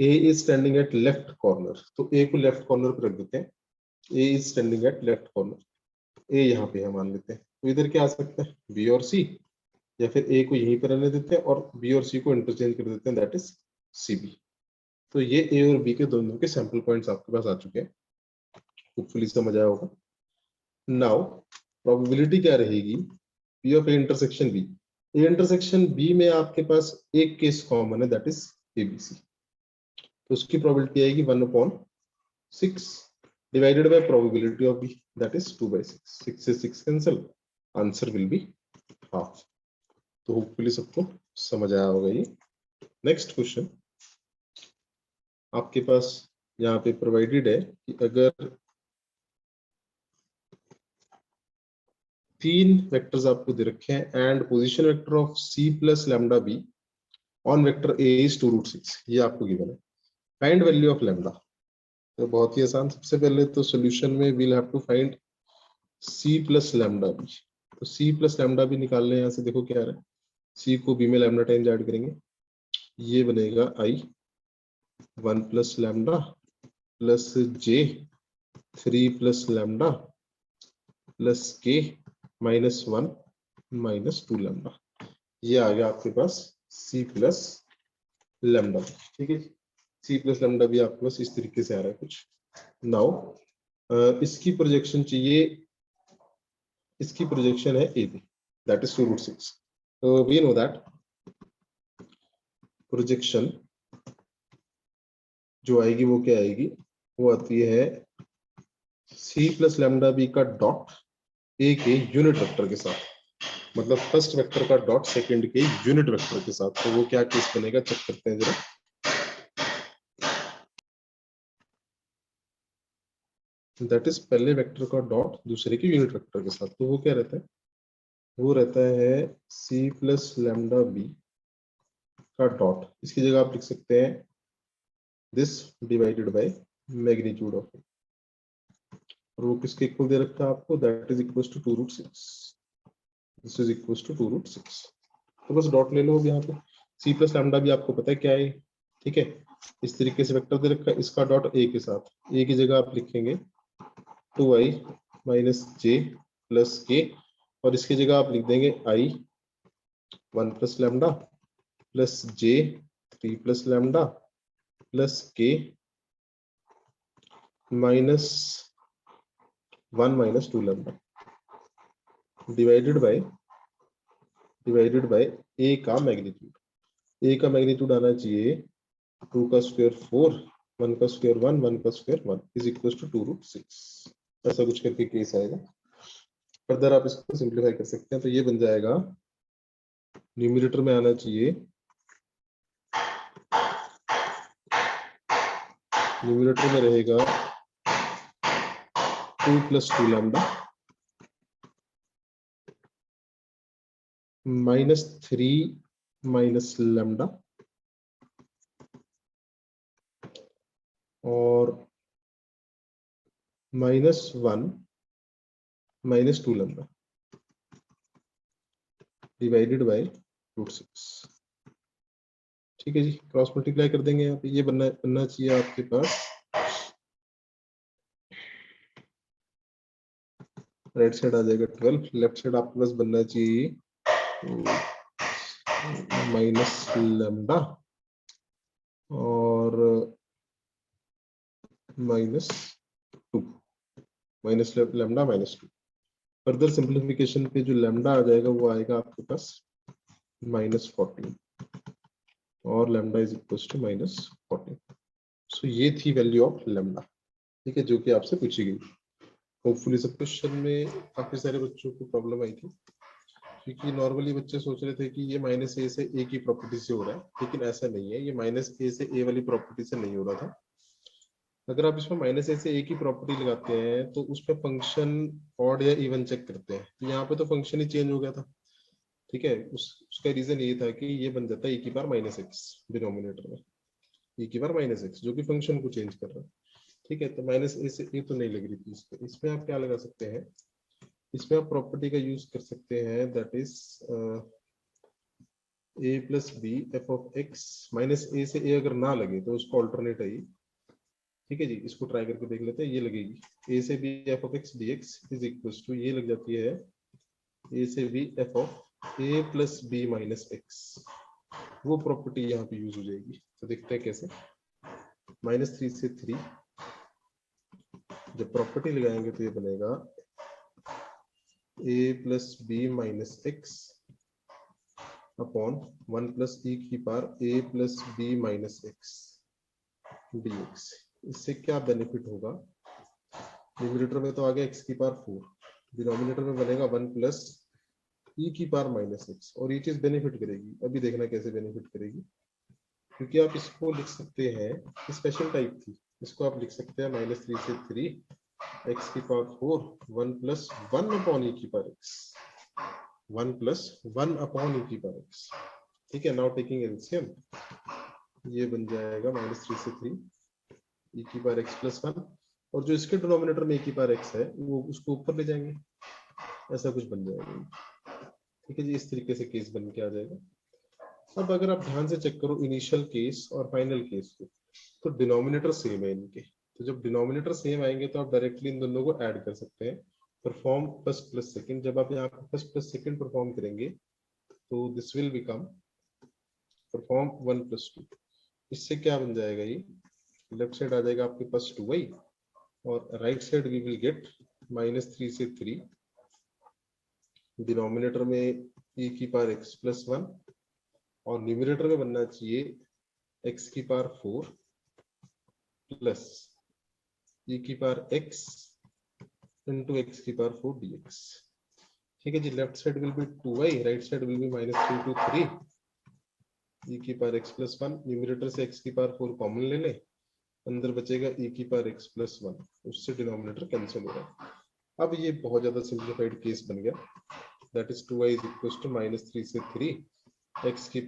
S1: A is standing at left corner, तो ए को लेफ्ट कॉर्नर पर रख देते हैं, A is standing at left corner, A यहाँ पे है मान लेते हैं, तो इधर क्या आ सकता है बी और सी, या फिर ए को यहीं पर रहने देते हैं और बी और सी को इंटरचेंज कर देते हैं, दैट इज सी बी। तो ये ए और बी के दोनों के सैंपल पॉइंट्स आपके पास आ चुके हैं, होपफुली समझ आया होगा। नाउ प्रोबेबिलिटी क्या रहेगी, P of A intersection B, A intersection B में आपके पास एक केस कॉमन है, that is A B C, तो उसकी प्रोबेबिलिटी आएगी 1/6 divided by probability of B, that is 2/6, 6 से 6 cancel, answer will be half. तो होपफुली सबको समझ आया होगा ये। नेक्स्ट क्वेश्चन आपके पास यहाँ पे प्रोवाइडेड है कि अगर 3 वेक्टर्स आपको दे रखे हैं and position vector of C plus lambda B on vector A is 2√6, ये आपको गिवन है। फाइंड वैल्यू ऑफ लैम्डा, तो बहुत ही आसान, सबसे पहले तो सॉल्यूशन में we'll have to find C plus lambda B, तो सी प्लस लैम्डा बी निकाल लें। यहाँ से देखो क्या आ रहा है, सी को बी में लैम्डा टाइम्स ऐड करेंगे, ये बनेगा आई 1 प्लस लैम्डा प्लस जे 3 प्लस लैम्डा प्लस के -1 -2 लैम्डा, ये आ गया आपके पास सी प्लस लैम्डा, ठीक है। सी प्लस लैम्डा भी आपके पास इस तरीके से आ रहा है कुछ। नाउ इसकी प्रोजेक्शन चाहिए, इसकी प्रोजेक्शन है ए बी, दैट इज 2√6। तो वी नो दैट प्रोजेक्शन जो आएगी वो क्या आएगी, वो आती है सी प्लस लैम्डा बी का डॉट ए के यूनिट वेक्टर के साथ, मतलब फर्स्ट वेक्टर का डॉट सेकंड के यूनिट वेक्टर के साथ। तो वो क्या केस बनेगा चेक करते हैं जरा। दैट इज पहले वेक्टर का डॉट दूसरे के यूनिट वेक्टर के साथ, तो वो क्या रहता है, वो रहता है सी प्लस लैम्डा बी का डॉट, इसकी जगह आप लिख सकते हैं this divided by magnitude of, और वो किसके इक्वल दे रखा है आपको, that is equal to 2√6, this is equal to 2√6। तो बस डॉट ले लो अब यहाँ पे। सी प्लस लैम्डा भी आपको पता है क्या है, ठीक है। इस तरीके से वेक्टर दे रखा है, इसका डॉट ए के साथ, ए की जगह आप लिखेंगे 2i माइनस जे प्लस के, और इसकी जगह आप लिख देंगे i 1 plus lambda plus J 3 plus lambda plus के -1 -2 लैम्डा डिवाइडेड बाय ए का मैग्नीट्यूड। ए का मैग्नीट्यूड आना चाहिए 2 का स्क्वायर 4, 1 का स्क्वायर 1, 1 का स्क्वायर 1 इज इक्वल टू 2√6, ऐसा कुछ करके केस आएगा। फर्दर आप इसको सिंप्लीफाई कर सकते हैं, तो ये बन जाएगा न्यूमरेटर में आना चाहिए, न्यूमरेटर में रहेगा 2 + 2 लैम्डा -3 - लैम्डा और -1 - 2 लैम्डा डिवाइडेड बाय √6। ठीक है जी, क्रॉस मल्टीप्लाई कर देंगे यहाँ पे, ये बनना चाहिए आपके पास राइट साइड आ जाएगा 12, लेफ्ट साइड आपके पास बनना चाहिए -लैम्डा और -2 -लैम्डा -2। फर्दर सिंप्लीफिकेशन पे जो लैम्डा आ जाएगा वो आएगा आपके पास -14 और लैम्डा इज इक्वल टू -14। सो ये थी वैल्यू ऑफ लैम्डा, ठीक है, जो कि आपसे पूछी गई। होपफुली सब क्वेश्चन में काफी सारे बच्चों को प्रॉब्लम आई थी, क्योंकि नॉर्मली बच्चे सोच रहे थे कि ये -a से a की प्रॉपर्टी से हो रहा है, लेकिन ऐसा नहीं है, ये -a से a वाली प्रॉपर्टी से नहीं हो रहा था। अगर आप इसमें -a से a की प्रॉपर्टी लगाते हैं तो उस पर फंक्शन ऑड या इवन चेक करते हैं, तो यहाँ पे तो फंक्शन ही चेंज हो गया था। ठीक है, उसका रीजन ये था कि ये बन जाता है e⁻x डिनोमिनेटर में, e⁻x जो कि फंक्शन को चेंज कर रहा है। ठीक है, तो -a से a तो नहीं लग रही थी इसमें। इसमें आप क्या लगा सकते हैं, इसमें आप प्रॉपर्टी का यूज कर सकते हैं, that is a + b f(x) -a से a अगर ना लगे तो उसको ऑल्टरनेट है ये। ठीक है जी, इसको ट्राई करके देख लेते हैं, ये लगेगी a से b f(x) dx is equal to, ये लग जाती है a से b f(a + b - x)। वो प्रॉपर्टी यहाँ पे यूज हो जाएगी, तो देखते हैं कैसे। -3 से 3 जब प्रॉपर्टी लगाएंगे तो ये बनेगा a + b - x upon 1 + e⁻a + b - x dx। इससे क्या बेनिफिट होगा, न्यूमरेटर में तो आ गया x⁴, डिनोमिनेटर में बनेगा 1 + e⁻ x, और ये चीज बेनिफिट करेगी। अभी देखना कैसे बेनिफिट करेगी, क्योंकि आप इसको लिख सकते हैं, स्पेशल टाइप थी, इसको आप लिख सकते हैं -3 से 3 x⁴ 1 + 1 upon e⁻x, 1 + 1 upon e⁻x। ठीक है, नाउ टेकिंग एलसीएम, ये बन जाएगा -3 से 3 e⁻x + 1, और जो इसके डिनोमिनेटर में e⁻x है वो उसको ऊपर ले जाएंगे, ऐसा कुछ बन जाएगा। ठीक है जी, इस तरीके से केस बन के आ जाएगा। अब अगर आप ध्यान से चेक करो इनिशियल केस और फाइनल केस को, तो डिनोमिनेटर सेम है इनके, तो जब डिनोमिनेटर सेम आएंगे तो आप डायरेक्टली इन दोनों को ऐड कर सकते हैं। परफॉर्म फर्स्ट + सेकंड, जब आप यहाँ पे फर्स्ट + सेकंड परफॉर्म करेंगे तो दिस विल बिकम परफॉर्म 1 + 2। इससे क्या बन जाएगा, ये लेफ्ट साइड आ जाएगा आपके पास 2y, और right side we will get -3 से 3, डिनोमिनेटर में e⁻x + 1, और न्यूमरेटर में बनना चाहिए x⁴ plus e⁻x into x⁴ dx। ठीक है जी, left side will be 2y, right side will be -3 to 3 e⁻x + 1, numerator से x⁴ कॉमन ले ले, अंदर बचेगा e⁻x + 1, उससे डिनोमिनेटर कैंसिल हो रहा है। अब ये बहुत ज्यादा सिंप्लीफाइड केस बन गया, दैट इज 2y = -3 से 3 x⁴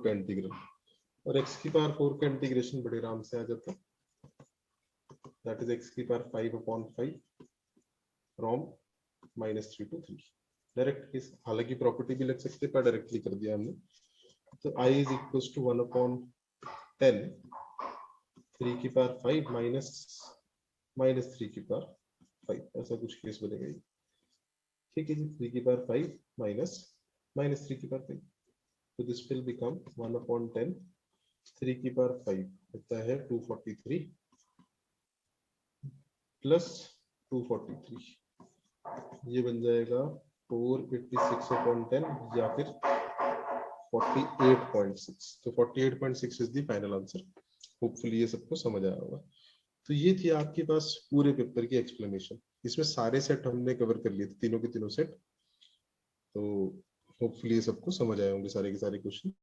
S1: का इंटीग्रल, और x⁴ का इंटीग्रेशन बड़े आराम से आ जाता है, that is x⁵/5 from -3 to 3। Direct case, हालांकि प्रॉपर्टी भी लग सकते पर डायरेक्टली कर दिया हमने। तो I = 1/10 3⁵ -3⁵, ऐसा कुछ केस बनेगा। ठीक है जी, 3⁵ -3⁵, तो दिस विल बिकम 1/10 3⁵ होता है 243 प्लस 243, ये बन जाएगा 486/10 या फिर 48.6। तो 48.6 is the final answer. Hopefully ये सबको समझ आया होगा। तो ये थी आपके पास पूरे पेपर की एक्सप्लेनेशन। इसमें सारे सेट हमने कवर कर लिए थे, तीनों के तीनों सेट। तो होपफुली ये सबको समझ आए होंगे सारे के सारे क्वेश्चन।